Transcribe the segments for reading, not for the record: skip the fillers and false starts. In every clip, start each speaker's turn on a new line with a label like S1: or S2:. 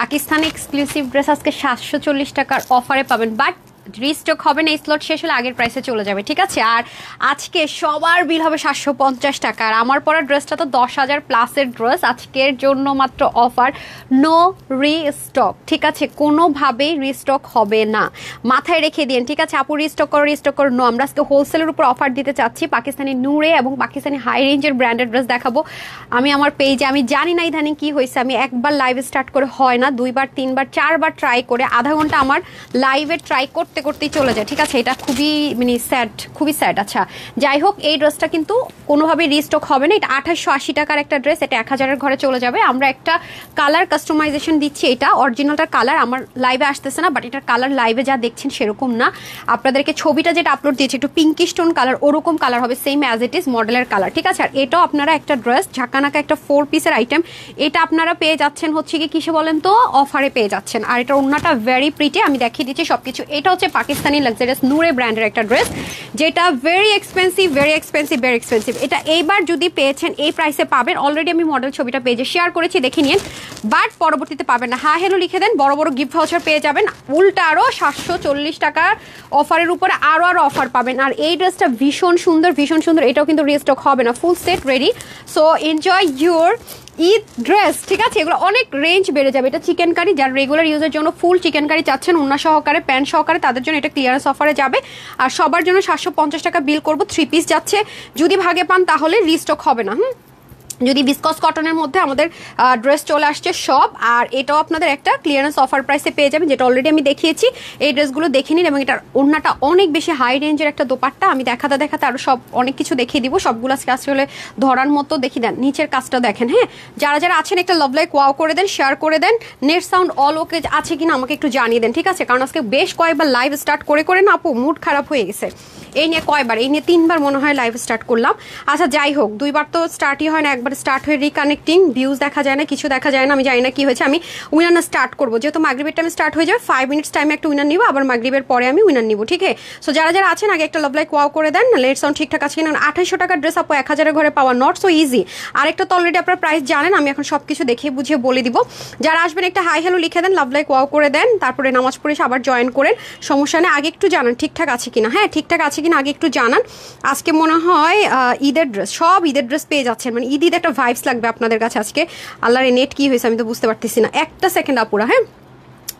S1: Pakistani exclusive dress আজকে 740 টাকার অফারে পাবেন, বাট রিস্টক হবে না, এই স্লট শেষ হলে আগের প্রাইসে চলে যাবে, ঠিক আছে। আর আজকে সবার বিল হবে 750 টাকা। আর আমার পরা ড্রেসটা তো 10,000 প্লাসের ড্রেস, আজকের জন্য মাত্র অফার, নো রিস্টক, ঠিক আছে, কোনোভাবেই রিস্টক হবে না, মাথায় রেখে দিন, ঠিক আছে। আপু রিস্টক করো, নো, আমরা আজকে হোলসেলের উপর অফার দিতে চাচ্ছি। পাকিস্তানি নূরে এবং পাকিস্তানি হাই রেঞ্জের ব্র্যান্ডেড ড্রেস দেখাবো আমি আমার পেজে। আমি জানি না ইদানিং কি হয়েছে, আমি একবার লাইভ স্টার্ট করে হয় না, 2বার 3বার 4বার ট্রাই করে আধা ঘন্টা আমার লাইভে ট্রাই করতেই চলে যায়, ঠিক আছে। এটা খুবই মানে খুবই স্যাড। আচ্ছা যাই হোক, এই ড্রেসটা কিন্তু কোনোভাবেই রিস্টক হবে না। এটা 2880 টাকার একটা ড্রেস, এটা 1000-এর ঘরে চলে যাবে। আমরা একটা কালার কাস্টমাইজেশন দিচ্ছি, এটা অরিজিনালটার কালার আমার লাইভে আসতেছে না, বাট এটার কালার লাইভে যা দেখছেন সেরকম না। আপনাদেরকে ছবিটা যেটা আপলোড দিয়েছে একটু পিঙ্কি স্টোন কালার, ওরকম কালার হবে, সেম অ্যাজ ইট ইজ মডেলের কালার, ঠিক আছে। আর এটাও আপনারা একটা ড্রেস ঝাঁকানাকা একটা 4 পিসের আইটেম, এটা আপনারা পেয়ে যাচ্ছেন হচ্ছে কি কিসে বলেন তো, অফারে পেয়ে যাচ্ছেন। আর এটা ওড়নাটা ভেরি প্রিটি, আমি দেখিয়ে দিচ্ছি সবকিছু। এটা হচ্ছে পাকিস্তানি লাক্সারিয়াস নূরে ব্র্যান্ডের একটা ড্রেস, যেটা ভেরি এক্সপেন্সিভ। এটা এইবার যদি পেয়েছেন এই প্রাইসে পাবেন, অলরেডি আমি মডেল ছবিটা পেজে শেয়ার করেছি, দেখে নিন, বাট পরবর্তীতে পাবেন না। হ্যাঁ হেলো লিখে দেন, বড় বড় গিফট ভাউচার পেয়ে যাবেন, উল্টা আরো 740 টাকার অফারের উপরে আরো অফার পাবেন। আর এই ড্রেসটা ভীষণ সুন্দর, এটাও কিন্তু রিস্টক হবে না, full set ready. So enjoy your Eid dress, ঠিক আছে। এগুলো অনেক রেঞ্জ বেড়ে যাবে। এটা চিকেন কারি, যারা রেগুলার ইউজের জন্য ফুল চিকেন কারি চাচ্ছেন ওড়না সহকারে প্যান্ট সহকারে, তাদের জন্য এটা ক্লিয়ারেন্স অফারে যাবে। আর সবার জন্য 750 টাকা বিল করব, 3 পিস যাচ্ছে, যদি ভাগে পান তাহলে রিস্টক হবে না। যদি বিসকস কটনের মধ্যে আমাদের ড্রেস চলে আসছে সব, আর এটাও আপনাদের একটা ক্লিয়ারেন্স অফার প্রাইসে পেয়ে যাবেন, যেটা অলরেডি আমি দেখিয়েছি। এই ড্রেসগুলো দেখে নিন, এবং এটার ওড়নাটা অনেক বেশি হাই রেঞ্জের একটা দোপাট্টা। আমি দেখাতে আরো সব অনেক কিছু দেখিয়ে দিব, সবগুলো আজকে আসলে ধরার মতো। দেখিয়ে দেন নিচের কাজটা দেখেন, হ্যাঁ, যারা আছেন একটা লাভ লাইক ওয়াও করে দেন, শেয়ার করে দেন। নেট সাউন্ড অল ওকে আছে কিনা আমাকে একটু জানিয়ে দেন, ঠিক আছে, কারণ আজকে বেশ কয়েকবার লাইভ স্টার্ট করে না আপু মুড খারাপ হয়ে গেছে। এই নিয়ে 3বার মনে হয় লাইভ স্টার্ট করলাম। আচ্ছা যাই হোক, 2বার তো স্টার্টই হয় না, একবার স্টার্ট হয়ে রিকানেক্টিং, ভিউজ দেখা যায় না, কিছু দেখা যায় না, আমি জানি না কি হয়েছে। আমি উইনার স্টার্ট করবো, যেহেতু মাগরিবের টাইমে স্টার্ট হয়ে যাবে, 5 মিনিটস টাইমে একটা উইনার নিব, আবার মাগরিবের পরে আমি উইনার নিব, ঠিক আছে। সো যারা আছেন আগে একটা লাভ লাইক ওয়াও করে দেন, লেট সাউন্ড ঠিকঠাক আছে কিনা। 2800 টাকার ড্রেস আপু 1000-এর ঘরে পাওয়া নট সো ইজি। আরেকটা তো অলরেডি আপনার প্রাইস জানেন, আমি এখন সবকিছু দেখিয়ে বুঝিয়ে বলে দিব। যারা আসবেন একটা হাই হ্যালো লিখে দেন, লাভ লাইক ওয়াও করে দেন, তারপরে নামাজ পড়ে আবার জয়েন করেন, সমস্যা নেই। আগে একটু জানান ঠিকঠাক আছে কিনা, হ্যাঁ ঠিকঠাক আছে কিনা আগে একটু জানান। আজকে মনে হয় ঈদের ড্রেস, সব ঈদের ড্রেস পেয়ে যাচ্ছেন, মানে ঈদ একটা ভাইবস লাগবে আপনাদের কাছে আজকে। আল্লাহর নেট কি হয়েছে আমি তো বুঝতে পারতেছি না, একটা সেকেন্ড আপুরা। হ্যাঁ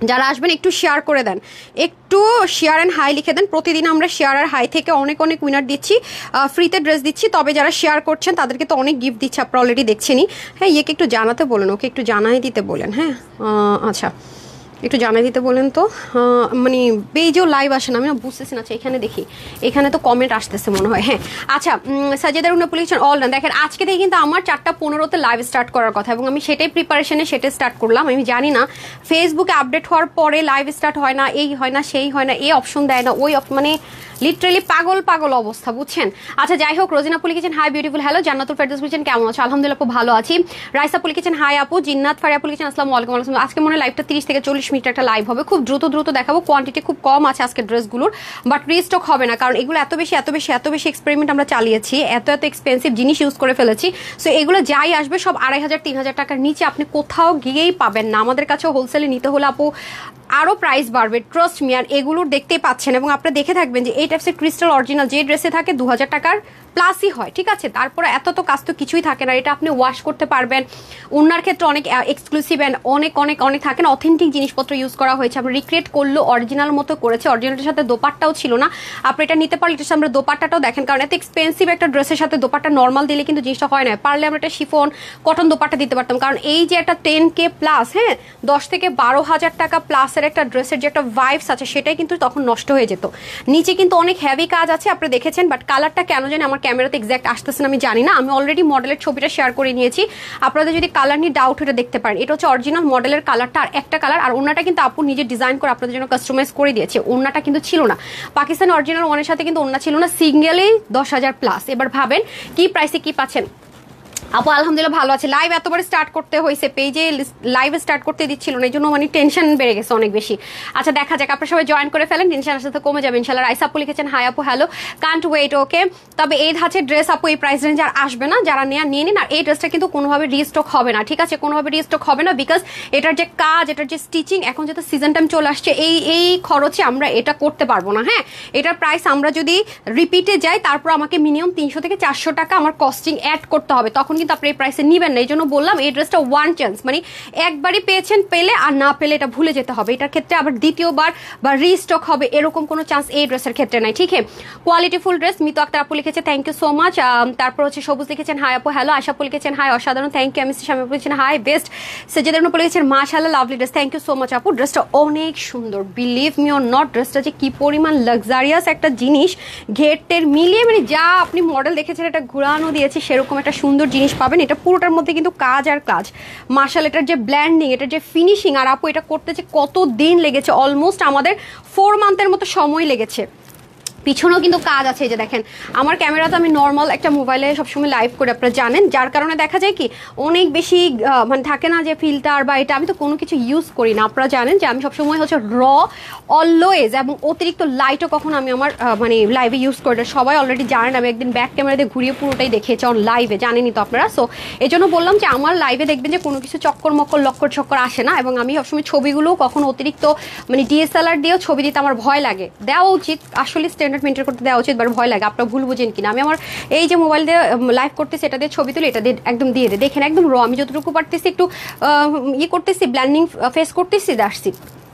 S1: যারা আসবেন একটু শেয়ার করে দেন, একটু শেয়ার অ্যান্ড হাই লিখে দেন। প্রতিদিন আমরা শেয়ার আর হাই থেকে অনেক উইনার দিচ্ছি, ফ্রিতে ড্রেস দিচ্ছি, তবে যারা শেয়ার করছেন তাদেরকে তো অনেক গিফট দিচ্ছে, আপনারা অলরেডি দেখছেনই। হ্যাঁ ইয়েকে একটু জানাতে বলেন, ওকে একটু জানাই দিতে বলেন। হ্যাঁ আচ্ছা একটু জানাই দিতে বলেন তো, মানে পেজেও লাইভ আসে না, আমি না বুঝতেছি না। আচ্ছা এখানে দেখি, এখানে তো কমেন্ট আসতেছে মনে হয়। হ্যাঁ আচ্ছা, সাজেদার উনি লিখছেন অল ডান। দেখেন আজকে থেকে কিন্তু আমার 4:15-তে লাইভ স্টার্ট করার কথা, এবং আমি সেটাই প্রিপারেশনে স্টার্ট করলাম। আমি জানি না ফেসবুকে আপডেট হওয়ার পরে লাইভ স্টার্ট হয় না, এই হয় না সেই হয় না, এই অপশন দেয় না, ওই মানে লিটারালি পাগল অবস্থা, বুঝছেন। আচ্ছা যাই হোক, রোজিনা আপু লিখেছেন hi beautiful, hello Jannatul Ferdous লিখেছেন কেমন আছো, আলহামদুলিল্লাহ আপু ভালো আছি। রাইসা আপু লিখেছেন হাই আপু। জিন্নাত ফারিয়া আপু লিখেছেন আসসালামু আলাইকুম। আজকে মনে হয় লাইভটা 30 থেকে 40 মিনিট একটা লাইভ হবে, খুব দ্রুত দেখাবো, কোয়ান্টিটি খুব কম আছে আজকে ড্রেসগুলোর, বাট রিস্টক হবে না, কারণ এগুলো এত বেশি এক্সপেরিমেন্ট আমরা চালিয়েছি, এত এক্সপেন্সিভ জিনিস ইউজ করে ফেলেছি। সো এগুলো যাই আসবে সব 2500-3000 টাকার নিচে আপনি কোথাও গিয়েই পাবেন না। আমাদের কাছে হোলসেলে নিতে হলে আপু আরো প্রাইস বাড়বে, ট্রাস্ট মি। আর এগুলোর দেখতেই পাচ্ছেন, এবং আপনারা দেখে থাকবেন যে এই টাইপসের ক্রিস্টাল অরিজিনাল যে ড্রেসে থাকে 2000 টাকার প্লাসই হয়, ঠিক আছে। তারপরে এত তো কাজ তো কিছুই থাকে না, এটা আপনি ওয়াশ করতে পারবেন। ওনার ক্ষেত্রে অনেক এক্সক্লুসিভ অ্যান্ড অনেক থাকে না, অথেন্টিক জিনিসপত্র ইউজ করা হয়েছে। আমরা রিক্রিয়েট করলো অরিজিনাল মতো করেছে, অরিজিনালটার সাথে দোপাট্টাও ছিল না, আপনি এটা নিতে পারলে এটা আমরা দোপাট্টাটাও দেখেন, কারণ এত এক্সপেন্সিভ একটা ড্রেসের সাথে দোপাট্টা নর্মাল দিলে কিন্তু জিনিসটা হয় না। পারলে আমরা একটা শিফন কটন দোপাট্টা দিতে পারতাম, কারণ এই যে একটা 10K প্লাস, হ্যাঁ 10 থেকে 12,000 টাকা প্লাসের একটা ড্রেসের যে একটা ভাইবস আছে সেটাই কিন্তু তখন নষ্ট হয়ে যেত। নিচে কিন্তু অনেক হেভি কাজ আছে, আপনি দেখেছেন, বাট কালারটা কেন জানি আমার ক্যামেরাতে এক্সাক্ট আসতেছে না, আমি জানি না। আমি অলরেডি মডেলের ছবিটা শেয়ার করে নিয়েছি, আপনাদের যদি কালার নিয়ে ডাউট হয়ে দেখতে পারেন। এটা হচ্ছে অরিজিনাল মডেলের কালারটা, আর একটা কালার। আর ওনাটা কিন্তু আপু নিজে ডিজাইন করে আপনাদের জন্য কাস্টমাইজ করে দিয়েছে, ওনাটা কিন্তু ছিল না পাকিস্তানি অরিজিনাল ওয়ানের সাথে, কিন্তু ওনা ছিল না, সিঙ্গেলেই 10,000 প্লাস। এবার ভাবেন কি প্রাইসে কি পাচ্ছেন। আপু আলহামদুলিল্লাহ ভালো আছে। লাইভ এতবার স্টার্ট করতে হয়েছে, পেজে লাইভ স্টার্ট করতে দিচ্ছিল না, এই জন্য মানে টেনশন বেড়ে গেছে অনেক বেশি। আচ্ছা দেখা যাক, আপনারা সবাই জয়েন করে ফেলেন, টেনশন আসতে কমে যাবে ইনশাআল্লাহ। রাইস আপু লিখেছেন হাই আপু হ্যালো, কান্ট ওয়েট। ওকে, তবে এই ধাঁচের ড্রেস আপু এই প্রাইস রেঞ্জ আর আসবে না, যারা নিয়ে নিন। আর এই ড্রেসটা কিন্তু কোনোভাবে রিস্টক হবে না, ঠিক আছে, কোনোভাবে রিস্টক হবে না, বিকজ এটার যে কাজ, এটার যে স্টিচিং, এখন যেহেতু সিজন টাইম চলে আসছে, এই খরচে আমরা এটা করতে পারবো না। হ্যাঁ, এটার প্রাইস আমরা যদি রিপিটে যাই, তারপর আমাকে মিনিমাম 300 থেকে 400 টাকা আমার কস্টিং অ্যাড করতে হবে, তখন কিন্তু আপনি এই প্রাইসে নিবেন না। এই জন্য বললাম এই ড্রেসটা ওয়ান চান্স, মানে একবারই পেয়েছেন, পেলে আর না পেলে এটা ভুলে যেতে হবে। এটার ক্ষেত্রে আবার দ্বিতীয়বার বা রিস্টক হবে এরকম কোনো চান্স এই ড্রেসের ক্ষেত্রে নাই, ঠিক আছে। কোয়ালিটিফুল ড্রেস, মিতু আক্তার আপু লিখেছে থ্যাংক ইউ সো মাচ। তারপর হচ্ছে সবুজ লিখেছেন হাই আপু হ্যালো, আশা আপু লিখেছেন হাই অসাধারণ থ্যাংক ইউ, এমএসসি স্বামী আপু লিখেছেন হাই বেস্ট, সেজেদের আপু লিখেছেন মাশাআল্লাহ lovely dress, thank you so much আপু। ড্রেসটা অনেক সুন্দর, বিলিভ মি অর নট, ড্রেসটা যে কি পরিমাণ লাক্সারিয়াস একটা জিনিস, ঘেরটের মিলিয়ে মানে যা আপনি মডেল দেখেছেন এটা ঘুরানো দিয়েছে সেরকম একটা সুন্দর জিনিস পাবেন। এটা পুরোটার মধ্যে কিন্তু কাজ আর কাজ, মার্শাল, এটার যে ব্ল্যান্ডিং, এটার যে ফিনিশিং, আর আপু এটা করতে যে কত দিন লেগেছে, অলমোস্ট আমাদের 4 মান্থের মতো সময় লেগেছে। পিছনেও কিন্তু কাজ আছে, এই যে দেখেন আমার ক্যামেরাতে আমি নর্মাল একটা মোবাইলে সবসময় লাইভ করে, আপনারা জানেন, যার কারণে দেখা যায় কি অনেক বেশি মানে থাকে না যে ফিল্টার বা এটা, আমি তো কোনো কিছু ইউজ করি না। আপনারা জানেন যে আমি সবসময় হচ্ছে র অলওয়েজ, এবং অতিরিক্ত লাইটও কখন আমি আমার মানে লাইভে ইউজ করি না, সবাই অলরেডি জানেন। আমি একদিন ব্যাক ক্যামেরা দিয়ে ঘুরিয়ে পুরোটাই দেখিয়েছি অন লাইভে, জানেনই তো আপনারা। সো এই জন্য বললাম যে আমার লাইভে দেখবেন যে কোনো কিছু চক্কর মক্কর লক্কর চক্কর আসে না, এবং আমি সবসময় ছবিগুলো কখন অতিরিক্ত মানে ডিএসএলআর দিয়েও ছবি দিতে আমার ভয় লাগে, দেওয়া উচিত আসলে মেনটেন করতে দেওয়া উচিত, বাট ভয় লাগে আপনারা ভুল বুঝেন কিনা। আমি আমার এই যে মোবাইল দিয়ে লাইভ করতেছি, এটা দিয়ে ছবি তুলে এটা দিয়ে একদম দিয়ে দেখেন একদম র, আমি যতটুকু পারতেছি একটু করতেছি, ব্ল্যান্ডিং ফেস করতেছি, আসছি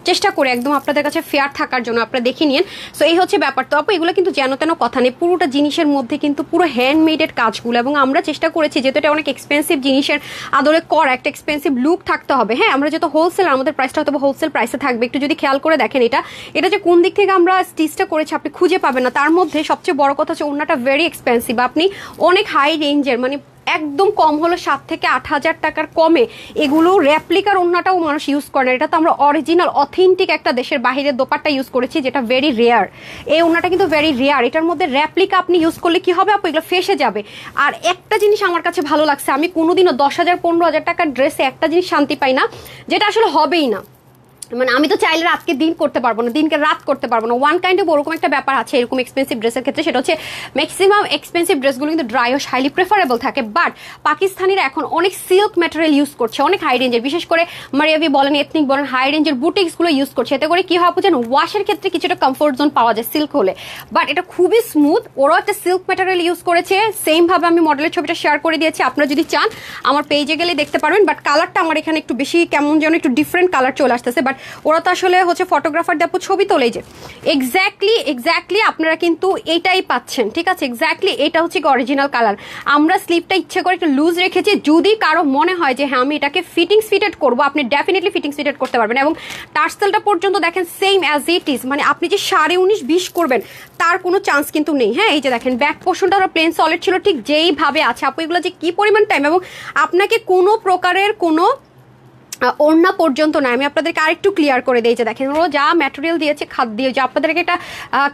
S1: চেষ্টা করে একদম আপনাদের কাছে ফেয়ার থাকার জন্য, আপনারা দেখে নিন। সো এই হচ্ছে ব্যাপার। তো আপু এগুলো কিন্তু যেন তেন কথা নেই, পুরোটা জিনিসের মধ্যে কিন্তু পুরো হ্যান্ডমেডের কাজগুলো, এবং আমরা চেষ্টা করেছি যেহেতু এটা অনেক এক্সপেন্সিভ জিনিসের আদরে করা, একটা এক্সপেন্সিভ লুক থাকতে হবে। হ্যাঁ, আমরা যেহেতু হোলসেল, আমাদের প্রাইসটা হয়তো হোলসেল প্রাইসে থাকবে, একটু যদি খেয়াল করে দেখেন এটা যে কোন দিক থেকে আমরা স্টিচটা করেছি আপনি খুঁজে পাবেন না। তার মধ্যে সবচেয়ে বড় কথা হচ্ছে ওড়নাটা ভেরি এক্সপেন্সিভ, আপনি অনেক হাই রেঞ্জের, মানে একদম কম হলো 7 থেকে 8 হাজার টাকার কমে এগুলো রেপ্লিকার ওড়নাটাও মানুষ ইউজ করে না। এটা তো আমরা অরিজিনাল অথেন্টিক একটা দেশের বাহিরের দোপাট্টা ইউজ করেছি, যেটা ভেরি রেয়ার। এই ওড়নাটা কিন্তু ভেরি রেয়ার, এটার মধ্যে রেপ্লিকা আপনি ইউজ করলে কি হবে আপু, এগুলো ফেসে যাবে। আর একটা জিনিস আমার কাছে ভালো লাগছে, আমি কোনোদিনও 10,000 15,000 টাকার ড্রেসে একটা জিনিস শান্তি পাই না, যেটা আসলে হবেই না। মানে আমি তো চাইলে রাতকে দিন করতে পারবো না, দিনকে রাত করতে পারবো না, ওয়ান কাইন্ড অফ ওরকম একটা ব্যাপার আছে এরকম এক্সপেন্সিভ ড্রেসের ক্ষেত্রে। সেটা হচ্ছে ম্যাক্সিমাম এক্সপেন্সিভ ড্রেসগুলো কিন্তু ড্রাই ও হাইলি প্রেফারেবল থাকে, বাট পাকিস্তানিরা এখন অনেক সিল্ক ম্যাটেরিয়াল ইউজ করছে, অনেক হাই রেঞ্জের, বিশেষ করে মারিয়াবি বলেন, এথনিক বলেন, হাই রেঞ্জের বুটিক্সগুলো ইউজ করছে। এতে করে কি হয় বুঝেন, ওয়াশের ক্ষেত্রে কিছুটা কমফোর্ট জোন পাওয়া যায় সিল্ক হলে, বাট এটা খুবই স্মুথ। ওরাও একটা সিল্ক ম্যাটেরিয়াল ইউজ করেছে, সেম ভাবে আমি মডেলের ছবিটা শেয়ার করে দিয়েছি, আপনারা যদি চান আমার পেজে গেলে দেখতে পারবেন। বাট কালারটা আমার এখানে একটু বেশি কেমন যেন একটু ডিফারেন্ট কালার চলে আসতেছে, বাট ওরা তো আসলে হচ্ছে ফটোগ্রাফার দিয়ে ছবি তোলে, যে এক্স্যাক্টলি আপনারা কিন্তু এটাই পাচ্ছেন, ঠিক আছে, এক্স্যাক্টলি এটা হচ্ছে অরিজিনাল কালার। আমরা স্লিপটা ইচ্ছে করে একটু লুজ রেখেছি, যদি কারো মনে হয় যে হ্যাঁ আমি এটাকে ফিটেড করবো, আপনি ডেফিনেটলি ফিটেড করতে পারবেন। এবং টার্সেলটা পর্যন্ত দেখেন সেম অ্যাজ ইট ইজ, মানে আপনি যে 19.5-20 করবেন তার কোনো চান্স কিন্তু নেই। হ্যাঁ, এই যে দেখেন ব্যাক পোর্শনটা প্লেন সলিড ছিল ঠিক যেইভাবে আছে, আপু এগুলো যে কি পরিমাণ টাইম, এবং আপনাকে কোনো প্রকারের কোনো ওড়না পর্যন্ত না। আমি আপনাদেরকে আরেকটু ক্লিয়ার করে দিই, যে দেখেন ও যা ম্যাটেরিয়াল দিয়েছে, খাদ দিয়ে, যে আপনাদেরকে একটা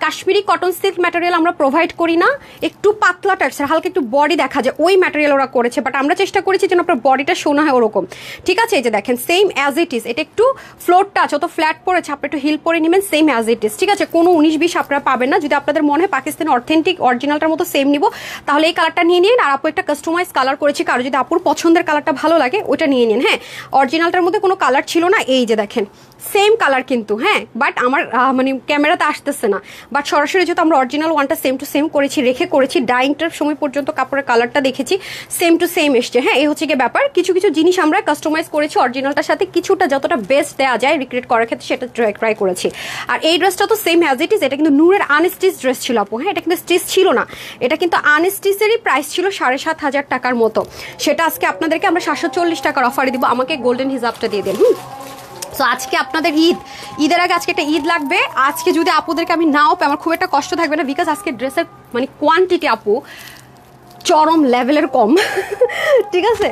S1: কাশ্মীরি কটন সিল্ক ম্যাটেরিয়াল আমরা প্রোভাইড করি না, একটু পাতলা টাইপসের, হালকা একটু বডি দেখা যায়, ওই ম্যাটেরিয়াল ওরা করেছে, বাট আমরা চেষ্টা করেছি যেন আপনার বডিটা শোনা হয় ওরকম, ঠিক আছে। এই যে দেখেন সেম অ্যাজ ইট ইজ, এটা একটু ফ্লোরটা যত ফ্ল্যাট পড়েছে আপনি একটু হিল পরে নেবেন, সেম অ্যাজ ইট ইজ, ঠিক আছে, কোনো 19-20 আপনারা পাবেন না। যদি আপনাদের মনে হয় পাকিস্তানি অথেন্টিক অরিজিনালটার মতো সেম নিব, তাহলে এই কালারটা নিয়ে নিন। আর আপু একটা কাস্টমাইজ কালার করেছি, কারো যদি আপুর পছন্দের কালারটা ভালো লাগে ওইটা নিয়ে নিন। হ্যাঁ, অরিজিনালটার মধ্যে কোনো কালার ছিল না, এই যে দেখেন সেম কালার কিন্তু, হ্যাঁ, বাট আমার মানে ক্যামেরাতে আসতেছে না, বাট সরাসরি যেহেতু আমরা অরিজিনাল ওয়ানটা সেম টু সেম করেছি, ডাইংটার সময় পর্যন্ত কাপড়ের কালারটা দেখেছি সেম টু সেম এসছে। হ্যাঁ, এই হচ্ছে কি ব্যাপার, কিছু জিনিস আমরা কাস্টমাইজ করেছি অরিজিনালটার সাথে, কিছুটা যতটা বেস্ট দেওয়া যায় রিক্রিয়েট করার ক্ষেত্রে সেটা ট্রাই করেছি। আর এই ড্রেসটা তো সেম অ্যাজ ইট ইজ, এটা কিন্তু নূরের আনস্টিচ ড্রেস ছিল আপু। হ্যাঁ, এটা কিন্তু স্টিচ ছিল না, এটা কিন্তু আনস্টিচেরই প্রাইস ছিল 7,500 টাকার মতো, সেটা আজকে আপনাদেরকে আমরা 740 টাকার অফারে দিব। আমাকে গোল্ডেন হিজাবটা দিয়ে দেন। সো আজকে আপনাদের ঈদের আগে আজকে একটা ঈদ লাগবে, আজকে যদি আপুদেরকে আমি নাও পাই আমার খুব একটা কষ্ট থাকবে না, বিকজ আজকে ড্রেসের মানে কোয়ান্টিটি আপু চরম লেভেলের কম ঠিক আছে।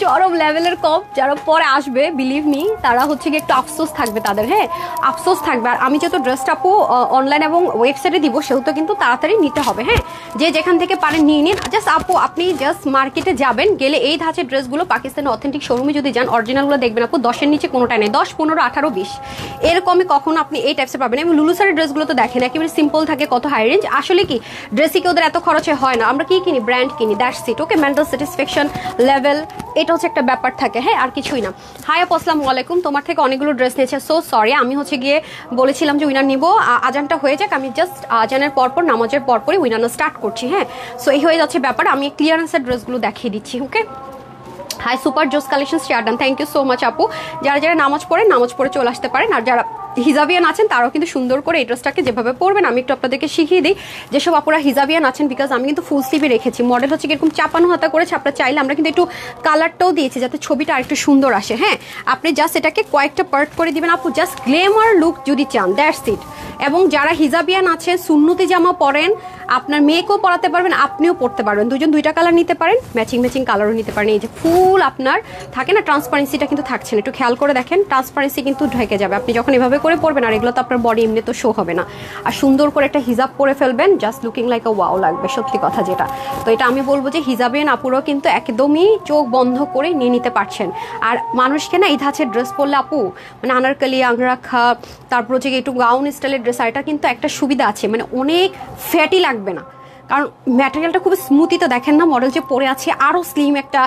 S1: চরম লেভেলের কম। যারা পরে আসবে বিলিভ মি তারা হচ্ছে গিয়ে একটু আফসোস থাকবে তাদের, হ্যাঁ আফসোস থাকবে। আর আমি যত ড্রেসটা আপু অনলাইন এবং ওয়েবসাইটে দিব সেহেতু কিন্তু তাড়াতাড়ি নিতে হবে, হ্যাঁ যে যেখান থেকে পারেন নিয়ে নিন। জাস্ট আপু আপনি জাস্ট মার্কেটে যাবেন, গেলে এই ধাঁচের ড্রেসগুলো পাকিস্তানের অথেন্টিক শোরুমে যদি যান অরিজিনালগুলো দেখবেন আপু 10-এর নিচে কোনোটাই নেই, 10, 15, 18, 20 এরকমই কখনো আপনি এই টাইপসের পাবেন। এবং লুলুসারের ড্রেসগুলো তো দেখেন একেবারে সিম্পল থাকে, কত হাই রেঞ্জ। আসলে কি ড্রেসই কি ওদের এত খরচে হয় না, আমরা কি কিনি ব্র্যান্ড কিনি, that's it. Okay mental satisfaction level এটা হচ্ছে একটা ব্যাপার থাকে, হ্যাঁ আর কিছুই না। হাই আপু আসসালামু আলাইকুম, তোমার থেকে অনেকগুলো ড্রেস নিয়েছে, সো সরি আমি হচ্ছে গিয়ে বলেছিলাম যে উইনার নিব, আজানটা হয়ে যাক, আমি জাস্ট আজানের পরপর নামাজের পরপরই উইনার স্টার্ট করছি, হ্যাঁ সো এই হয়ে যাচ্ছে ব্যাপার। আমি ক্লিয়ারেন্সের ড্রেসগুলো দেখিয়ে দিচ্ছি। ওকে হাই সুপার জোস collection share done, thank you so much আপু। যারা যারা নামাজ পড়ে চলে আসতে পারেন, আর যারা হিজাবিয়ান আছেন তারাও কিন্তু সুন্দর করে এই ড্রেসটাকে যেভাবে পরবেন আমি একটু আপনাদেরকে শিখিয়ে দিই। যেসব আপুরা হিজাবিয়ান আছেন, বিকজ আমি কিন্তু ফুল স্লিভে রেখেছি, মডেল হচ্ছে এরকম চাপানো হাতা করেছে, আপনারা চাইলে আমরা কিন্তু একটু কালারটাও দিয়েছি যাতে ছবিটা আরেকটু সুন্দর আসে, হ্যাঁ আপনি জাস্ট এটাকে কয়েকটা পার্ট করে দিবেন আপু, জাস্ট গ্লেমার লুক যদি চান, দ্যাটস ইট। এবং যারা হিজাবিয়ান আছে সুন্নতি জামা পরেন, আপনার মেয়েকেও পরাতে পারবেন, আপনিও পরতে পারবেন, দুজন দুইটা কালার নিতে পারেন, ম্যাচিং কালারও নিতে পারেন। এই যে ফুল আপনার থাকে না ট্রান্সপারেন্সিটা কিন্তু থাকছে না, একটু খেয়াল করে দেখেন ট্রান্সপারেন্সি কিন্তু ঢেকে যাবে আপনি যখন এভাবে করে পরবেন। আর এগুলো তো আপনার বডি এমনি তো শো হবে না, আর সুন্দর করে একটা হিজাব পরে ফেলবেন, জাস্ট লুকিং লাইক আ ওয়াও লাগবে, সত্যি কথা যেটা। তো এটা আমি বলবো যে হিজাবিয়ান আপুরাও কিন্তু একদমই চোখ বন্ধ করে নিয়ে নিতে পারছেন। আর মানুষকে না এই ধাঁচের ড্রেস পরলে আপু মানে আনারকলি আংরাখা, তারপর হচ্ছে একটু গাউন স্টাইলের ড্রেস, আর এটা কিন্তু একটা সুবিধা আছে মানে অনেক ফ্যাটি লাগবে না, কারণ ম্যাটেরিয়ালটা খুব স্মুথই তো দেখেন না, মডেল যে পরে আছে আরও স্লিম একটা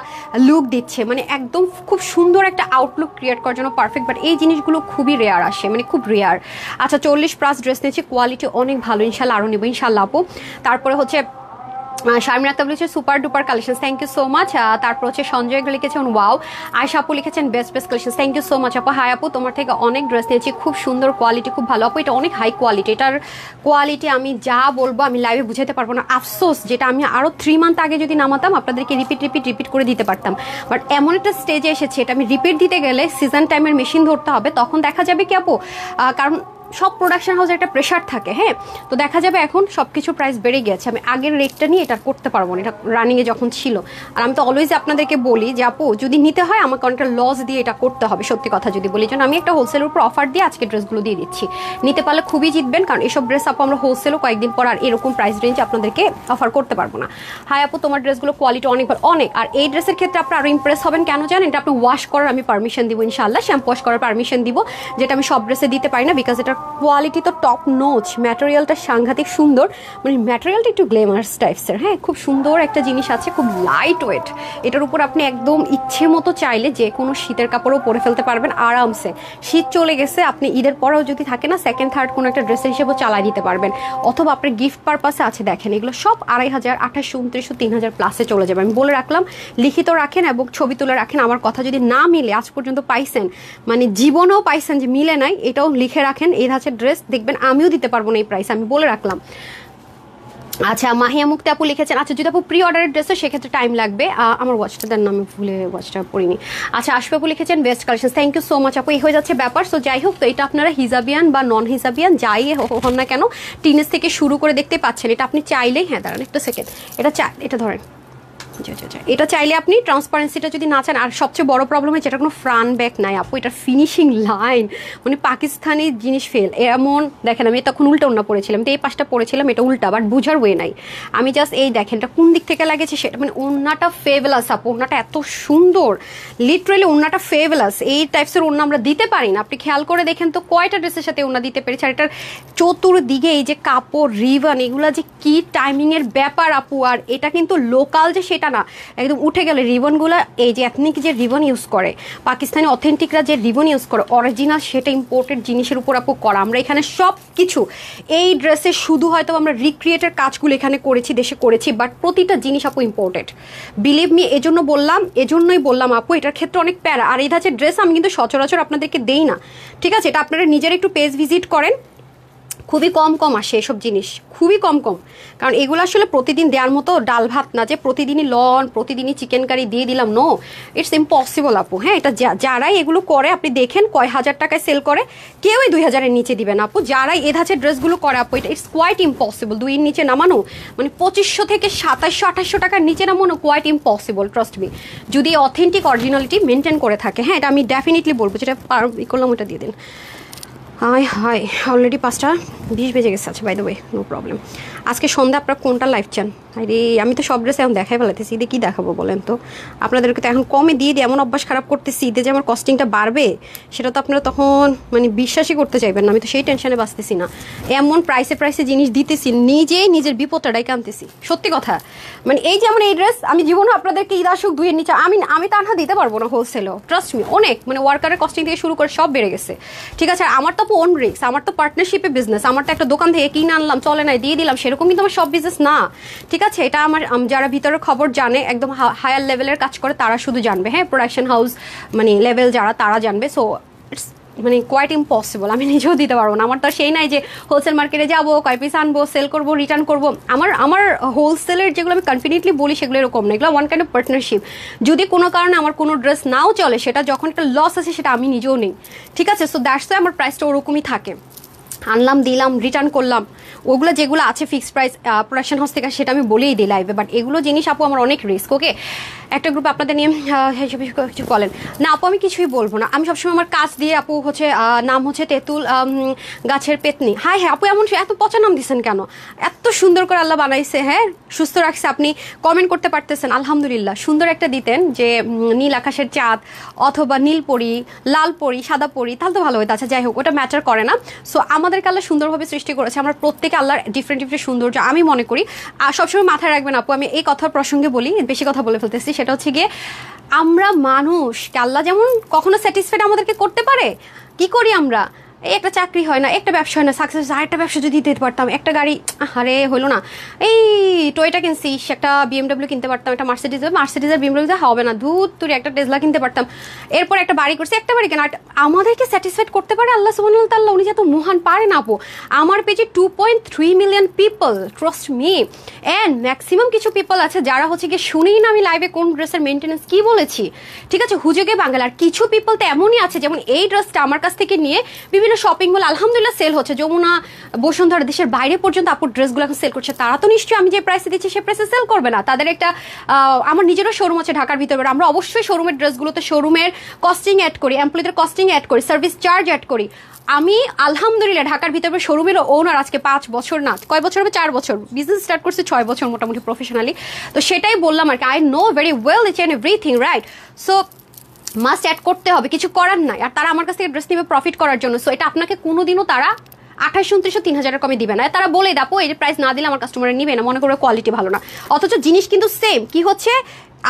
S1: লুক দিচ্ছে, মানে একদম খুব সুন্দর একটা আউটলুক ক্রিয়েট করার জন্য পারফেক্ট। বাট এই জিনিসগুলো খুবই রেয়ার আসে, মানে খুব রেয়ার। আচ্ছা 40+ ড্রেস নিয়েছি, কোয়ালিটি অনেক ভালো, ইনশাল্লাহ আরও নেবো ইনশাল্লাহ আপু। তারপরে হচ্ছে শারমিন আক্তার লিখেছে super duper collection, thank you so much. তারপর হচ্ছে সঞ্জয় লিখেছেন ওয়াও। আয়শা আপু লিখেছেন best collection, thank you so much আপু। হাই আপু তোমার থেকে অনেক ড্রেস নিয়েছি, খুব সুন্দর কোয়ালিটি, খুব ভালো আপু, এটা অনেক হাই কোয়ালিটি, এটার কোয়ালিটি আমি যা বলবো আমি লাইভে বুঝাতে পারবো না। আফসোস যেটা আমি আরও 3 মান্থ আগে যদি নামাতাম আপনাদেরকে রিপিট করে দিতে পারতাম, বাট এমন একটা স্টেজে এসেছে এটা আমি রিপিট দিতে গেলে সিজন টাইমের মেশিন ধরতে হবে, তখন দেখা যাবে কি আপু কারণ সব প্রোডাকশন হাউসে একটা প্রেশার থাকে, হ্যাঁ তো দেখা যাবে এখন সব কিছু প্রাইস বেড়ে গেছে, আমি আগের রেটটা নিয়ে এটা করতে পারবো না, এটা রানিংয়ে যখন ছিল। আর আমি তো অলওয়েজ আপনাদেরকে বলি যে আপু যদি নিতে হয় আমাকে অনেকটা লস দিয়ে এটা করতে হবে, সত্যি কথা যদি বলি, যেন আমি একটা হোলসেলের উপর অফার দিয়ে আজকে ড্রেসগুলো দিয়ে দিচ্ছি, নিতে পারলে খুবই জিতবেন, কারণ এসব ড্রেস আপু আমরা হোলসেলও কয়েকদিন পর আর এরকম প্রাইস রেঞ্জে আপনাদেরকে অফার করতে পারবো না। হাই আপু তোমার ড্রেসগুলো কোয়ালিটি অনেক অনেক, আর এই ড্রেসের ক্ষেত্রে আপনারা আরও ইমপ্রেস হবেন কেন জানেন, এটা আপনি ওয়াশ করার আমি পারমিশন দিব ইনশাল্লাহ, শ্যাম্পু ওয়াশ করার পারমিশন দিব, যেটা আমি সব ড্রেসে দিতে পারি না, বিকজ এটার কোয়ালিটি তো টপ নোচ, ম্যাটেরিয়ালটা সাংঘাতিক সুন্দর, মানে ম্যাটেরিয়ালটা একটু গ্লেমার্স টাইপসের, হ্যাঁ খুব সুন্দর একটা জিনিস আছে, খুব লাইট ওয়েট, এটার উপর আপনি একদম ইচ্ছে মতো চাইলে যে কোনো শীতের কাপড়ও পরে ফেলতে পারবেন আরামসে। শীত চলে গেছে, আপনি ঈদের পরেও যদি থাকে না সেকেন্ড থার্ড কোনো একটা ড্রেসের হিসেবেও চালাই দিতে পারবেন, অথবা আপনার গিফট পারপাসে আছে। দেখেন এগুলো সব 2500, 2800, 2900, 3000 প্লাসে চলে যাবে, আমি বলে রাখলাম, লিখিত রাখেন এবং ছবি তুলে রাখেন। আমার কথা যদি না মিলে আজ পর্যন্ত পাইছেন, মানে জীবনেও পাইছেন যে মিলে নাই, এটাও লিখে রাখেন। এই ধাঁচের ড্রেস দেখবেন আমিও দিতে পারবো না এই প্রাইস, আমি বলে রাখলাম। আচ্ছা মাহিয়া মুক্তি আপু লিখেছেন, আচ্ছা যদি আপু প্রি অর্ডারের ড্রেস সেক্ষেত্রে টাইম লাগবে, আমার ওয়াচটা দেন না, আমি ভুলে ওয়াচটা পড়িনি। আচ্ছা আশফা আপু লিখেছেন best collection, thank you so much আপু। এই হয়ে যাচ্ছে ব্যাপার। সো যাই হোক, তো এটা আপনারা হিজাবিয়ান বা নন হিজাবিয়ান যাই হন না কেন টিনেজ থেকে শুরু করে দেখতে পাচ্ছেন, এটা আপনি চাইলেই, হ্যাঁ দাঁড়ান একটা সেকেন্ড, এটা ধরেন, এটা চাইলে আপনি ট্রান্সপারেন্সিটা যদি না চান। আর সবচেয়ে বড় প্রবলেম হচ্ছে এটা কোনো ফ্রন্ট ব্যাক নাই আপু, এটা ফিনিশিং লাইন মানে পাকিস্তানি জিনিস ফেল এমন। দেখেন আমি তখন উল্টা ওড়না পড়েছিলাম, তো এই পাশটা পড়েছিলাম, এটা উল্টা, বাট বুঝার ওয়ে নাই। আমি জাস্ট এই দেখেন এটা কোন দিক থেকে লাগেছে সেটা, মানে ওড়নাটা ফেভেলাস আপু, ওড়নাটা এত সুন্দর, লিটারেলি ওড়নাটা ফেভেলাস। এই টাইপসের ওড়না আমরা দিতে পারি না, আপনি খেয়াল করে দেখেন তো কয়টা ড্রেসের সাথে ওড়না দিতে পেরেছি। আর এটার চতুর্দিকে এই যে কাপড় রিবন, এগুলো যে কি টাইমিংয়ের ব্যাপার আপু। আর এটা কিন্তু লোকাল যে সেটা না, একদম উঠে গেলে রিবনগুলো, এই যে এথনিক যে রিবন ইউজ করে পাকিস্তানি অথেন্টিকরা যে রিবন ইউজ করে অরিজিনাল, সেটা ইম্পোর্টেড জিনিসের উপর আপু করা। আমরা এখানে সব কিছু এই ড্রেসে শুধু হয়তো আমরা রিক্রিয়েটের কাজগুলো এখানে করেছি, দেশে করেছি, বাট প্রতিটা জিনিস আপু ইম্পোর্টেড, বিলিভ মি। এজন্যই বললাম আপু এটার ক্ষেত্রে অনেক প্যারা। আর এই ধাঁচের ড্রেস আমি কিন্তু সচরাচর আপনাদেরকে দেই না, ঠিক আছে, এটা আপনারা নিজের একটু পেজ ভিজিট করেন, খুবই কম কম আসে এসব জিনিস, খুবই কম কম। কারণ এগুলো আসলে প্রতিদিন দেওয়ার মতো ডাল ভাত না যে প্রতিদিনই লন, প্রতিদিনই চিকেন কারি দিয়ে দিলাম, নো, ইটস ইম্পসিবল আপু। হ্যাঁ, এটা যারাই এগুলো করে আপনি দেখেন কয় হাজার টাকায় সেল করে, কেউই 2000-এর নিচে দিবেন আপু। যারাই এ ধাঁচের ড্রেসগুলো করে আপু, এটা ইটস কোয়াইট ইম্পসিবল। 2-এর নিচে নামানো মানে 2500 থেকে 2700-2800 টাকার নিচে নামানো কোয়াইট ইম্পসিবল, ট্রাস্ট মি, যদি অথেন্টিক অরিজিনালিটি মেনটেন করে থাকে। হ্যাঁ, এটা আমি ডেফিনেটলি বলবো, যেটা করলাম ওটা দিয়ে দিন। হাই হাই, অলরেডি 5:20 বেজে গেছে। আচ্ছা, by the way, no problem. আজকে সন্ধ্যা আপনারা কোনটা লাইভ চান? আরে আমি তো সব ড্রেস এখন দেখাই ফেলাতেছি, ঈদে কী দেখাবো বলেন তো? আপনাদেরকে তো এখন কমে দিয়ে এমন অভ্যাস খারাপ করতেছি, ঈদে যে আমার কস্টিংটা বাড়বে সেটা তো আপনারা তখন মানে বিশ্বাসই করতে চাইবেন না। আমি তো সেই টেনশনে বাঁচতেছি না, এমন প্রাইসে জিনিস দিতেছি, নিজেই নিজের বিপদটা ডাইকে আনতেছি। সত্যি কথা, মানে এই যেমন এই ড্রেস আমি জীবনে আপনাদেরকে ঈদ আসুক 2-এর নিচে আমি তানহা দিতে পারবো না হোলসেলও, ট্রাস্ট মি। অনেক মানে ওয়ার্কারের কস্টিং থেকে শুরু করে সব বেড়ে গেছে, ঠিক আছে? আমার তো ওন রিস্ক, আমার তো পার্টনারশিপে বিজনেস, আমার তো একটা দোকান থেকে কিনে আনলাম, চলে নাই, দিয়ে দিলাম, সেরকম কিন্তু আমার সব বিজনেস না, ঠিক আছে? এটা আমার যারা ভিতরের খবর জানে, একদম হায়ার লেভেলের কাজ করে, তারা শুধু জানবে। হ্যাঁ, প্রোডাকশন হাউস মানে লেভেল যারা, তারা জানবে। সো ইটস মানে কোয়াইট ইম্পসিবল, আমি নিজেও দিতে পারবো না। আমার তো সেই নাই যে হোলসেল মার্কেটে যাবো, কয় পিস আনবো, সেল করবো, রিটার্ন করবো। আমার হোলসেলের যেগুলো আমি কনফিডেন্টলি বলি সেগুলো এরকম না, এগুলো ওয়ান কাইন্ড অফ পার্টনারশিপ। যদি কোনো কারণে আমার কোনো ড্রেস নাও চলে, সেটা যখন একটা লস আছে সেটা আমি নিজেও নেই, ঠিক আছে? সো দ্যাটস ওয়াই আমার প্রাইসটা ওরকমই থাকে। আনলাম, দিলাম, রিটার্ন করলাম, ওগুলো যেগুলো আছে ফিক্সড প্রাইস প্রোডাকশন হাউস থেকে, সেটা আমি বলেই দিই লাইভে। বাট এগুলো জিনিস আপু আমার অনেক রিস্ক। ওকে, একটা গ্রুপ আপনাদের নিয়ে কিছু বলেন না আপু, আমি কিছুই বলবো না। আমি সবসময় আমার কাজ দিয়ে আপু হচ্ছে নাম হচ্ছে তেঁতুল গাছের পেতনি। হাই হ্যাঁ আপু, এমন এত পচা নাম দিচ্ছেন কেন? এত সুন্দর করে আল্লাহ বানাইছে, হ্যাঁ, সুস্থ রাখছে। আপনি কমেন্ট করতে পারতেছেন, আলহামদুলিল্লাহ। সুন্দর একটা দিতেন যে নীল আকাশের চাঁদ অথবা নীল পরি, লাল পরি, সাদা পরি, তাহলে তো ভালো হতো। আচ্ছা, যাই হোক, ওটা ম্যাটার করে না। সো আমাদেরকে আল্লাহ সুন্দরভাবে সৃষ্টি করেছে, আমরা প্রত্যেকে আল্লাহর ডিফারেন্ট ডিফারেন্ট সৌন্দর্য আমি মনে করি। আর সবসময় মাথায় রাখবেন আপু, আমি এই কথার প্রসঙ্গে বলি, বেশি কথা বলে ফেলতেছি, সেটা হচ্ছে গিয়ে আমরা মানুষ, আল্লাহ যেমন কখনো স্যাটিসফাইড আমাদেরকে করতে পারে, কি করি আমরা, এই একটা চাকরি হয় না, একটা ব্যবসা হয় না, সাকসেস আরেকটা ব্যবসা যদি দিতে পারতাম, একটা গাড়ি, আরে হলো না, এই টয়েটা কিনছি, একটা BMW কিনতে পারতাম, একটা মার্সিডিজের BMW হবে না, ধুত তুই একটা টেসলা কিনতে পারতাম, এরপর একটা বাড়ি করছি, একটা বাড়ি কেন। আমাদেরকে স্যাটিসফাইড করতে পারে আল্লাহ সুবহানাহু ওয়া তাআলা, উনি যত মহান, পারে না আপু। আমার পেজে 2.3 million people, trust me, and maximum কিছু পিপল আছে যারা হচ্ছে গিয়ে শুনেই না আমি লাইভে কোন ড্রেসের মেনটেন্যান্স কি বলেছি, ঠিক আছে, হুজুগে বাঙালি। আর কিছু পিপল তো এমনই আছে, যেমন এই ড্রেসটা আমার কাছ থেকে নিয়ে বিভিন্ন শপিং মল আলহামদুলিল্লাহ সেল হচ্ছে, যমুনা, বসুন্ধরা, দেশের বাইরে পর্যন্ত আপুর ড্রেসগুলো এখন সেল করছে। তারা তো নিশ্চয়ই আমি যে প্রাইসে দিচ্ছি সে প্রাইসে সেল করবে না, তাদের একটা আমার নিজেরও শোরুম আছে ঢাকার ভিতরে, আমরা অবশ্যই শোরুমের ড্রেসগুলোতে শোরুমের কস্টিং অ্যাড করি, এমপ্লয়ীদের কস্টিং অ্যাড করি, সার্ভিস চার্জ অ্যাড করি। আমি আলহামদুলিল্লাহ ঢাকার ভিতরে শোরুমের ওনার, আজকে 5 বছর না, কয় বছর হবে, 4 বছর, বিজনেস স্টার্ট করছে 6 বছর মোটামুটি প্রফেশনালি। তো সেটাই বললাম আর কি, I know very well each and everything, right? So must add করতে হবে, কিছু করার নাই। আর তারা আমার কাছ থেকে ড্রেস নিবে প্রফিট করার জন্য। সো এটা আপনাকে কোনোদিনও তারা 2800, 3000 কমে দিবে না। তারা বলে দাপো এই যে প্রাইস না দিলে আমার কাস্টমার নিবে না, মনে করে কোয়ালিটি ভালো না, অথচ জিনিস কিন্তু সেম। কি হচ্ছে,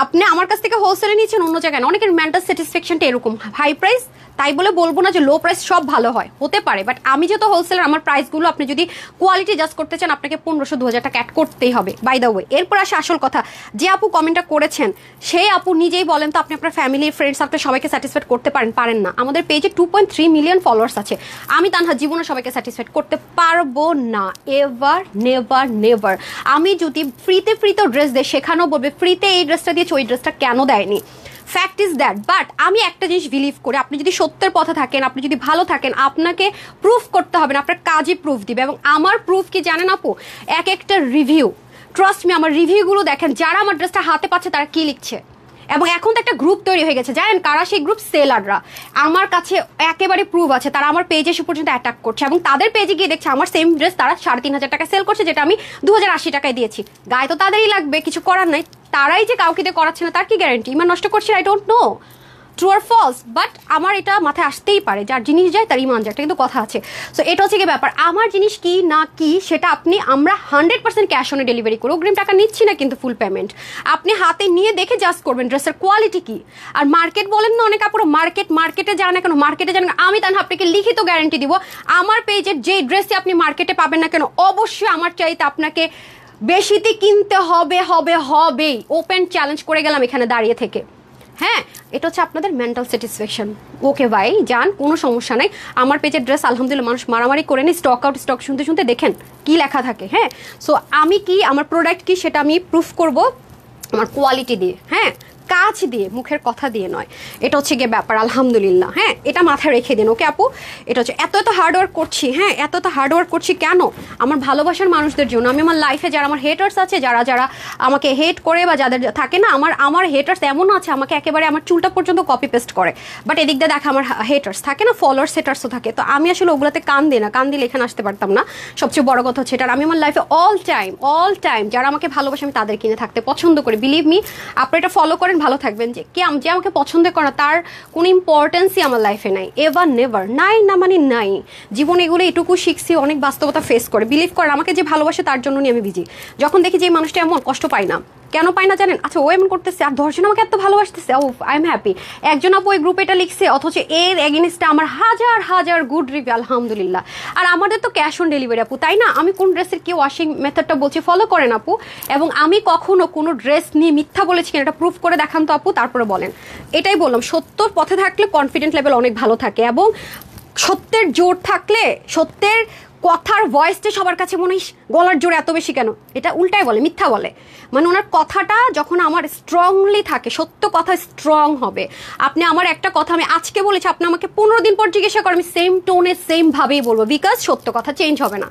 S1: আপনি আমার কাছ থেকে হোলসেলে নিচ্ছেন, অন্য জায়গায় না। অনেকের মেন্টাল স্যাটিসফ্যাকশনটা এরকম, হাই প্রাইস তাই বলে বলবো না যে লো প্রাইস সব ভালো হয়, হতে পারে, বাট আমি যেহেতু হোলসেলার, আমার প্রাইসগুলো আপনি যদি কোয়ালিটি জাস্ট করতে চান, আপনাকে 1500-2000 টাকা অ্যাড করতেই হবে, বাই দ্য ওয়ে। এরপর আসে আসল কথা, যে আপু কমেন্টটা করেছেন সেই আপু নিজেই বলেন তো, আপনি আপনার ফ্যামিলি, ফ্রেন্ডস, আপনার সবাইকে স্যাটিসফাইড করতে পারেন না? আমাদের পেজে 2.3 মিলিয়ন ফলোয়ার্স আছে, আমি তানহা জীবনে সবাইকে স্যাটিসফাইড করতে পারবো না, এভার নেভার নেভার। আমি যদি ফ্রিতে ড্রেস দেয়, সেখানেও বলবে ফ্রিতে এই ড্রেসটা দিয়েছে, ওই ড্রেসটা কেন দেয়নি। Fact is that. বাট আমি একটা জিনিস বিলিভ করি, আপনি যদি সত্যের পথে থাকেন, আপনি যদি ভালো থাকেন, আপনাকে প্রুফ করতে হবে না, আপনার কাজই প্রুফ দিবে। এবং আমার প্রুফ কি জানেন আপু, এক একটা রিভিউ, ট্রাস্ট মি, আমার রিভিউগুলো দেখেন, যারা আমার ড্রেসটা হাতে পাচ্ছে তারা কি লিখছে। এবং এখন তো একটা গ্রুপ তৈরি হয়ে গেছে, জানেন কারা সেই গ্রুপ? সেলাররা। আমার কাছে একেবারে প্রুফ আছে, তারা আমার পেজে এসে পর্যন্ত অ্যাটাক করছে, এবং তাদের পেজে গিয়ে দেখছে আমার সেম ড্রেস তারা 3500 টাকায় সেল করছে, যেটা আমি 2080 টাকায় দিয়েছি। গায়ে তো তাদেরই লাগবে, কিছু করার নাই। তারাই যে কাউকে দিয়ে করাচ্ছে না তার কি গ্যারান্টি? ইমান নষ্ট করছে, আই ডোন্ট নো ট্রু আর ফলস, বাট আমার এটা মাথায় আসতেই পারে, যার জিনিস যায় তার ইমান যায়, একটা কিন্তু কথা আছে। সো এটা হচ্ছে কি ব্যাপার, আমার জিনিস কি না কি সেটা আমরা 100% ক্যাশ অনে ডেলিভারি করি, অগ্রিম টাকা নিচ্ছি না, কিন্তু ফুল পেমেন্ট আপনি হাতে নিয়ে দেখে জাস্ট করবেন ড্রেসের কোয়ালিটি কি। আর মার্কেট বলেন না অনেক আপুরো, মার্কেটে যান না কেন, মার্কেটে যান, আমি তাহলে আপনাকে লিখিত গ্যারান্টি দিব, আমার পেজের যে ড্রেসই আপনি মার্কেটে পাবেন না কেন, অবশ্যই আমার চাইতে আপনাকে বেশিতে কিনতে হবেই। ওপেন চ্যালেঞ্জ করে গেলাম এখানে দাঁড়িয়ে থেকে, হ্যাঁ, এটা হচ্ছে আপনাদের মেন্টাল স্যাটিসফ্যাকশন। ওকে ভাই যান, কোনো সমস্যা নাই। আমার পেজের ড্রেস আলহামদুলিল্লাহ মানুষ মারামারি করে নেই, স্টক আউট স্টক শুনতে শুনতে দেখেন কি লেখা থাকে। হ্যাঁ, সো আমি কি, আমার প্রোডাক্ট কি সেটা আমি প্রুফ করব আমার কোয়ালিটি দিয়ে, হ্যাঁ, কাজ দিয়ে, মুখের কথা দিয়ে নয়। এটা হচ্ছে গিয়ে ব্যাপার আলহামদুলিল্লাহ। হ্যাঁ, এটা মাথায় রেখে দিন। ওকে আপু, এটা হচ্ছে এত হার্ডওয়ার্ক করছি। হ্যাঁ, এত হার্ডওয়ার্ক করছি কেন? আমার ভালোবাসার মানুষদের জন্য। আমি আমার লাইফে যারা আমার হেটার্স আছে, যারা যারা আমাকে হেট করে বা যাদের থাকে না, আমার হেটার্স এমনও আছে আমাকে একেবারে আমার চুলটা পর্যন্ত কপি পেস্ট করে, বাট এদিক দিয়ে দেখা আমার হেটার্স থাকে না, ফলোয়ার্স হেটার্সও থাকে। তো আমি আসলে ওগুলোতে কান দিই না, কান দিলে এখানে আসতে পারতাম না। সবচেয়ে বড় কথা হচ্ছে এটা, আমি আমার লাইফে অল টাইম যারা আমাকে ভালোবাসে আমি তাদের কিনে থাকতে পছন্দ করি। বিলিভ মি, আপনি এটা ফলো করেন, ভালো থাকবেন। যে যে আমাকে পছন্দ করে না তার কোনো ইম্পর্টেন্সই আমার লাইফে নাই, এভার নেভার, নাই না মানে নাই। জীবনে এগুলো এটুকু শিখছি, অনেক বাস্তবতা ফেস করে। বিলিভ করেন, আমাকে যে ভালোবাসে তার জন্য নিয়ে আমি বিজি। যখন দেখি যে এই মানুষটা এমন, কষ্ট পাই না। কেন পাই না জানেন? আচ্ছা, ও এমন করতেছে আর 10 জন আমাকে এত ভালোবাসতেছে, ও আই এম হ্যাপি। একজন আপু ওই গ্রুপে এটা লিখছে, অথচ এর এগেনিস্টে আমার হাজার গুড রিভিউ আলহামদুলিল্লাহ। আর আমাদের তো ক্যাশ অন ডেলিভারি আপু, তাই না? আমি কোন ড্রেসের কি ওয়াশিং মেথডটা বলছি ফলো করেন আপু। এবং আমি কখনো কোনো ড্রেস নিয়ে মিথ্যা বলেছি কিনা এটা প্রুফ করে দেখান তো আপু, তারপরে বলেন। এটাই বললাম, সত্যর পথে থাকলে কনফিডেন্ট লেভেল অনেক ভালো থাকে, এবং সত্যের জোর থাকলে, সত্যের কথার ভয়েসটা সবার কাছে মনে হয় গলার জোর এত বেশি কেন, এটা উল্টাই বলে, মিথ্যা বলে। মানে ওনার কথাটা যখন আমার স্ট্রংলি থাকে, সত্য কথা স্ট্রং হবে। আপনি আমার একটা কথা আমি আজকে বলেছি, আপনি আমাকে 15 দিন পর জিজ্ঞাসা করেন, আমি সেম টোনে সেম ভাবেই বলবো, বিকজ সত্য কথা চেঞ্জ হবে না,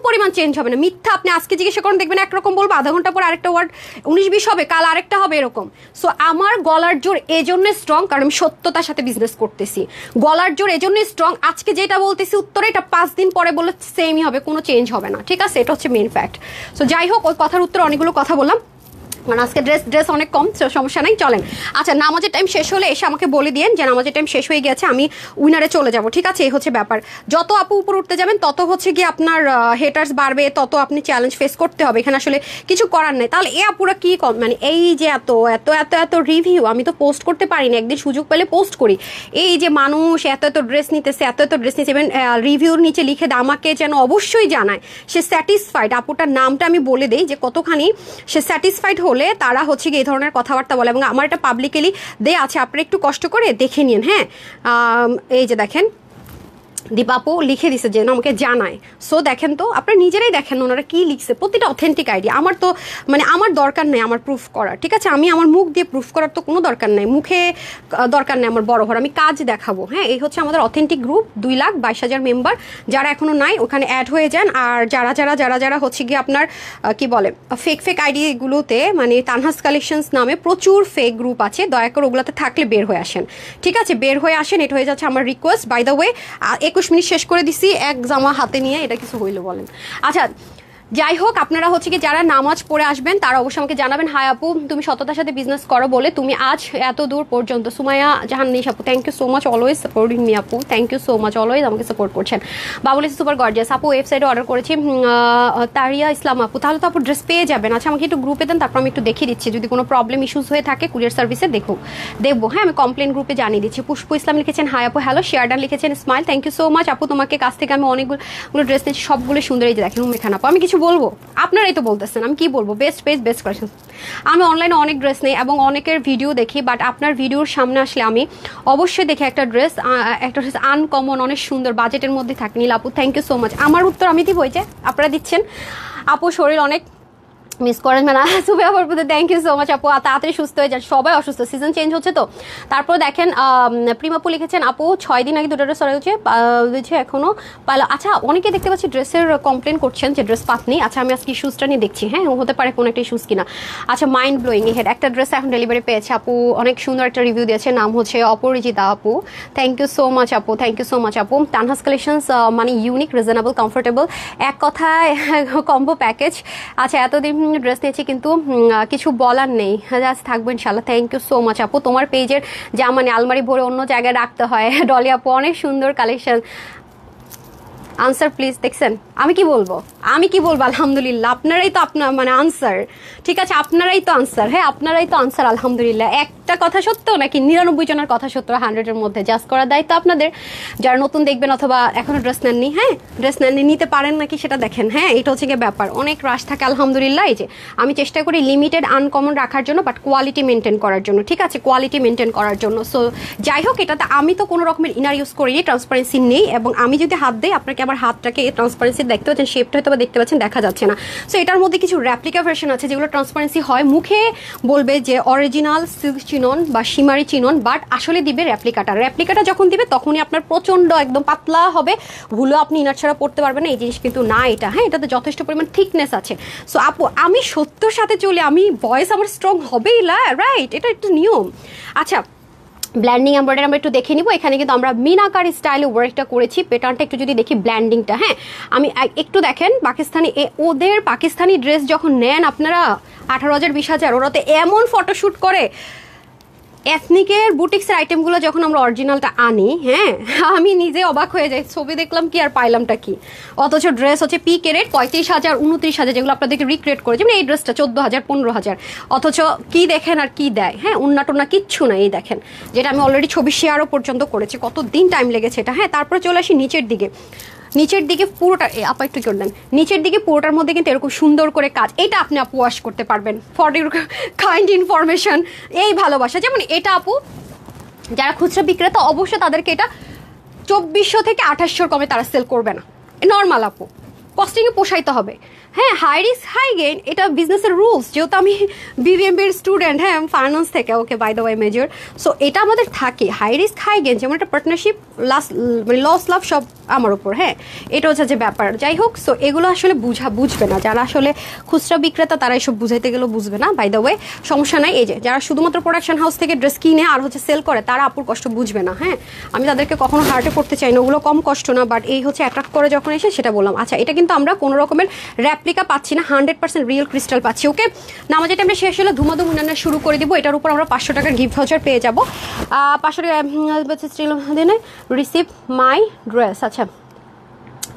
S1: পরিমাণ চেঞ্জ হবে না। মিথ্যা আপনি আজকে জিজ্ঞাসা করেন, দেখবেন একরকম বলবো, আধা ঘন্টা পর আরেকটা ওয়ার্ড 19-20 হবে, কাল আরেকটা হবে, এরকম। সো আমার গলার জোর এজন্য স্ট্রং কারণ আমি সত্যতার সাথে বিজনেস করতেছি। গলার জোর এজন্য স্ট্রং, আজকে যেটা বলতেছি উত্তরে, এটা 5 দিন পরে বললে সেমই হবে, কোনো চেঞ্জ হবে না। ঠিক আছে, এটা হচ্ছে মেইন ফ্যাক্ট। সো যাই হোক, ওই কথার উত্তরে অনেকগুলো কথা বললাম, মানে আজকে ড্রেস অনেক কম, সমস্যা নাই, চলেন। আচ্ছা, নামাজের টাইম শেষ হলে এসে আমাকে বলে দিয়েন যে নামাজের টাইম শেষ হয়ে গেছে, আমি উইনারে চলে যাব। ঠিক আছে, এই হচ্ছে ব্যাপার। যত আপু উপর উঠতে যাবেন তত হচ্ছে গিয়ে আপনার হেটার্স বাড়বে, তত আপনি চ্যালেঞ্জ ফেস করতে হবে। এখানে আসলে কিছু করার নেই। তাহলে এ আপুরা কি মানে এই যে এত এত এত এত রিভিউ, আমি তো পোস্ট করতে পারিনি, একদিন সুযোগ পেলে পোস্ট করি। এই যে মানুষ এত ড্রেস নিতেছে, এত ড্রেস নিচ্ছে, ইভেন রিভিউর নিচে লিখে দেয়, আমাকে যেন অবশ্যই জানায় সে স্যাটিসফাইড। আপুটার নামটা আমি বলে দিই যে কতখানি সে স্যাটিসফাইড হলে তারা হচ্ছে এই ধরনের কথাবার্তা বলে, এবং আমার এটা পাবলিকলি দেয়া আছে, আপনারা একটু কষ্ট করে দেখে নিন। হ্যাঁ, এই যে দেখেন, দীপাপু লিখে দিছে যে আমাকে জানায়। সো দেখেন তো, আপনারা নিজেরাই দেখেন ওনারা কি লিখছে, প্রতিটা অথেন্টিক আইডিয়া। আমার তো মানে আমার দরকার নেই আমার প্রুফ করার। ঠিক আছে, আমি আমার মুখ দিয়ে প্রুফ করার তো কোনো দরকার নেই, মুখে দরকার নেই আমার বড় হওয়ার, আমি কাজ দেখাবো। হ্যাঁ, এই হচ্ছে আমাদের অথেন্টিক গ্রুপ, 2,22,000 মেম্বার। যারা এখনো নাই ওখানে অ্যাড হয়ে যান। আর যারা হচ্ছে গিয়ে আপনার কি বলে ফেক আইডিগুলোতে, মানে তানহাস কালেকশনস নামে প্রচুর ফেক গ্রুপ আছে, দয়া করে ওগুলোতে থাকলে বের হয়ে আসেন। ঠিক আছে, বের হয়ে আসেন, এটা হয়ে যাচ্ছে আমার request. By the way, 21 minute শেষ করে দিছি এক জামা হাতে নিয়ে, এটা কিছু হইলো বলেন। আচ্ছা, যাই হোক, আপনারা হচ্ছে কি যারা নামাজ পড়ে আসবেন তারা অবশ্যই আমাকে জানাবেন, হাই আপু তুমি সততার সাথে বিজনেস করো বলে তুমি আজ এত দূর পর্যন্ত। সুমাইয়া জাহান নিশ আপু, thank you so much, always supporting me আপু, thank you so much, always আমাকে সাপোর্ট করছেন। বাবুল সুপার গর্জিয়াস আপু, ওয়েবসাইটে অর্ডার করেছি। তারিয়া ইসলাম আপু, তাহলে তো আপু ড্রেস পেয়ে যাবেন। আচ্ছা, আমাকে একটু গ্রুপে দেন, তারপর আমি একটু দেখিয়ে দিচ্ছি, যদি কোনো প্রবলেম ইস্যুস হয়ে থাকে কুরিয়ার সার্ভিসে দেখবো। হ্যাঁ, আমি কমপ্লেন গ্রুপে জানিয়ে দিচ্ছি। পুষ্প ইসলাম লিখেছেন হাই আপু, হ্যালো। শেয়ারডান লিখেছেন smile, thank you so much আপু, তোমাকে কাছ থেকে আমি অনেকগুলো ড্রেস নিয়েছি, সবগুলো সুন্দর। এই যে দেখেন উমেখান আপু, আমি কিছু বলবো? আপনারাই তো বলতেছেন, আমি কি বলবো? Best page, best collection. আমি অনলাইনে অনেক ড্রেস নেই এবং অনেকের ভিডিও দেখি, বাট আপনার ভিডিওর সামনে আসলে আমি অবশ্যই দেখি একটা ড্রেস আনকমন, অনেক সুন্দর, বাজেটের মধ্যে থাকে। নীল আপু, থ্যাংক ইউ সো মাচ। আমার উত্তর আমি দিব, যে আপনারা দিচ্ছেন। আপু শরীর অনেক মিস করেন মানে সুবে আবার থ্যাংক ইউ সো মাচ আপু, তাড়াতাড়ি সুস্থ হয়ে যান। সবাই অসুস্থ, সিজন চেঞ্জ হচ্ছে তো। তারপর দেখেন প্রিমাপু লিখেছেন আপু 6 দিন আগে 2টা ড্রেস অর্ডার হয়েছে এখনো পালো। আচ্ছা, অনেকে দেখতে পাচ্ছি ড্রেসের কমপ্লেন করছেন যে ড্রেস পাতনি। আচ্ছা, আমি আজকে ইস্যুসটা নিয়ে দেখছি। হ্যাঁ, হতে পারে কোনো একটা ইস্যুস কিনা। আচ্ছা, মাইন্ড ব্লোয়িং হেড একটা ড্রেস এখন ডেলিভারি পেয়েছে আপু, অনেক সুন্দর একটা রিভিউ দিয়েছে, নাম হচ্ছে অপরিজিতা আপু, থ্যাংক ইউ সো মাচ আপু, থ্যাংক ইউ সো মাচ আপু। তানহাস কালেকশনস মানে ইউনিক, রিজনেবল, কমফোর্টেবল, এক কথায় কম্বো প্যাকেজ। আচ্ছা, এতদিন ড্রেস নিয়েছি কিন্তু কিছু বলার নেই, জাস্ট থাকবো ইনশাল্লাহ। থ্যাংক ইউ সো মাচ আপু। তোমার পেজের যা মানে আলমারি ভরে অন্য জায়গায় রাখতে হয়। ডলি আপু, অনেক সুন্দর কালেকশন। Answer please. দেখছেন আমি কি বলবো, আলহামদুলিল্লাহ আপনারাই তো আপনার মানে আনসার, ঠিক আছে আপনারাই তো আনসার, হ্যাঁ আপনারাই তো আনসার আলহামদুলিল্লাহ। একটা কথা সত্য নাকি 99 জনের কথা সত্য 100-এর মধ্যে, জাজ করার দায়িত্ব আপনাদের। যারা নতুন দেখবেন অথবা এখনো ড্রেস নেননি, হ্যাঁ ড্রেস নেননি, নিতে পারেন নাকি সেটা দেখেন, হ্যাঁ এটা হচ্ছে গিয়ে ব্যাপার। অনেক রাশ থাকে আলহামদুলিল্লাহ। এই যে আমি চেষ্টা করি লিমিটেড আনকমন রাখার জন্য, বাট কোয়ালিটি মেনটেন করার জন্য, ঠিক আছে কোয়ালিটি মেনটেন করার জন্য। সো যাই হোক, এটাতে আমি তো কোনো রকমের ইনার ইউজ করিনি, ট্রান্সপারেন্সি নেই, এবং আমি যদি হাত দিই আপনাকে আমার হাতটাকে ট্রান্সপারেন্সি দেখতে পাচ্ছেন, শেপটা হয়তো দেখতে পাচ্ছেন, দেখা যাচ্ছে না। সো এটার মধ্যে কিছু রেপ্লিকা ভার্সন আছে যেগুলো ট্রান্সপারেন্সি হয়, মুখে বলবে যে অরিজিনাল সিল্ক চিনন বা শিমারি চিনন, বাট আসলে দিবে রেপ্লিকাটা যখন দিবে তখনই আপনার প্রচন্ড একদম পাতলা হবে, ভুলেও আপনি ইনার ছাড়া পড়তে পারবেন না। এই জিনিস কিন্তু না এটা, হ্যাঁ এটাতে যথেষ্ট পরিমাণ থিকনেস আছে। সো আপু আমি সত্যর সাথে চলে, আমি ভয়েস আমার স্ট্রং হবেই, রাইট, এটা একটু নিয়ম। আচ্ছা ব্ল্যান্ডিং এমব্রয়ডারি আমরা একটু দেখে নিব। এখানে কিন্তু আমরা মিনাকারি স্টাইলে ওয়ার্কটা করেছি, প্যাটার্নটা একটু যদি দেখি ব্ল্যান্ডিংটা, হ্যাঁ আমি একটু দেখেন পাকিস্তানি, ওদের পাকিস্তানি ড্রেস যখন নেন আপনারা 18,000 20,000, ওরা তো এমন ফটোশ্যুট করে। এথনিকের বুটিক্সের আইটেমগুলো যখন আমরা অরিজিনালটা আনি, হ্যাঁ আমি নিজে অবাক হয়ে যাই, ছবি দেখলাম কি আর পাইলামটা কি, অথচ ড্রেস হচ্ছে পিক রেট 35,000 29,000, যেগুলো আপনাদেরকে রিক্রিয়েট করেছে, মানে এই ড্রেসটা 14,000 15,000, অথচ কি দেখেন আর কি দেয়, হ্যাঁ উন্না টুন্না কিচ্ছু না। এই দেখেন যেটা আমি অলরেডি ছবি শেয়ারও পর্যন্ত করেছি, কত দিন টাইম লেগেছে এটা, হ্যাঁ তারপরে চলে আসি নিচের দিকে পুরোটা, আপা একটু করে দেন, নিচের দিকে পুরোটার মধ্যে কিন্তু এরকম সুন্দর করে কাজ, এটা আপনি আপু ওয়াশ করতে পারবেন, ফর ইউর কাইন্ড ইনফরমেশন। এই ভালোবাসা, যেমন এটা আপু যারা খুচরা বিক্রেতা অবশ্যই তাদেরকে এটা 2400 থেকে 2800 কমে তারা সেল করবে না, নর্মাল আপু কস্টিংয়ে পোষাইতে হবে। হ্যাঁ হাই রিস্ক হাই গেইন, এটা বিজনেসের রুলস, যেহেতু আমি বিবিএমবির স্টুডেন্ট, হ্যাঁ ফাইন্যান্স থেকে, okay bye the way major. So এটা আমাদের থাকে হাই রিস্ক হাই গেইন, যেমন একটা পার্টনারশিপ মানে লস লাভ সব আমার উপর, হ্যাঁ এটা হচ্ছে যে ব্যাপার। যাই হোক, সো এগুলো আসলে বুঝবে না যারা আসলে খুচরা বিক্রেতা, তারা এসব বুঝাইতে গেলেও বুঝবে না, বাই দ্য ওয়ে সমস্যা নাই। এই যে যারা শুধুমাত্র প্রোডাকশন হাউস থেকে ড্রেস কিনে আর হচ্ছে সেল করে, তারা আপুর কষ্ট বুঝবে না, হ্যাঁ আমি তাদেরকে কখনো হার্টে করতে চাই না, ওগুলো কম কষ্ট না, বাট এই হচ্ছে অ্যাট্রাক্ট করে যখন এসে সেটা বললাম। আচ্ছা এটা কিন্তু আমরা কোনো রকমের রেপ্লিকা পাচ্ছি না, 100% রিয়েল ক্রিস্টাল পাচ্ছি। ওকে নামাজের টাইমটা শেষ হলে ধুমাধুম উন্নয়ন শুরু করে দিব। এটার উপর আমরা 500 টাকার গিফট ভাউচার পেয়ে যাবো, 500 টাকা রিসিভ মাই ড্রেস। আচ্ছা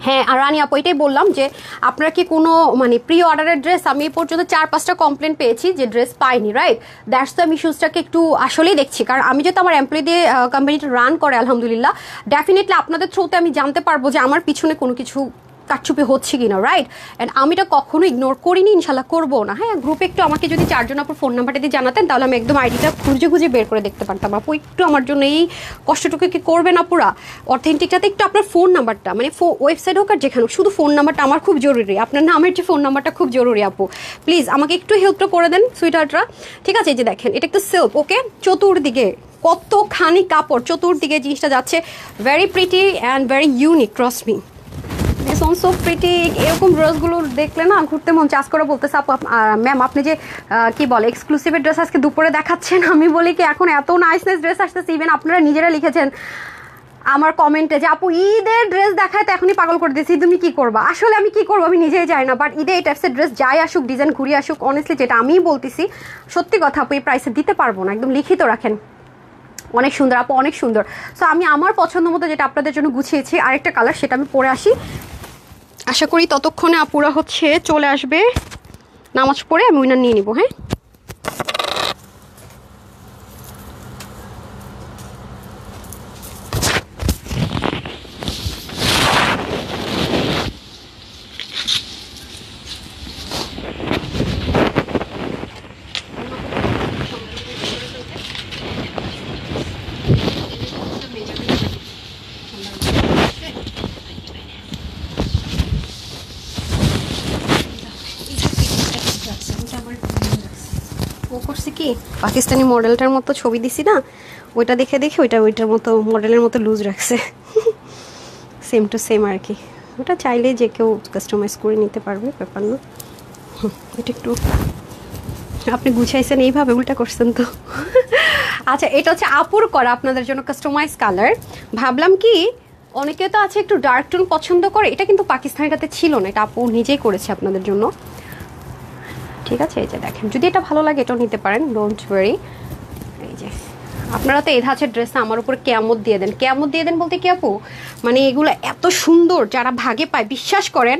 S1: হ্যাঁ আর রানি আপু এটাই বললাম যে আপনার কি কোনো মানে প্রি অর্ডারের ড্রেস, আমি এই পর্যন্ত 4-5টা কমপ্লেন পেয়েছি যে ড্রেস পাইনি, রাইট দ্যাটস তো আমি ইস্যুসটাকে একটু আসলেই দেখছি, কারণ আমি যেহেতু আমার এমপ্লয়ি দিয়ে কোম্পানিটা রান করে আলহামদুলিল্লাহ, ডেফিনেটলি আপনাদের থ্রুতে আমি জানতে পারবো যে আমার পিছনে কোনো কিছু কাটচুপি হচ্ছে কিনা, রাইট অ্যান্ড আমি এটা কখনো ইগনোর করিনি, ইনশাল্লাহ করবো না। হ্যাঁ গ্রুপে একটু আমাকে যদি 4 জন আপুর ফোন নাম্বারটা দিয়ে জানাতেন, তাহলে আমি একদম আইডিটা খুঁজে বের করে দেখতে পারতাম। আপু একটু আমার জন্য এই কষ্টটুকু কি করবে না পুরা অথেন্টিকটাতে, একটু আপনার ফোন নাম্বারটা মানে ওয়েবসাইট হোক আর যেখানে, শুধু ফোন নাম্বারটা আমার খুব জরুরি, আপনার নামের যে ফোন নাম্বারটা খুব জরুরি আপু, প্লিজ আমাকে একটু হেল্পটা করে দেন সুইটহার্টরা, ঠিক আছে। এই যে দেখেন এটা একটু সেলফ, ওকে চতুর্দিকে কতখানি কাপড়, চতুর্দিকে জিনিসটা যাচ্ছে, very pretty and very unique, trust me so pretty. এরকম ড্রেসগুলো দেখলে না ঘুরতে মন চাষ করে বলতেছে আপু ম্যাম আপনি যে কি বলে এক্সক্লুসিভের ড্রেস আজকে দুপুরে দেখাচ্ছেন, আমি বলি কি এখন এত নাইস ড্রেস আসতেছে, ইভেন আপনারা নিজেরা লিখেছেন আমার কমেন্টে যে আপু ঈদের ড্রেস দেখায় তো এখনই পাগল করে দিয়েছি, তুমি কি করবা। আসলে আমি কি করবো আমি নিজেই জানি না, বাট ঈদে এই টাইপসের ড্রেস যাই আসুক, ডিজাইন ঘুরিয়ে আসুক, অনেস্টলি যেটা আমিই বলতেছি সত্যি কথা আপু এই প্রাইসে দিতে পারবো না, একদম লিখিত রাখেন। অনেক সুন্দর আপু অনেক সুন্দর। সো আমি আমার পছন্দ মতো যেটা আপনাদের জন্য গুছিয়েছি আরেকটা কালার, সেটা আমি পরে আসি, আশা করি ততক্ষণে আপুরা হচ্ছে চলে আসবে, নামাজ পড়ে আমি উইনার নিয়ে নিব। হ্যাঁ ও করছে কি পাকিস্তানি মডেলটার মতো ছবি দিছি না, ওইটা দেখে ওইটার মতো মডেলের মতো লুজ রাখছে, সেম টু সেম আর কি। ওটা চাইলে যে কেউ কাস্টমাইজ করে নিতে পারবে, ব্যাপার না। এটা একটু আপনি গুছাইছেন এইভাবে, উল্টা করছেন তো। আচ্ছা এটা হচ্ছে আপুর করা আপনাদের জন্য কাস্টমাইজ কালার, ভাবলাম কি অনেকে তো আছে একটু ডার্ক টোন পছন্দ করে, এটা কিন্তু পাকিস্তানিটাতে ছিল না, এটা আপু নিজেই করেছে আপনাদের জন্য, ঠিক আছে। এই যে দেখেন যদি এটা ভালো লাগে এটাও নিতে পারেন, ডোন্ট ওয়ারি। এই যে আপনারা তো এই ধাঁচের ড্রেস আমার উপর কেয়ামত দিয়ে দেন। কেয়ামত দিয়ে দেন বলতে কি আপু, মানে এগুলো এত সুন্দর, যারা ভাগে পায় বিশ্বাস করেন।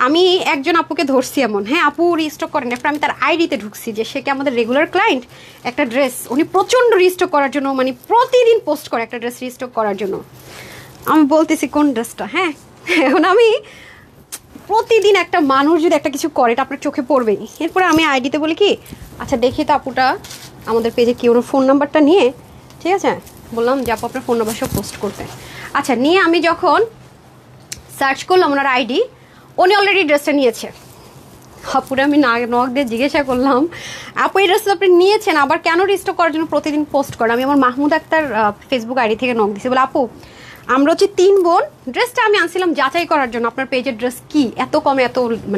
S1: আমি একজন আপুকে ধরছি এমন, হ্যাঁ আপু রিস্টক করেন, এরপর আমি তার আইডিতে ঢুকছি যে সে কি আমাদের রেগুলার ক্লায়েন্ট। একটা ড্রেস উনি প্রচণ্ড রিস্টক করার জন্য, মানে প্রতিদিন পোস্ট করে একটা ড্রেস রিস্টক করার জন্য। আমি বলতেছি কোন ড্রেসটা, হ্যাঁ এখন আমি প্রতিদিন একটা মানুষ যদি একটা কিছু করে এটা আপনার চোখে পড়বেই। এরপরে আমি আইডিতে বলি কি, আচ্ছা দেখি তো আপুটা আমাদের পেজে কি ওর ফোন নাম্বারটা নিয়ে, ঠিক আছে বললাম যে আপু আপনার ফোন নাম্বার সব পোস্ট করতে। আচ্ছা নিয়ে আমি যখন সার্চ করলাম ওনার আইডি, উনি অলরেডি ড্রেসটা নিয়েছে। আপুরে আমি নক দিয়ে জিজ্ঞাসা করলাম আপু এই ড্রেসটা আপনি নিয়েছেন, আবার কেন রিস্টক করার জন্য প্রতিদিন পোস্ট করেন? আমি আমার মাহমুদ আক্তার ফেসবুক আইডি থেকে নক দিয়েছি, বলে আপু আমরা হচ্ছে 3 বোন, ড্রেসটা আমি আনছিলাম যাচাই করার জন্য আপনার পেজের ড্রেস কি এত কমে এত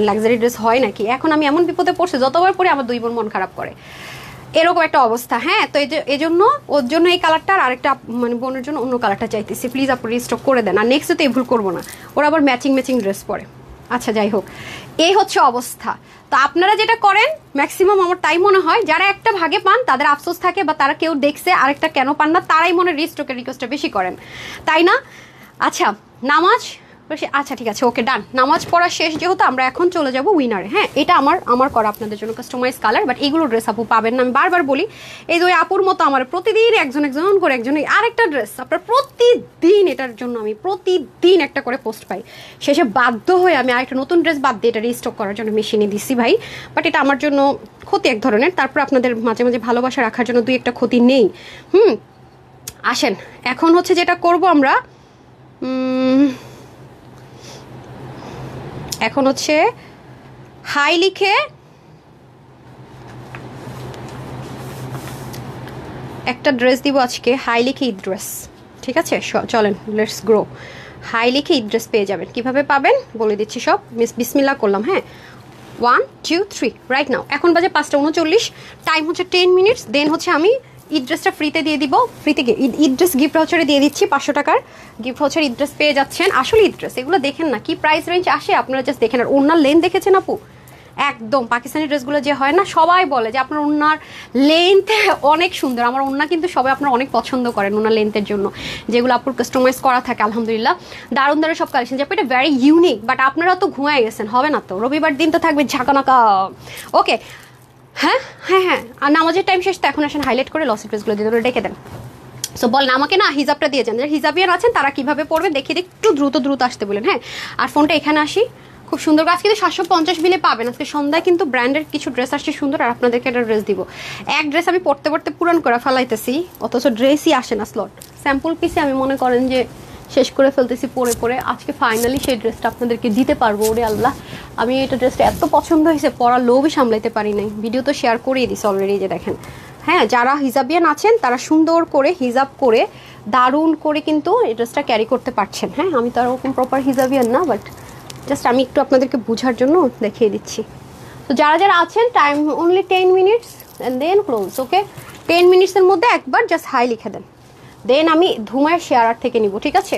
S1: লাক্সারি ড্রেস হয় নাকি। এখন আমি এমন বিপদে পড়ছি, যতবার পরে আমার 2 বোন মন খারাপ করে, এরকম একটা অবস্থা। হ্যাঁ তো এই জন্য ওর জন্য এই কালারটা আর আরেকটা মানে বোনের জন্য অন্য কালারটা চাইতেছি, প্লিজ আপু রিস্টক করে দেন। আর নেক্সট তো এই ভুল করবো না, ওরা আবার ম্যাচিং ড্রেস পরে। আচ্ছা যাই হোক, এই হচ্ছে অবস্থা। তো আপনারা যেটা করেন ম্যাক্সিমাম আমার তাই মনে হয়, যারা একটা ভাগে পান তাদের আফসোস থাকে, বা তারা কেউ দেখছে আরেকটা কেন পান না, তারাই মনে রিস্টকের রিকোয়েস্টটা বেশি করেন, তাই না? আচ্ছা নামাজ, আচ্ছা ঠিক আছে ওকে ডান। নামাজ পড়া শেষ যেহেতু, আমরা এখন চলে যাব উইনারে। হ্যাঁ এটা আমার করা আপনাদের জন্য কাস্টমাইজ কালার, বাট এইগুলো ড্রেস আপু পাবেন না। আমি বারবার বলি, এই যে ওই আপুর মতো আমার প্রতিদিন একজন করে আরেকটা ড্রেস আপনার প্রতিদিন, এটার জন্য আমি প্রতিদিন একটা করে পোস্ট পাই। শেষে বাধ্য হয়ে আমি আরেকটা নতুন ড্রেস বাদ দিয়ে এটা রিস্টক করার জন্য মেশিনে দিছি ভাই। বাট এটা আমার জন্য ক্ষতি এক ধরনের, তারপর আপনাদের মাঝে মাঝে ভালোবাসা রাখার জন্য 2-1টা ক্ষতি নেই। আসেন এখন হচ্ছে যেটা করব আমরা, এখন হচ্ছে হাই লিখে একটা ড্রেস দিব আজকে, হাই লিখে ঈদ ড্রেস, ঠিক আছে চলেন লেটস গ্রো। হাই লিখে ঈদ ড্রেস পেয়ে যাবেন, কিভাবে পাবেন বলে দিচ্ছি সব। বিসমিল্লাহ করলাম, হ্যাঁ 1 2 3 রাইট নাও। এখন বাজে 5টা 39, টাইম হচ্ছে 10 মিনিটস। দেন হচ্ছে আমি ঈদ ড্রেসটা ফ্রিতে দিয়ে দিব, ফ্রি থেকে ঈদ ড্রেস গিফট ভাউচারে দিয়ে দিচ্ছি 500 টাকার গিফট ভাউচার। ঈদ ড্রেস পেয়ে যাচ্ছেন। আসলে ঈদ ড্রেস এগুলো দেখেন না কি প্রাইস রেঞ্জ আসে, আপনারা জাস্ট দেখেন। আর ওনার লেন দেখেছেন আপু, একদম পাকিস্তানি ড্রেসগুলো যে হয় না, সবাই বলে যে আপনার ওনার লেন্থ অনেক সুন্দর। আমার ওনা কিন্তু সবাই আপনারা অনেক পছন্দ করেন ওনার লেন্থের জন্য, যেগুলো আপুর কাস্টমাইজ করা থাকে। আলহামদুলিল্লাহ দারুণ দারুণ সব কালেকশন, যেটা এটা ভেরি ইউনিক। বাট আপনারা তো ঘুমায় গেছেন, হবে না তো, রবিবার দিন তো থাকবে ঝাঁকানাকা। ওকে হ্যাঁ হ্যাঁ হ্যাঁ, আর নামাজের টাইম শেষ তো, এখন আসেন হাইলাইট করে লসের ড্রেসগুলো দিয়ে ডেকে দেন। সো বলেন আমাকে না হিজাবটা দিয়ে যান, যারা হিজাবিয়ান আছেন তারা কিভাবে পড়বেন দেখিয়ে একটু দ্রুত আসতে বলেন। হ্যাঁ আর ফোনটা এখানে আসি, খুব সুন্দর কাজ কিন্তু 750 বিলে পাবেন। আজকে সন্ধ্যায় কিন্তু ব্র্যান্ডের কিছু ড্রেস আসছে সুন্দর, আর আপনাদেরকে একটা ড্রেস দিব। এক ড্রেস আমি পড়তে পুরান করে ফেলাইতেছি, অথচ ড্রেসই আসে না স্লট। স্যাম্পল পিসে আমি মনে করেন যে শেষ করে ফেলতেছি পরে। আজকে ফাইনালি সেই ড্রেসটা আপনাদেরকে দিতে পারবো। ওরে আল্লাহ, আমি এটা ড্রেসটা এত পছন্দ হয়েছে, পরার লোভই সামলাইতে পারি নাই। ভিডিও তো শেয়ার করিয়ে দিছি অলরেডি, যে দেখেন। হ্যাঁ যারা হিজাবিয়ান আছেন তারা সুন্দর করে হিজাব করে দারুণ করে কিন্তু এই ড্রেসটা ক্যারি করতে পারছেন। হ্যাঁ আমি তো আর ওরকম প্রপার হিজাবিয়ান না, বাট জাস্ট আমি একটু আপনাদেরকে বোঝার জন্য দেখিয়ে দিচ্ছি। তো যারা আছেন time only 10 minutes and then close. Okay 10 মিনিটসের মধ্যে একবার জাস্ট হাই লিখে দেন, দেন আমি ধুমায় শেয়ারার থেকে নিব, ঠিক আছে?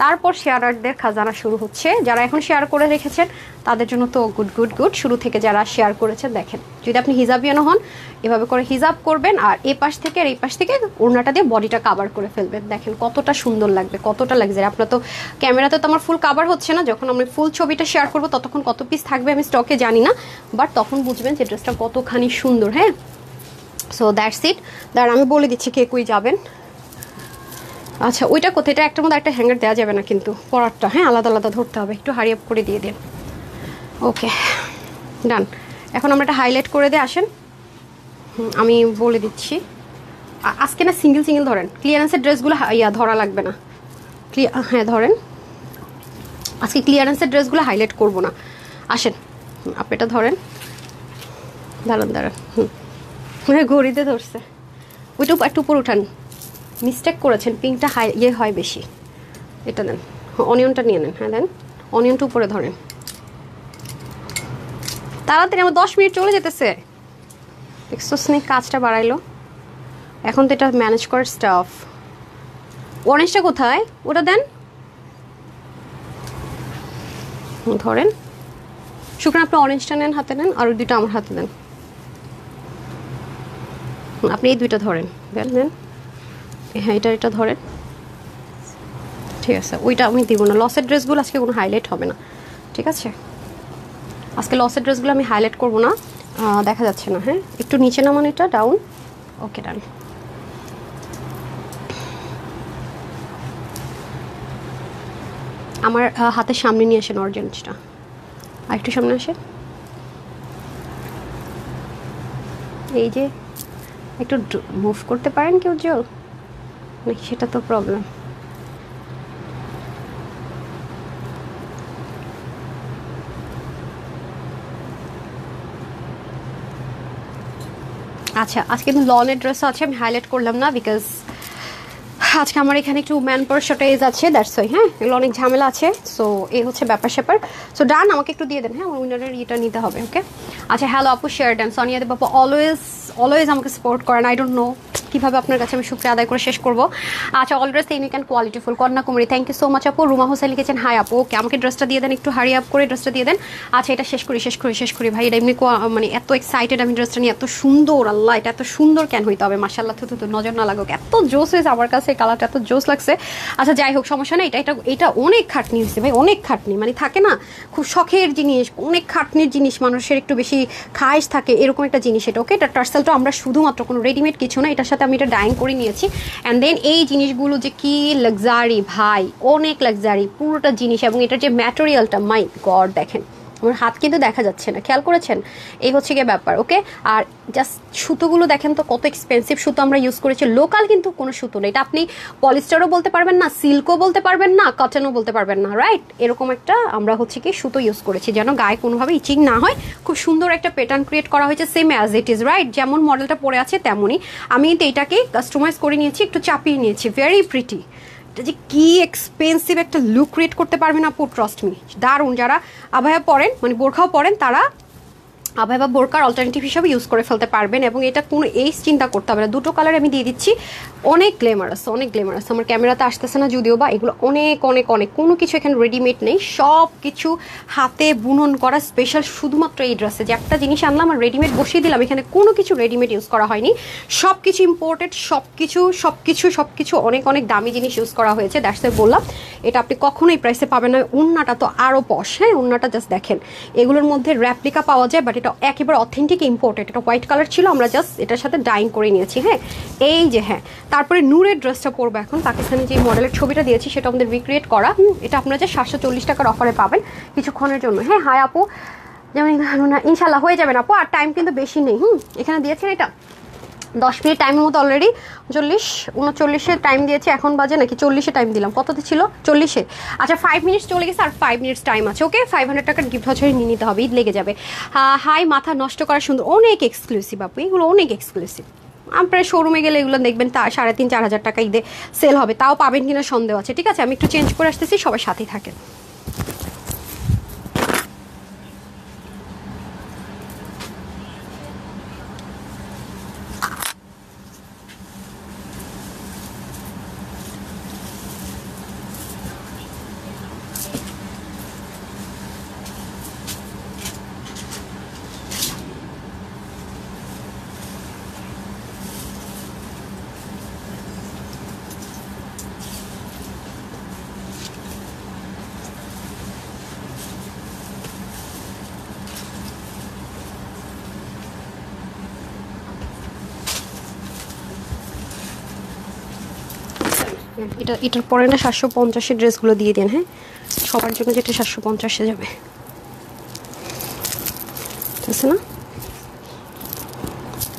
S1: তারপর শেয়ারারদের খাজানা শুরু হচ্ছে। যারা এখন শেয়ার করে রেখেছেন তাদের জন্য তো গুড। শুরু থেকে যারা শেয়ার করেছেন দেখেন, যদি আপনি হিজাবিয়ানো হন এভাবে করে হিজাব করবেন, আর এই পাশ থেকে আর এই পাশ থেকে ওড়নাটা দিয়ে বডিটা কাভার করে ফেলবেন। দেখেন কতটা সুন্দর লাগবে, কতটা লাগজারি। আপনার তো ক্যামেরাতে তো আমার ফুল কাভার হচ্ছে না, যখন আমি ফুল ছবিটা শেয়ার করবো ততক্ষণ কত পিস থাকবে আমি স্টকে জানি না, বাট তখন বুঝবেন যে ড্রেসটা কতখানি সুন্দর। হ্যাঁ সো দ্যাটস ইট। দাঁড়া আমি বলে দিচ্ছি কে কই যাবেন। আচ্ছা ওইটা কোথায়, এটা একটার মধ্যে একটা হ্যাঙ্গার দেওয়া যাবে না কিন্তু, পরারটা হ্যাঁ আলাদা ধরতে হবে, একটু হারি আপ করে দিয়ে দিন। ওকে ডান। এখন আমরা এটা হাইলাইট করে দিয়ে আসেন। আমি বলে দিচ্ছি আজকে না সিঙ্গেল ধরেন, ক্লিয়ারেন্সের ড্রেসগুলো ধরা লাগবে না। হ্যাঁ ধরেন, আজকে ক্লিয়ারেন্সের ড্রেসগুলো হাইলাইট করবো না। আসেন আপনি এটা ধরেন, দাঁড়ান ঘড়িতে ধরছে, ওইটা একটু উপর উঠান। মিস্টেক করেছেন, পিঙ্কটা হয় বেশি, এটা দেন। অনিয়নটা নিয়ে নেন, হ্যাঁ দেন। অনিয়নটা উপরে ধরেন, তাড়াতাড়ি আমার 10 মিনিট চলে যেতেছে। দেখছো স্নেক কাজটা বাড়াইলো। এখন তো এটা ম্যানেজ করার স্টাফ। অরেঞ্জটা কোথায়, ওটা দেন। ধরেন শুক্রান, আপনি অরেঞ্জটা নেন, হাতে নেন, আর ওই দুইটা আমার হাতে দেন। আপনি এই দুইটা ধরেন, দেন হ্যাঁ এটা ধরেন, ঠিক আছে ওইটা আমি দিব না। লসের ড্রেসগুলো আজকে কোনো হাইলাইট হবে না, ঠিক আছে? আজকে লসের ড্রেসগুলো আমি হাইলাইট করবো না, দেখা যাচ্ছে না। হ্যাঁ একটু নিচে নামান, এটা ডাউন, ওকে ডান। আমার হাতের সামনে নিয়ে আসেন অরিজিনালটা, আর একটু সামনে আসেন। এই যে একটু মুভ করতে পারেন কি উজ্জ্বল, নাকি সেটা তো প্রবলেম? আচ্ছা আজকে কিন্তু লনের ড্রেসও আছে, আমি হাইলাইট করলাম না বিকজ আজকে আমার এখানে একটু ম্যান পাওয়ার শর্টেজ আছে, দ্যাটস ওয়াই। হ্যাঁ এগুলো অনেক ঝামেলা আছে, সো এই হচ্ছে ব্যাপার স্যাপার। সো ডান, আমাকে একটু দিয়ে দেন। হ্যাঁ আমার উইনারের ইয়েটা নিতে হবে, ওকে? আচ্ছা হ্যালো আপু, শেয়ার দেন। সোনিয়া দেব আপু অলওয়েজ আমাকে সাপোর্ট করেন, আই ডোন্ট নো কীভাবে আপনার কাছে আমি শুক্রিয়া আদায় করে শেষ করবো। আচ্ছা all dress unique and qualityful, Kanyakumari, thank you so much আপু। রুমা হোসেন লিখেছেন হাই আপু, ওকে আমাকে ড্রেসটা দিয়ে দেন, একটু হারি আপ করে ড্রেসটা দিয়ে দেন। আচ্ছা এটা শেষ করি ভাই, এটা এমনি মানে এত এক্সাইটেড আমি ড্রেসটা নিয়ে, এত সুন্দর, আল্লাহ এটা এত সুন্দর কেন হইতে হবে, মাশাআল্লাহ, তো নজর না লাগুক, এত জোস হয়েছে আমার কাছে, কালারটা এত জোস লাগছে। আচ্ছা যাই হোক সমস্যা নেই, এটা অনেক খাটনি হয়েছে ভাই, অনেক খাটনি, মানে থাকে না খুব শখের জিনিস, অনেক খাটনির জিনিস, মানুষের একটু বেশি খায়েশ থাকে, এরকম একটা জিনিস এটা, ওকে? এটা টার্সেলটা আমরা শুধুমাত্র কোনো রেডিমেড কিছু না, এটার সাথে আমি এটা ডাইং করে নিয়েছি। অ্যান্ড দেন এই জিনিসগুলো যে কি লাক্সারি ভাই, অনেক লাক্সারি পুরোটা জিনিস, এবং এটার যে ম্যাটেরিয়ালটা, মাই গড দেখেন আমার হাত কিন্তু দেখা যাচ্ছে না, খেয়াল করেছেন? এই হচ্ছে গিয়ে ব্যাপার, ওকে? আর জাস্ট সুতোগুলো দেখেন তো কত এক্সপেন্সিভ সুতো আমরা ইউজ করেছি, লোকাল কিন্তু কোনো সুতো না, এটা আপনি পলিস্টারও বলতে পারবেন না, সিল্কও বলতে পারবেন না, কটনও বলতে পারবেন না, রাইট? এরকম একটা আমরা হচ্ছে কি সুতো ইউজ করেছি যেন গায়ে কোনোভাবে ইচিং না হয়, খুব সুন্দর একটা প্যাটার্ন ক্রিয়েট করা হয়েছে, same as it is, right? যেমন মডেলটা পরে আছে তেমনই আমি কিন্তু এটাকে কাস্টমাইজ করে নিয়েছি, একটু চাপিয়ে নিয়েছি, ভেরি প্রিটি। এটা যে কি এক্সপেন্সিভ একটা লুক ক্রিয়েট করতে পারবেন আপু, ট্রাস্ট মি, দারুণ। যারা আভায়া পরেন, মানে বোরখাও পরেন, তারা আভায়া বা বোরকার অল্টারনেটিভ হিসাবে ইউজ করে ফেলতে পারবেন, এবং এটা কোনো এইজ চিন্তা করতে হবে না। দুটো কালার আমি দিয়ে দিচ্ছি, অনেক গ্ল্যামারাস, অনেক গ্ল্যামারাস। আমার ক্যামেরাতে আসতেছে না যদিও বা, এগুলো অনেক অনেক অনেক, কোনো কিছু এখানে রেডিমেড নেই, সব কিছু হাতে বুনন করা স্পেশাল শুধুমাত্র এই ড্রেসে। যে একটা জিনিস আনলাম আর রেডিমেড বসিয়ে দিলাম, এখানে কোনো কিছু রেডিমেড ইউজ করা হয়নি, সব কিছু ইম্পোর্টেড, সব কিছু অনেক অনেক দামি জিনিস ইউজ করা হয়েছে, দ্যাটস ওয়াই বললাম এটা আপনি কখনোই প্রাইসে পাবেন না। উন্নাটা তো আরও পশ, হ্যাঁ উন্নাটা জাস্ট দেখেন, এগুলোর মধ্যে র্যাপ্লিকা পাওয়া যায়, বাট এটা একেবারে অথেন্টিক ইম্পোর্টেড। এটা হোয়াইট কালার ছিল, আমরা জাস্ট এটার সাথে ডাইং করে নিয়েছি। হ্যাঁ এই যে, হ্যাঁ তারপরে নূরের ড্রেসটা পরবো এখন, পাকিস্তানি যে মডেলের ছবিটা দিয়েছি সেটা আমাদের রিক্রিয়েট করা, এটা আপনারা যে 740 টাকার অফারে পাবেন কিছুক্ষণের জন্য। হ্যাঁ হাই আপু, যেমন ইনশাল্লাহ হয়ে যাবেন আপু, আর টাইম কিন্তু বেশি নেই। এখানে দিয়েছেন এটা 10 মিনিট টাইমের মতো, অলরেডি 39 টাইম দিয়েছে, এখন বাজে নাকি 40-এ টাইম দিলাম, কততে ছিল 40-এ। আচ্ছা 5 মিনিটস চলে গেছে, আর 5 মিনিটস টাইম আছে, ওকে? 500 টাকার গিফট হচ্ছে নিয়ে নিতে হবে, ঈদ লেগে যাবে। হাই মাথা নষ্ট করা সুন্দর, অনেক এক্সক্লুসিভ আপু, এগুলো অনেক এক্সক্লুসিভ। আপনার শোরুমে গেলে এগুলো দেখবেন তা 3,500-4 হাজার টাকা ঈদে সেল হবে, তাও পাবেন কিনা সন্দেহ আছে। ঠিক আছে আমি একটু চেঞ্জ করে আসতেছি, সবাই সাথেই থাকেন। এটার পরে না 750-এর ড্রেসগুলো দিয়ে দেন, হ্যাঁ সবার জন্য, যেটা 750-এ যাবে, ঠিক আছে না?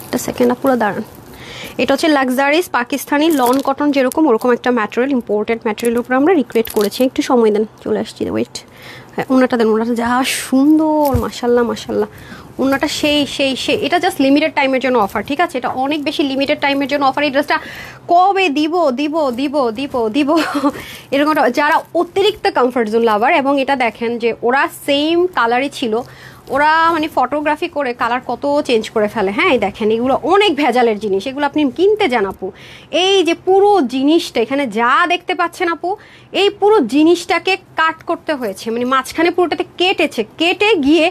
S1: একটা সেকেন্ড পুরো দাঁড়ান। এটা হচ্ছে লাক্সারিস পাকিস্তানি লন কটন, যেরকম ওরকম একটা ম্যাটেরিয়াল, ইম্পোর্টেড ম্যাটেরিয়ালের উপর আমরা রিক্রিয়েট করেছি। একটু সময় দেন, চলে আসছি, ওয়েট। হ্যাঁ ওনাটা দেন, ওনাটা যা সুন্দর, মাশাল্লাহ মাশাল্লাহ, ওনাটা সেই এটা জাস্ট লিমিটেড টাইমের জন্য অফার, ঠিক আছে? এটা অনেক বেশি লিমিটেড টাইমের জন্য অফার। এই ড্রেসটা কবে দিব এরকম যারা অতিরিক্ত কমফর্ট জোন লাভার, এবং এটা দেখেন যে ওরা সেম কালারই ছিল, ওরা মানে ফটোগ্রাফি করে কালার কত চেঞ্জ করে ফেলে। হ্যাঁ এই দেখেন এগুলো অনেক ভেজালের জিনিস, এগুলো আপনি কিনতে যান আপু। এই যে পুরো জিনিসটা এখানে যা দেখতে পাচ্ছেন আপু, এই পুরো জিনিসটাকে কাট করতে হয়েছে, মানে মাঝখানে পুরোটাতে কেটে গিয়ে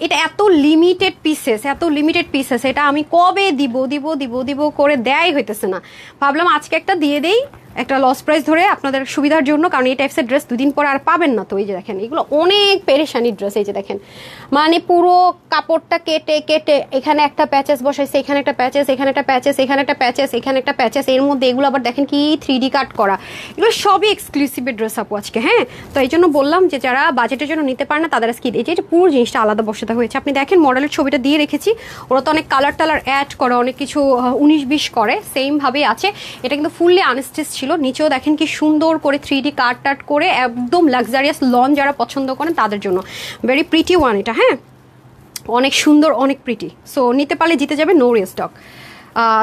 S1: এটা এত লিমিটেড পিসেস, এটা আমি কবে দিব করে দেয়াই হইতেছে না। ভাবলাম আজকে একটা দিয়ে দেই, একটা লস প্রাইস ধরে আপনাদের সুবিধার জন্য, কারণ এই টাইপসের ড্রেস দুদিন পর আর পাবেন না। তো এই যে দেখেন এগুলো অনেক পেরেশানি ড্রেস। এই যে দেখেন মানে পুরো কাপড়টা কেটে এখানে একটা প্যাচেস বসাইছে, এখানে একটা প্যাচেস, এখানে একটা প্যাচেস, এখানে একটা প্যাচেস, এখানে একটা প্যাচেস, এর মধ্যে এগুলো আবার দেখেন কি 3D কাট করা। এগুলো সবই এক্সক্লুসিভের ড্রেস আপু আজকে। হ্যাঁ তো এই জন্য বললাম যে যারা বাজেটের জন্য নিতে পারে না তাদের আজকে এই যে পুরো জিনিসটা আলাদা বসাতে হয়েছে। আপনি দেখেন মডেলের ছবিটা দিয়ে রেখেছি, ওরা তো অনেক কালার টালার অ্যাড করে, অনেক কিছু 19-20 করে, সেম ভাবেই আছে। এটা কিন্তু ফুললি আনস্টিচ ছিল, নিচেও দেখেন কি সুন্দর করে 3D কাট করে, একদম লাক্সারিয়াস লন যারা পছন্দ করেন তাদের জন্য ভেরি প্রিটি ওয়ান এটা। হ্যাঁ অনেক সুন্দর, অনেক প্রিটি। সো নিতে পারলে জিতে যাবে, নো রিস্টক।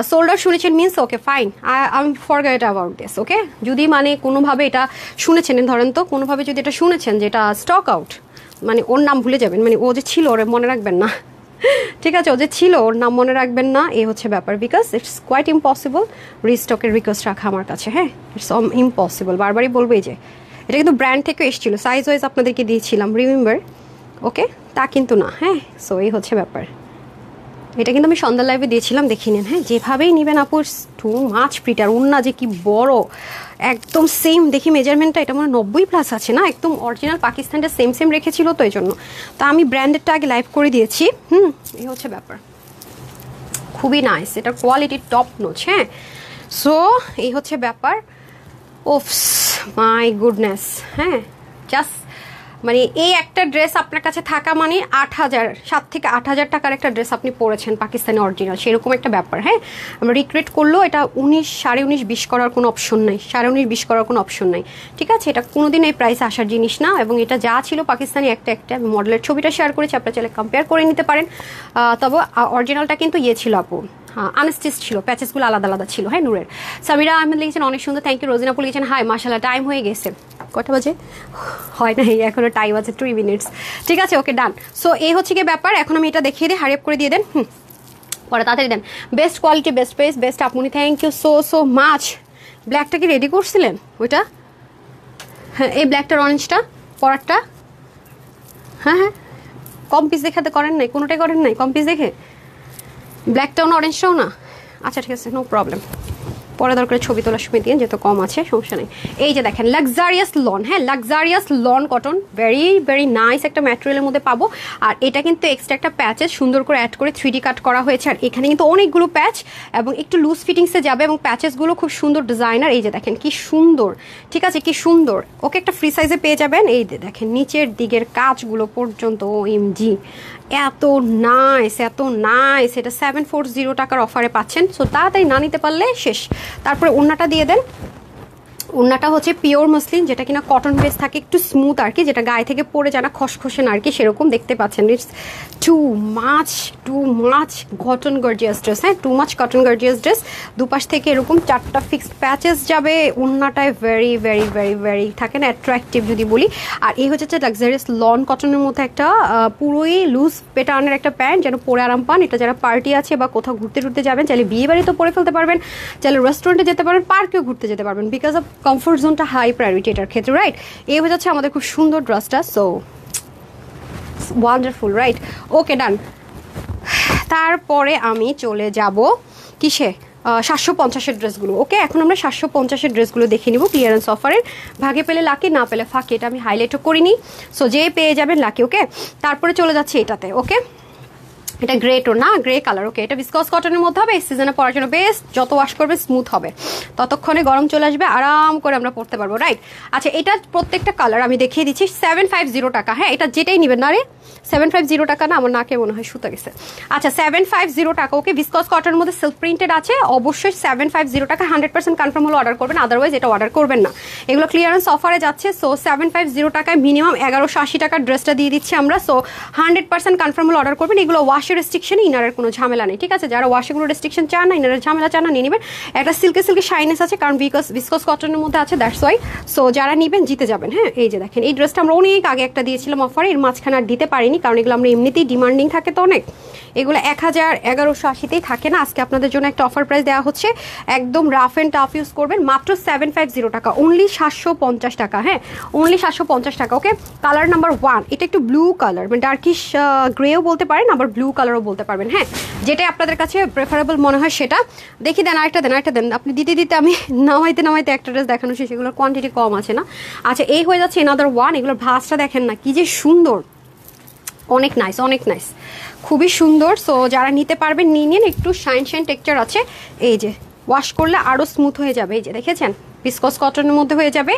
S1: সোল্ডার শুনেছেন means okay fine, I forget about this. Okay যদি মানে কোনোভাবে এটা শুনেছেন, ধরেন তো কোনোভাবে যদি এটা শুনেছেন যে এটা স্টক আউট, মানে ওর নাম ভুলে যাবেন, মানে ও যে ছিল ওরে মনে রাখবেন না। ঠিক আছে, ও যে ছিল ওর নাম মনে রাখবেন না, এই হচ্ছে ব্যাপার। বিকজ ইটস কোয়াইট ইম্পসিবল রিস্টকের রিকোয়েস্ট রাখা আমার কাছে। হ্যাঁ ইটস ইম্পসিবল, বারবারই বলবো। এই যে এটা কিন্তু ব্র্যান্ড থেকে এসেছিল, সাইজ ওয়াইজ আপনাদেরকে দিয়েছিলাম, রিমেম্বার। ওকে তা কিন্তু না। হ্যাঁ সো এই হচ্ছে ব্যাপার। এটা কিন্তু আমি সন্ধ্যা লাইভে দিয়েছিলাম, দেখে নিন। হ্যাঁ যেভাবেই নেবেন আপু, টু মাছ প্রিটার। উন্না যে কি বড়, একদম সেম দেখি মেজারমেন্টটা, এটা মানে 90+ আছে না, একদম অরিজিনাল পাকিস্তানটা সেম রেখেছিল, তো এই জন্য তো আমি ব্র্যান্ডেডটা আগে লাইভ করে দিয়েছি। এই হচ্ছে ব্যাপার, খুবই নাইস, এটা কোয়ালিটি টপ নোচ। হ্যাঁ সো এই হচ্ছে ব্যাপার। ওফস মাই গুডনেস। হ্যাঁ জাস্ট মানে এই একটা ড্রেস আপনার কাছে থাকা মানে 7 থেকে 8,000 টাকার একটা ড্রেস আপনি পরেছেন পাকিস্তানি অরিজিনাল, সেরকম একটা ব্যাপার। হ্যাঁ আমরা রিক্রেট করলেও এটা 19, 19.5, 20 করার কোনো অপশন নাই, 19.5, 20 করার কোনো অপশন নাই। ঠিক আছে, এটা কোনোদিন এই প্রাইসে আসার জিনিস না, এবং এটা যা ছিল পাকিস্তানি একটা আমি মডেলের ছবিটা শেয়ার করেছি, আপনারা চাইলে কম্পেয়ার করে নিতে পারেন। তবে অরিজিনালটা কিন্তু ইয়ে ছিল আপু, হ্যাঁ আনস্টিচ ছিল, প্যাচেসগুলো আলাদা আলাদা ছিল। হ্যাঁ নূরের সামিরা আহমেদ লিখেছেন অনেক সুন্দর, থ্যাংক ইউ। রোজিনা আপু লিখেছেন হাই মাশাআল্লাহ, টাইম হয়ে গেছে, কটা বাজে হয় না, এখনো টাইম আছে 2 মিনিটস। ঠিক আছে ওকে ডান। সো এই হচ্ছে কি ব্যাপার, এখন আমি এটা দেখিয়ে দিই, হারিয়ে করে দিয়ে দেন, পরে তাড়াতাড়ি দেন। Best quality, best price, best আপনি, থ্যাংক ইউ সো মাচ। ব্ল্যাকটা কি রেডি করছিলেন ওইটা? হ্যাঁ এই ব্ল্যাকটার অরেঞ্জটা পরারটা, হ্যাঁ কম পিস দেখাতে করেন নাই, কোনোটাই করেন নাই কম পিস দেখে, ব্ল্যাকটাও না অরেঞ্জটাও না, আচ্ছা ঠিক আছে নো প্রবলেম, পরে দরকার ছবি তোলার সময় দিয়ে, যেহেতু কম আছে সমস্যা নেই। এই যে দেখেন লাক্সারিয়াস লন, হ্যাঁ luxurious loan cotton, very nice একটা ম্যাটেরিয়ালের মধ্যে পাবো। আর এটা কিন্তু এক্সট্রা একটা প্যাচেস সুন্দর করে অ্যাড করে 3D কাট করা হয়েছে, আর এখানে কিন্তু অনেকগুলো প্যাচ এবং একটু লুজ ফিটিংসে যাবে, এবং প্যাচেসগুলো খুব সুন্দর ডিজাইনার। এই যে দেখেন কি সুন্দর, ঠিক আছে কি সুন্দর। ওকে একটা ফ্রি সাইজে পেয়ে যাবেন। এই যে দেখেন নিচের দিকের কাজগুলো পর্যন্ত OMG এত নাইস, এত নাইস। এটা 740 টাকার অফারে পাচ্ছেন, সো তাড়াতাড়ি না নিতে পারলে শেষ। তারপরে ওড়নাটা দিয়ে দেন, ওড়নাটা হচ্ছে পিওর মসলিন, যেটা কিনা কটন বেস থাকে, একটু স্মুথ আর কি, যেটা গায়ে থেকে পরে যায় না, খসখসে না আর কি, সেরকম দেখতে পাচ্ছেন। It's too much cotton gorgeous dress. হ্যাঁ too much cotton gorgeous dress. দুপাশ থেকে এরকম 4টা ফিক্সড প্যাচেস যাবে, ওড়নাটায় ভেরি থাকে না অ্যাট্রাকটিভ যদি বলি। আর এই হচ্ছে লাক্সারিয়াস লন কটনের মধ্যে একটা পুরোই লুজ প্যাটার্নের একটা প্যান্ট, যেন পরে আরাম পান। এটা যারা পার্টি আছে বা কোথাও ঘুরতে যাবেন, চাইলে বিয়ে বাড়ি তো পরে ফেলতে পারবেন, চাইলে রেস্টুরেন্টে যেতে পারবেন, পার্কেও ঘুরতে যেতে পারবেন, বিকজ অফ কমফোর্ট জোনটা হাই প্রায়োরিটি এটার ক্ষেত্রে, রাইট? এই হয়ে যাচ্ছে আমাদের খুব সুন্দর ড্রেসটা, সো ওয়ান্ডারফুল, রাইট? ওকে ডান। তারপরে আমি চলে যাব কিসে, 750-এর ড্রেসগুলো। ওকে এখন আমরা 750-এর ড্রেসগুলো দেখে নিব ক্লিয়ারেন্স অফারের। ভাগে পেলে লাকি, না পেলে ফাঁকি, এটা আমি হাইলাইটও করিনি, সো যে পেয়ে যাবেন লাকি। ওকে তারপরে চলে যাচ্ছে এটাতে। ওকে এটা গ্রে টোন না, গ্রে কালার। ওকে এটা বিসকস কটনের মধ্যে হবে, এই সিজনে পরার জন্য বেস্ট, যত ওয়াশ করবে স্মুথ হবে, ততক্ষণে গরম চলে আসবে, আরাম করে আমরা পরতে পারবো, রাইট? আচ্ছা এটা প্রত্যেকটা কালার আমি দেখিয়ে দিচ্ছি, 750 টাকা। হ্যাঁ এটা যেটাই নেবেন না রে, 750 টাকা না, আমার নাকে মনে হয় সুতা গেছে। আচ্ছা 750 টাকা। ওকে বিসকস কটনের মধ্যে সিল্ক প্রিন্টেড আছে, অবশ্যই 750 টাকা, 100% কনফার্ম হলে অর্ডার করবেন, আদারওয়াইজ এটা অর্ডার করবেন না। এগুলো ক্লিয়ারেন্স অফারে যাচ্ছে, সো 750 টাকায় মিনিমাম 1180 টাকার ড্রেসটা দিয়ে দিচ্ছি আমরা, সো 100% কনফার্ম হলে অর্ডার করবেন। এগুলো ওয়াশ ওয়াশের রেস্ট্রিকশনে ইনারের কোনো ঝামেলা নেই, ঠিক আছে? যারা ওয়াশে কোনো রেস্ট্রিকশন চান না, ইনারের ঝামেলা চান না, নিয়ে নেবেন। একটা সিল্কে শাইনেস আছে, কারণ বিকজ কটনের মধ্যে আছে, দ্যাটস ওয়াই। সো যারা নেবেন জিতে যাবেন। হ্যাঁ, এই যে দেখেন, এই ড্রেসটা আমরা অনেক আগে একটা দিয়েছিলাম অফারে, এর মাঝখানে আর দিতে পারিনি, কারণ এগুলো আমরা এমনিতেই ডিমান্ডিং থাকে তো অনেক, এগুলো 1180তেই থাকে না। আজকে আপনাদের জন্য একটা অফার প্রাইস দেওয়া হচ্ছে, একদম রাফ অ্যান্ড টাফ ইউজ করবেন, মাত্র 750 টাকা, অনলি 750 টাকা। হ্যাঁ, অনলি 750 টাকা। ওকে, কালার নাম্বার 1, এটা একটু ব্লু কালার, মানে ডার্কিশ গ্রেও বলতে পারেন, আবার ব্লু কালারও বলতে পারবেন। হ্যাঁ, যেটা আপনাদের কাছে প্রেফারেবল মনে হয় সেটা দেখি দেন। আরেকটা দেন, আপনি দিতে আমি নামাইতে একটা ড্রেস দেখানো শেষ, এগুলোর কোয়ান্টিটি কম আছে না। আচ্ছা, এই হয়ে যাচ্ছে এনাদার 1। এগুলোর ভাঁজটা দেখেন না, কি যে সুন্দর, অনেক নাইস, অনেক নাইস, খুবই সুন্দর। সো যারা নিতে পারবেন নিয়ে নিন, একটু শাইন টেক্সচার আছে। এই যে ওয়াশ করলে আরও স্মুথ হয়ে যাবে, এই যে দেখেছেন, বিসকস কটনের মধ্যে হয়ে যাবে।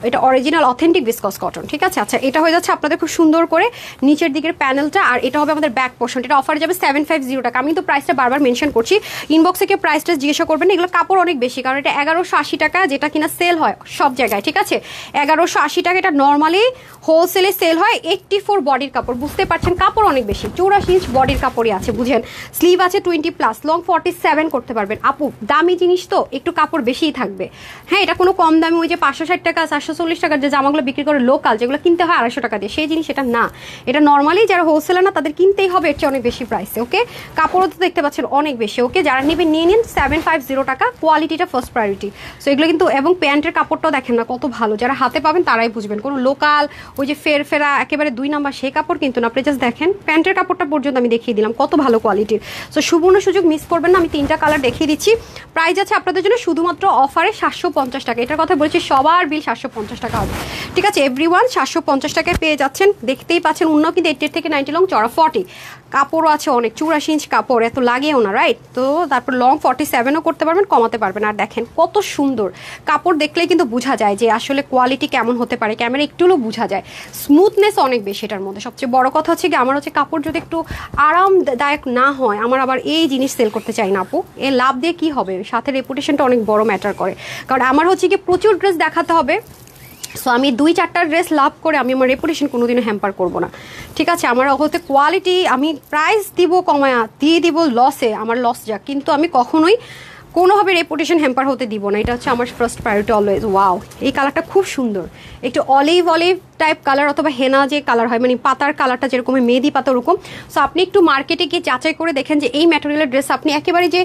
S1: এটা অরিজিনাল অথেন্টিক বিসকস কটন, ঠিক আছে? আচ্ছা, এটা হয়ে যাচ্ছে আপনাদের খুব সুন্দর করে নিচের দিকের প্যানেলটা, আর এটা হবে আমাদের ব্যাক পোর্শন। এটা অফারে যাবে 750 টাকা। আমি তো প্রাইসটা বারবার মেনশন করছি, ইনবক্সে কেউ প্রাইসটা জিজ্ঞাসা করবেন। এগুলো কাপড় অনেক বেশি, কারণ এটা 1180 টাকা, যেটা কিনা সেল হয় সব জায়গায়, ঠিক আছে? 1180 টাকা, এটা নর্মালি হোলসেলে সেল হয় 84 বডির কাপড়, বুঝতে পারছেন, কাপড় অনেক বেশি, 84 ইঞ্চ বডির কাপড়ই আছে, বুঝেন। স্লিভ আছে 20+, লং 47 করতে পারবেন। আপু দামি জিনিস তো একটু কাপড় বেশিই থাকবে। হ্যাঁ, এটা কোনো কম দামি ওই যে 560 টাকা 440 টাকার যে জামাগুলো বিক্রি করে লোকাল, যেগুলো কিনতে হয় 250 টাকা দিয়ে, সেই জিনিস এটা না। এটা নর্মালি যারা হোলসেলার না তাদের কিনতেই হবে এর চেয়ে অনেক বেশি প্রাইসে। ওকে, কাপড়ও তো দেখতে পাচ্ছেন অনেক বেশি। ওকে, যারা নেবেন নিয়ে নিন, 750 টাকা, কোয়ালিটিটা ফার্স্ট প্রায়োরিটি। সো এগুলো কিন্তু, এবং প্যান্টের কাপড়টাও দেখেন না কত ভালো, যারা হাতে পাবেন তারাই বুঝবেন। কোনো লোকাল ওই যে ফেরা একেবারে 2 নাম্বার সেই কাপড় কিন্তু না, আপনি জাস্ট দেখেন প্যান্টের কাপড়টা পর্যন্ত আমি দেখিয়ে দিলাম কত ভালো কোয়ালিটির। সো সুবর্ণ সুযোগ মিস করবেন না, আমি 3টা কালার দেখিয়ে দিচ্ছি। প্রাইস আছে আপনাদের জন্য শুধুমাত্র অফারে 750 টাকা। এটার কথা বলছি, সবার বিল 750 টাকা হবে, ঠিক আছে? এভরিওয়ান 750 টাকায় পেয়ে যাচ্ছেন। দেখতেই পাচ্ছেন, অন্য কিন্তু 80 থেকে 90 লং, চড়া 40, কাপড়ও আছে অনেক, 84 ইঞ্চ কাপড়, এত লাগেও না, রাইট? তো তারপর লং 47ও করতে পারবেন, কমাতে পারবেন। আর দেখেন কত সুন্দর কাপড়, দেখলেই কিন্তু বোঝা যায় যে আসলে কোয়ালিটি কেমন হতে পারে, ক্যামেরা একটু হলেও বোঝা যায়। স্মুথনেস অনেক বেশি এটার মধ্যে। সবচেয়ে বড় কথা হচ্ছে কি, আমার হচ্ছে কাপড় যদি একটু আরামদায়ক না হয়, আমার আবার এই জিনিস সেল করতে চাই না আপু। এ লাভ দিয়ে কি হবে, সাথে রেপুটেশনটা অনেক বড় ম্যাটার করে, কারণ আমার হচ্ছে কি প্রচুর ড্রেস দেখাতে হবে। সো আমি 2-4টা ড্রেস লাভ করে আমি আমার রেপুটেশন কোনোদিনও হ্যাম্পার করবো না, ঠিক আছে? আমার হতে কোয়ালিটি, আমি প্রাইস দিব কমায়া দিয়ে দিব লসে, আমার লস যাক, কিন্তু আমি কখনোই কোনোভাবে রেপুটেশন হ্যাম্পার হতে দিব না। এটা হচ্ছে আমার ফার্স্ট প্রায়োরিটি অলওয়েজ। ওয়াও, এই কালারটা খুব সুন্দর, একটু অলিভ টাইপ কালার, অথবা হেনা যে কালার হয়, মানে পাতার কালারটা যেরকম মেহেদি পাতা ওরকম। সো আপনি একটু মার্কেটে গিয়ে যাচাই করে দেখেন যে এই ম্যাটেরিয়ালের ড্রেস আপনি একেবারে যে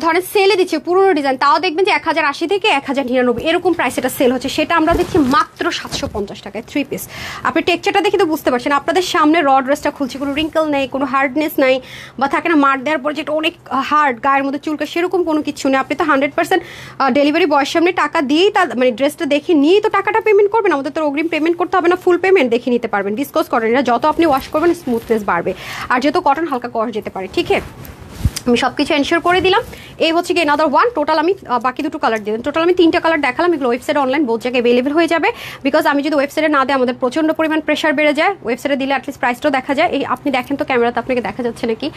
S1: ধরেন সেলে দিচ্ছে পুরোনো ডিজাইন, তাও দেখবেন যে 1080 থেকে 1099 এরকম প্রাইস এটা সেল হচ্ছে, সেটা আমরা দেখছি মাত্র 750 টাকায় 3 পিস। আপনি টেক্সচারটা দেখে তো বুঝতে পারছেন, আপনাদের সামনে র ড্রেসটা খুলছে, কোনো রিঙ্কল নেই, কোনো হার্ডনেস নাই, বা থাকে না মার দেওয়ার পর যেটা অনেক হার্ড, গায়ের মধ্যে চুলকা, সেরকম কোনো কিছু নেই। আপনি তো 100% ডেলিভারি বয়ের সামনে টাকা দিয়েই তার মানে ড্রেসটা দেখে নিয়েই তো টাকাটা পেমেন্ট করবেন, আমাদের তো অগ্রিম পেমেন্ট করতে হবে না, ফুল পেমেন্ট দেখে নিতে পারবেন। ডিসকাস করেন না, যত আপনি ওয়াশ করবেন স্মুথনেস বাড়বে, আর যেহেতু কটন হালকা করা যেতে পারে, ঠিক আছে? আমি সব কিছু এনশিওর করে দিলাম। এই হচ্ছে কি এনাদার 1, টোটাল আমি বাকি 2টো কালার দিলাম, টোটাল আমি 3টা কালার দেখালাম। এগুলো ওয়েবসাইটে অনলাইন বহুত জায়গায় অ্যাভেলেবল হয়ে যাবে, বিকজ আমি যদি ওয়েবসাইটে না দিই আমাদের প্রচন্ড পরিমাণ প্রেশার বেড়ে যায়, ওয়েবসাইটে দিলে অ্যাটলিস্ট প্রাইসটাও দেখা যায়। এই আপনি দেখেন তো ক্যামেরাতে আপনাকে দেখা যাচ্ছে নাকি?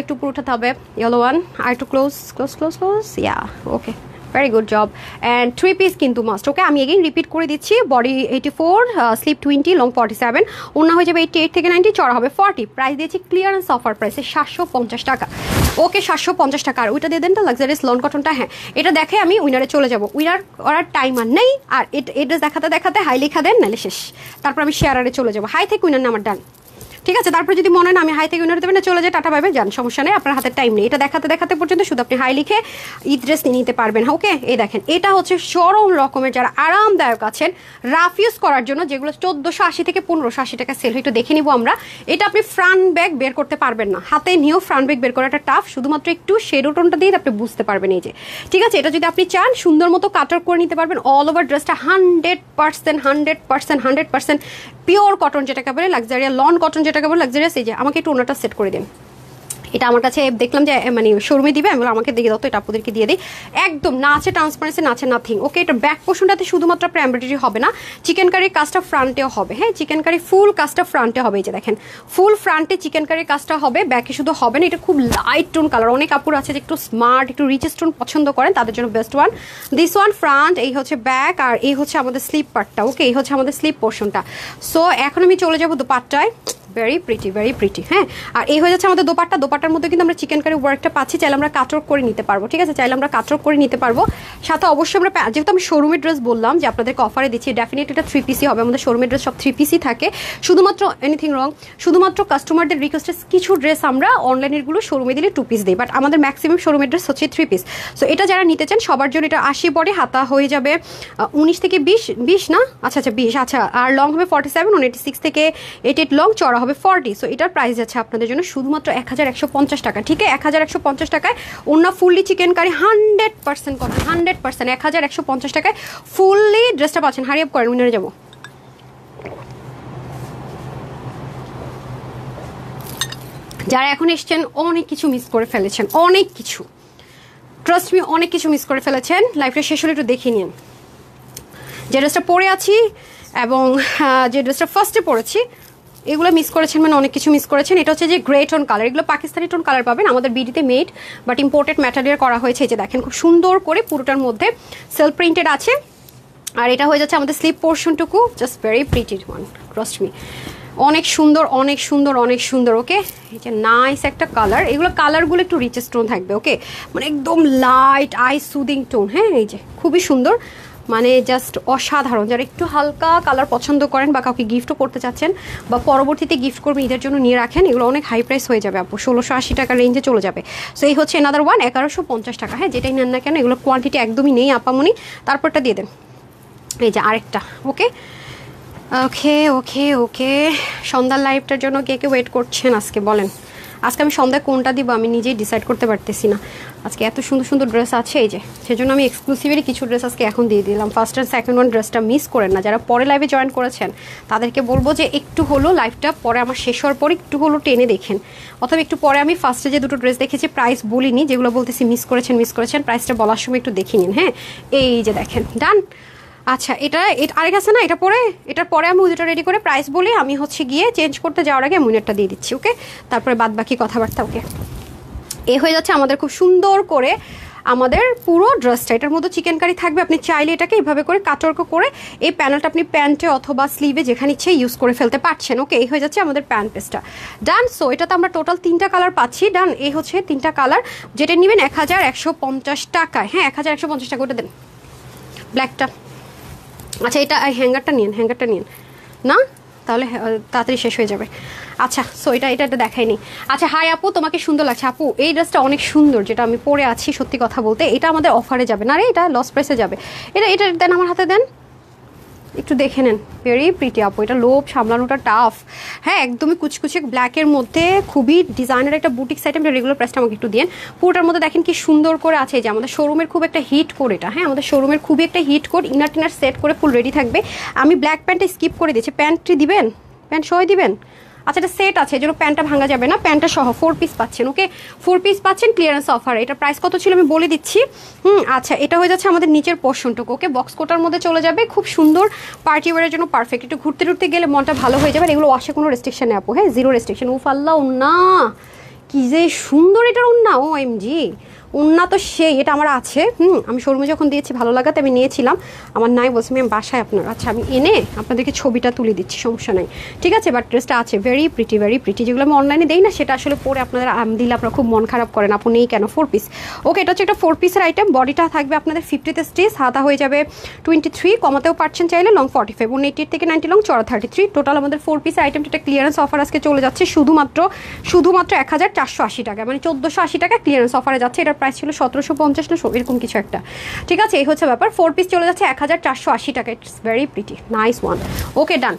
S1: একটু পুরো উঠাতে হবে, ইয়েলো 1, আর একটু close, yeah, okay, very good job. And 3 piece কিন্তু মাস্ট। ওকে, আমি এগেইন রিপিট করে দিচ্ছি, বডি 84, স্লিপ 20, লং 47, ওনা হয়ে যাবে 88 থেকে 90, চড়া হবে 40। প্রাইস দিয়েছি ক্লিয়ারেন্স অফার প্রাইসে 750 টাকা। ওকে, 750 টাকা। আর ওইটা দিয়ে দেন তো, লাক্সারিয়াস লন কটনটা। হ্যাঁ, এটা দেখে আমি উইনারে চলে যাবো, উইনার করার টাইম আর নেই। আর এটা দেখাতে হাই লেখা দেন, নাহলে শেষ। তারপর আমি শেয়ারে চলে যাবো, হাই থেকে উইনার নাম্বার ডান, ঠিক আছে? তারপর যদি মনে হয় না আমি হাই থেকে উইনার দেবেন না, চলে যায়, টাটা পাবে, যান, সমস্যা নেই, আপনার হাতে টাইম নেই। এটা দেখাতে পর্যন্ত শুধু আপনি হাই লিখে ঈদ ড্রেস নিয়ে নিতে পারবেন। ওকে, এই দেখেন, এটা হচ্ছে চরম রকমের যারা আরামদায়ক আছেন রাফ ইউজ করার জন্য, যেগুলো 1480 থেকে 1580 টাকা সেল হয়, একটু দেখে নিব আমরা। এটা আপনি ফ্রন্ট ব্যাগ বের করতে পারবেন না, হাতে নিয়েও ফ্রন্ট ব্যাগ বের করাটা টাফ, শুধুমাত্র একটু শেডো টোনটা দিয়ে আপনি বুঝতে পারবেন। এই যে, ঠিক আছে, এটা যদি আপনি চান সুন্দর মতো কাটার করে নিতে পারবেন। অল ওভার ড্রেসটা 100% পিওর কটন, যেটাকে বলে লাক্সারিয়া লন কটন, যেটাকে বলে লাক্সারিয়াস। এই যে, আমাকে একটু ওনাটা সেট করে দিন। এটা আমার কাছে দেখলাম যে মানে শোরুমে দিবে, আমি আমাকে দিয়ে দাও তো, এটা আপনাদেরকে দিয়ে দিই। একদম না আছে ট্রান্সপারেন্সি, না আছে নাথিং। ওকে, এটা ব্যাক পোর্শনটাতে শুধুমাত্র এমব্রয়ডারি হবে না, চিকেন কারির কাজটা ফ্রন্টেও হবে। হ্যাঁ, চিকেন কারি ফুল কাজটা ফ্রন্টে হবে। এই যে দেখেন, ফুল ফ্রন্টে চিকেন কারির কাজটা হবে, ব্যাকে শুধু হবে না। এটা খুব লাইট টোন কালার, অনেক কাপড় আছে যে একটু স্মার্ট, একটু রিচ টোন পছন্দ করেন, তাদের জন্য best one. This one front, এই হচ্ছে ব্যাক, আর এই হচ্ছে আমাদের স্লিপ পার্টটা। ওকে, এই হচ্ছে আমাদের স্লিপ পোর্শনটা। সো এখন আমি চলে যাবো দুপাট্টায়। ভেরি প্রিটি হ্যাঁ। আর এই হয়ে যাচ্ছে আমাদের দোপাট্টার মধ্যে কিন্তু আমরা চিকেন কারি ওয়ার্কটা পাচ্ছি, চাইলে আমরা কাটওয়ার্ক করে নিতে পারবো, ঠিক আছে, চাইলে আমরা কাটওয়ার্ক করে নিতে পারবো। সাথে অবশ্যই আমরা যেহেতু আমি শোরুমের ড্রেস বললাম যে আপনাদেরকে অফারে দিচ্ছি, ডেফিনেটলি এটা 3 পিসই হবে, আমাদের শোরুমের ড্রেস সব 3 পিসই থাকে। শুধুমাত্র এনিথিং রং, শুধুমাত্র কাস্টমারদের রিকোয়েস্টে কিছু ড্রেস আমরা অনলাইনেরগুলো শোরুমে দিলে 2 পিস দিই, বাট আমাদের ম্যাক্সিমাম শোরুমের ড্রেস হচ্ছে 3 পিস। সো এটা যারা নিতে চান সবার জন্য এটা 80 পরে হাতা হয়ে যাবে 19 থেকে 20 না, আচ্ছা 20, আচ্ছা, আর লং হবে 47, 86 থেকে 88 লং, চড়া হবে 40। সো এটার প্রাইস যাচ্ছে আপনাদের জন্য শুধুমাত্র 1150 টাকা, ঠিক আছে, 1150 টাকায় ওনা ফুললি চিকেন কারি 100% কত, 100% 1150 টাকায় ফুললি ড্রেসটা পাচ্ছেন। হারিয়ে করেন, উইনারে যাবো। যারা এখন এসছেন অনেক কিছু মিস করে ফেলেছেন, অনেক কিছু, ট্রাস্ট মি, অনেক কিছু মিস করে ফেলেছেন। লাইফটা শেষ হলে একটু দেখে নিন। যে ড্রেসটা পরে আছি এবং যে ড্রেসটা ফার্স্টে পরেছি, এগুলো মিস করেছেন, মানে অনেক কিছু মিস করেছেন। এটা হচ্ছে যে গ্রে টোন কালার, এগুলো পাকিস্তানি টোন কালার পাবেন, আমাদের বিডিতে মেড বাট ইম্পোর্টেড ম্যাটেরিয়াল করা হয়েছে। এই যে দেখেন খুব সুন্দর করে পুরোটার মধ্যে সেলফ প্রিন্টেড আছে। আর এটা হয়ে যাচ্ছে আমাদের স্লিপ পোর্শনটুকু, just very pretty one, trust me, অনেক সুন্দর অনেক সুন্দর অনেক সুন্দর। ওকে, এই যে নাইস একটা কালার, এগুলো কালারগুলো একটু রিচেস টোন থাকবে। ওকে, মানে একদম লাইট আই সুদিং টোন। হ্যাঁ, এই যে খুবই সুন্দর, মানে জাস্ট অসাধারণ। যারা একটু হালকা কালার পছন্দ করেন বা কাউকে গিফটও করতে চাচ্ছেন বা পরবর্তীতে গিফট করবেন, ঈদের জন্য নিয়ে রাখেন, এগুলো অনেক হাই প্রাইস হয়ে যাবে আপু, 1680 টাকার রেঞ্জে চলে যাবে। সো এই হচ্ছে এনাদার ওয়ান, 1150 টাকা। হ্যাঁ, যেটাই নেন না কেন, এগুলো কোয়ান্টিটি একদমই নেই আপামনি, তারপরটা দিয়ে দেন। এই যে আরেকটা। ওকে ওকে ওকে ওকে, সন্ধ্যার লাইভটার জন্য কে কে ওয়েট করছেন আজকে বলেন? আজকে আমি সন্ধ্যায় কোনটা দিব আমি নিজেই ডিসাইড করতে পারতেছি না। আজকে এত সুন্দর সুন্দর ড্রেস আছে, এই যে সেজন্য আমি এক্সক্লুসিভলি কিছু ড্রেস আজকে এখন দিয়ে দিলাম। ফার্স্ট অ্যান্ড সেকেন্ড ওয়ান ড্রেসটা মিস করেন না। যারা পরে লাইভে জয়েন করেছেন তাদেরকে বলবো যে একটু হলো লাইভটা পরে আমার শেষ হওয়ার পর একটু হলো টেনে দেখেন, অথবা একটু পরে আমি ফার্স্টে যে দুটো ড্রেস দেখেছি প্রাইস বলিনি, যেগুলো বলতেছি মিস করেছেন প্রাইসটা বলার সময় একটু দেখে নিন। হ্যাঁ, এই যে দেখেন, ডান। আচ্ছা, এটা আরেক আছে না, এটার পরে আমি উইটা রেডি করে প্রাইস বলি, আমি হচ্ছে গিয়ে চেঞ্জ করতে যাওয়ার আগে উইনারটা দিয়ে দিচ্ছি। ওকে, তারপরে বাদ বাকি কথাবার্তা। ওকে, এ হয়ে যাচ্ছে আমাদের খুব সুন্দর করে আমাদের পুরো ড্রেসটা। এটার মধ্যে চিকেন কারি থাকবে, আপনি চাইলে এটাকে এইভাবে করে কাটওয়ার্ক করে এই প্যানেলটা আপনি প্যান্টে অথবা স্লিভে যেখানে ইচ্ছে ইউজ করে ফেলতে পারছেন। ওকে, এই হয়ে যাচ্ছে আমাদের প্যান্ট পিসটা। ডান। সো এটাতে আমরা টোটাল 3টা কালার পাচ্ছি। ডান, এই হচ্ছে 3টা কালার, যেটা নেবেন 1150 টাকায়। হ্যাঁ, 1150 টাকা, ওটা দেন ব্ল্যাকটা। আচ্ছা, এটা হ্যাঙ্গারটা নিন না, তাহলে তাড়াতাড়ি শেষ হয়ে যাবে। আচ্ছা, সো এটা দেখাইনি। আচ্ছা, হাই আপু, তোমাকে সুন্দর লাগছে আপু, এই ড্রেসটা অনেক সুন্দর, যেটা আমি পরে আছি। সত্যি কথা বলতে এটা আমাদের অফারে যাবে না রে, এটা লস প্রাইসে যাবে। এটা দেন, আমার হাতে দেন, একটু দেখে নেন। ভেরি প্রিটি আপু, এটা লোভ সামলানোটা টাফ। হ্যাঁ, একদমই কুচকুচে ব্ল্যাকের মধ্যে খুবই ডিজাইনার একটা বুটিক্স আইটেম। রেগুলার প্রাইসটা আমাকে একটু দিন। পুরোটার মধ্যে দেখেন কি সুন্দর করে আছে, যে আমাদের শোরুমের খুব একটা হিট কোড এটা। হ্যাঁ, আমাদের শোরুমের খুবই একটা হিট কোড, ইনার টিনার সেট করে ফুল রেডি থাকবে। আমি ব্ল্যাক প্যান্টটা স্কিপ করে দিয়েছি, প্যান্টটি দিবেন, প্যান্ট সহ দিবেন। আচ্ছা, এটা সেট আছে, এজন্য প্যান্টটা ভাঙা যাবে না, প্যান্টটা সহ 4 পিস পাচ্ছেন। ওকে, 4 পিস পাচ্ছেন ক্লিয়ারেন্স অফার। এটা প্রাইস কত ছিল আমি বলে দিচ্ছি। আচ্ছা, এটা হয়ে যাচ্ছে আমাদের নিচের পোর্শনটুকু। ওকে, বক্স কোটার মধ্যে চলে যাবে, খুব সুন্দর পার্টি ওয়ারের জন্য পারফেক্ট। একটু ঘুরতে ঘুরতে গেলে মনটা ভালো হয়ে যাবে। এগুলো ওয়াশে কোনো রেস্ট্রিকশন নেই আপু। হ্যাঁ, 0 রেস্ট্রিকশন। উফ আল্লাহ, না কি যে সুন্দর এটার ওন্না, ও এমজি ওন্না তো সেই, এটা আমার আছে। আমি শোরুমে যখন দিয়েছি ভালো লাগাতে আমি নিয়েছিলাম, আমার নাই বলছি আমি বাসায় আপনার। আচ্ছা, আমি এনে আপনাদেরকে ছবিটা তুলে দিচ্ছি, সমস্যা নাই, ঠিক আছে। বাট ড্রেসটা আছে ভেরি প্রিটি, যেগুলো আমি অনলাইনে দেই না, সেটা আসলে পরে আপনারা দিলে আপনারা খুব মন খারাপ করেন, আপু নেই কেন। 4 পিস। ওকে, এটা হচ্ছে একটা 4 পিসের আইটেম। বডিটা থাকবে আপনাদের 50তে স্টিচ, হাতা হয়ে যাবে 23, কমাতেও পারছেন চাইলে, লং 45, 180 থেকে 90 লং, চড়া 33। টোটাল আমাদের 4 পিসের আইটেমটা ক্লিয়ারেন্স অফার আজকে চলে যাচ্ছে শুধুমাত্র 1480 টাকা, মানে 1480 টাকা ক্লিয়ারেন্স অফারে যাচ্ছে। এটার প্রাইস ছিল 1750 না এরকম কিছু একটা, ঠিক আছে। এই হচ্ছে ব্যাপার, 4 পিস চলে যাচ্ছে 1480 টাকা। It's very pretty, nice one. Okay, done.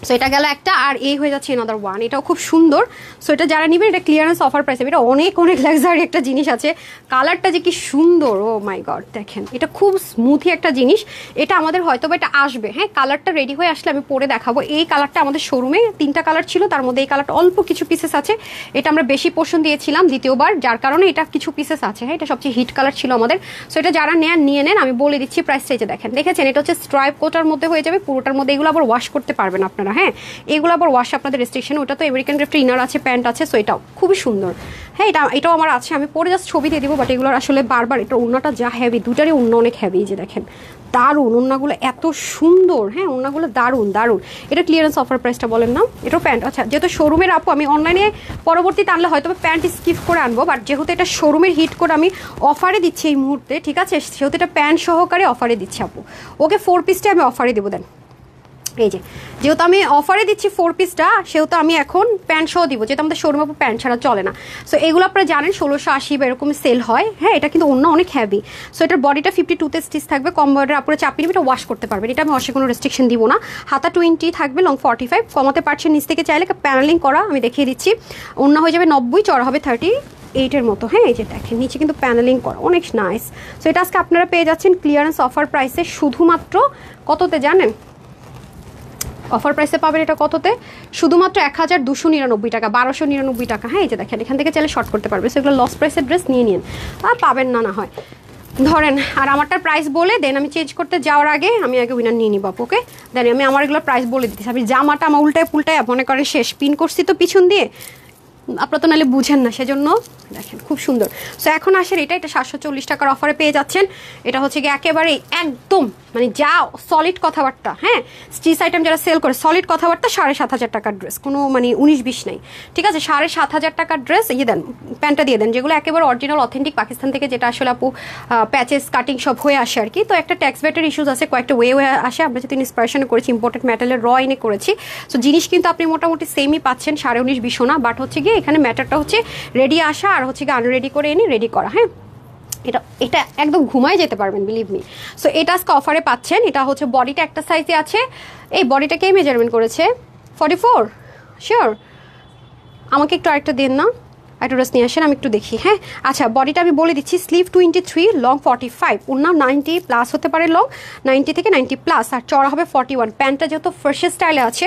S1: So এটা গেল একটা, আর এই হয়ে যাচ্ছে এনাদার ওয়ান, এটাও খুব সুন্দর। সো এটা যারা নেবেন এটা ক্লিয়ারেন্স অফার প্রাইসে, এটা অনেক লাক্সারি একটা জিনিস আছে। কালারটা যে কি সুন্দর, ও মাই গড, দেখেন এটা খুব স্মুথি একটা জিনিস। এটা আমাদের হয়তো বা এটা আসবে, হ্যাঁ, কালারটা রেডি হয়ে আসলে আমি পরে দেখাবো। এই কালারটা আমাদের শোরুমে 3টা কালার ছিল, তার মধ্যে এই কালারটা অল্প কিছু পিসেস আছে। এটা আমরা বেশি পোর্শন দিয়েছিলাম দ্বিতীয়বার, যার কারণে এটা কিছু পিসেস আছে। হ্যাঁ, এটা সবচেয়ে হিট কালার ছিল আমাদের। সো এটা যারা নিয়ে নেন, আমি বলে দিচ্ছি প্রাইসটা। এই যে দেখেন, দেখেছেন, এটা হচ্ছে স্ট্রাইপ কোটার মধ্যে হয়ে যাবে পুরোটার মধ্যে। এগুলো আবার ওয়াশ করতে পারবেন আপনারা। হ্যাঁ, এগুলো আবার ওয়াশ আপনাদের রেস্ট্রিকশন। ওটা তো আমেরিকান ক্রাফটের ইনার আছে, প্যান্ট আছে, সো এটাও খুবই সুন্দর। হ্যাঁ, এটাও আমার আছে, আমি পরে জাস্ট ছবি দিয়ে দিব। বাট এগুলোর আসলে বারবার, এটা ওড়নাটা যা হেভি, দুটারই ওড়না অনেক হেভি, যে দেখেন দারুণ ওড়নাগুলো, এত সুন্দর। হ্যাঁ, ওড়নাগুলো দারুণ দারুণ। এটা ক্লিয়ারেন্স অফার প্রাইসটা বলেন না, এটাও প্যান্ট। আচ্ছা, যেহেতু শোরুমের আপু, আমি অনলাইনে পরবর্তীতে আনলে হয়তো প্যান্ট স্কিপ করে আনবো, বাট যেহেতু এটা শোরুমের হিট করে আমি অফারে দিচ্ছি এই মুহূর্তে, ঠিক আছে, সেহেতু এটা প্যান্ট সহকারে অফারে দিচ্ছি আপু। ওকে 4 পিসটা আমি অফারে দেবো। দেন এই যেহেতু আমি অফারে দিচ্ছি 4 পিসটা, সেহেতু আমি এখন প্যান্ট সহ দিব, যেহেতু আমাদের শোরুমে প্যান্ট ছাড়া চলে না। সো এগুলো আপনারা জানেন 1680 বা এরকম সেল হয়। হ্যাঁ, এটা কিন্তু অন্য অনেক হ্যাভি। সো এটার বডিটা 52তে স্টিচ থাকবে, কম বর্ডার আপনারা চাপিয়ে নেবে, এটা ওয়াশ করতে পারবেন। এটা আমি অবশ্যই কোনো রেস্ট্রিকশন দিব না। হাতা 20 থাকবে, লং 45, কমাতে পারছেন নিচ থেকে চাইলে। প্যানেলিং করা আমি দেখিয়ে দিচ্ছি, অন্য হয়ে যাবে 90, চড়া হবে 38 মতো। হ্যাঁ, এই যে দেখেন নিচে কিন্তু প্যানেলিং করা, অনেক নাইস। সো এটা আজকে আপনারা পেয়ে যাচ্ছেন ক্লিয়ারেন্স অফার প্রাইসে, শুধুমাত্র কততে জানেন? অফার প্রাইসে পাবেন এটা কততে? শুধুমাত্র 1299 টাকা, 1299 টাকা। হ্যাঁ, এই যে দেখেন এখান থেকে চাইলে শর্ট করতে পারবে। সো এগুলো লস প্রাইসের ড্রেস নিয়ে নিন, আর পাবেন না, না হয় ধরেন। আর আমারটার প্রাইস বলে দেন, আমি চেঞ্জ করতে যাওয়ার আগে আমি আগে উইনার নিয়ে নিব ওকে। দেন আমি আমার এগুলো প্রাইস বলে দিচ্ছি। আমি জামাটা আমার উল্টায় পুলটায় মনে করেন শেষ, পিন করছি তো পিছন দিয়ে, আপনারা তো নাহলে বুঝেন না, সেজন্য দেখেন খুব সুন্দর। সো এখন আসেন, এটা 740 টাকার অফারে পেয়ে যাচ্ছেন। এটা হচ্ছে গিয়ে একেবারে একদম মানে যা সলিড কথাবার্তা, হ্যাঁ, স্টিচ আইটেম যারা সেল করে সলিড কথাবার্তা, 7500 টাকার ড্রেস, কোনো মানে 19-20 নাই, ঠিক আছে। 7500 টাকার ড্রেস ইয়ে দেন, প্যান্টটা দিয়ে দেন, যেগুলো একেবারে অরিজিনাল অথেন্টিক পাকিস্তান থেকে, যেটা আসলে আপু প্যাচেস কাটিং সব হয়ে আসে আর কি। তো একটা ট্যাক্স ব্যাটের ইস্যুস আছে, কয়েকটা ওয়ে আসে, আমরা যেহেতু ইন্সপিরেশন করেছি, ইম্পোর্টেড ম্যাটেরিয়াল র এনে করেছি। সো জিনিস কিন্তু আপনি মোটামুটি সেমই পাচ্ছেন, 19.5-20 না। বাট হচ্ছে গিয়ে এখানে ম্যাটারটা হচ্ছে রেডি আসা আর হচ্ছে গিয়ে আনরেডি করে এনে রেডি করা। হ্যাঁ, এটা একদম ঘুমায় যেতে পারবেন, বিলিভ মি। সো এটা আজকে অফারে পাচ্ছেন। এটা হচ্ছে বডিটা একটা সাইজে আছে। এই বডিটা কে মেজারমেন্ট করেছে? 44 শিওর? আমাকে একটু আরেকটা দিন না, একটা ড্রেস নিয়ে আসেন, আমি একটু দেখি। হ্যাঁ, আচ্ছা, বডিটা আমি বলে দিচ্ছি, স্লিভ 23, লং 45, ওনার 90+ হতে পারে, লং 90 থেকে 90+, আর চড়া হবে 41। প্যান্টটা যেহেতু ফ্রেশ স্টাইলে আছে,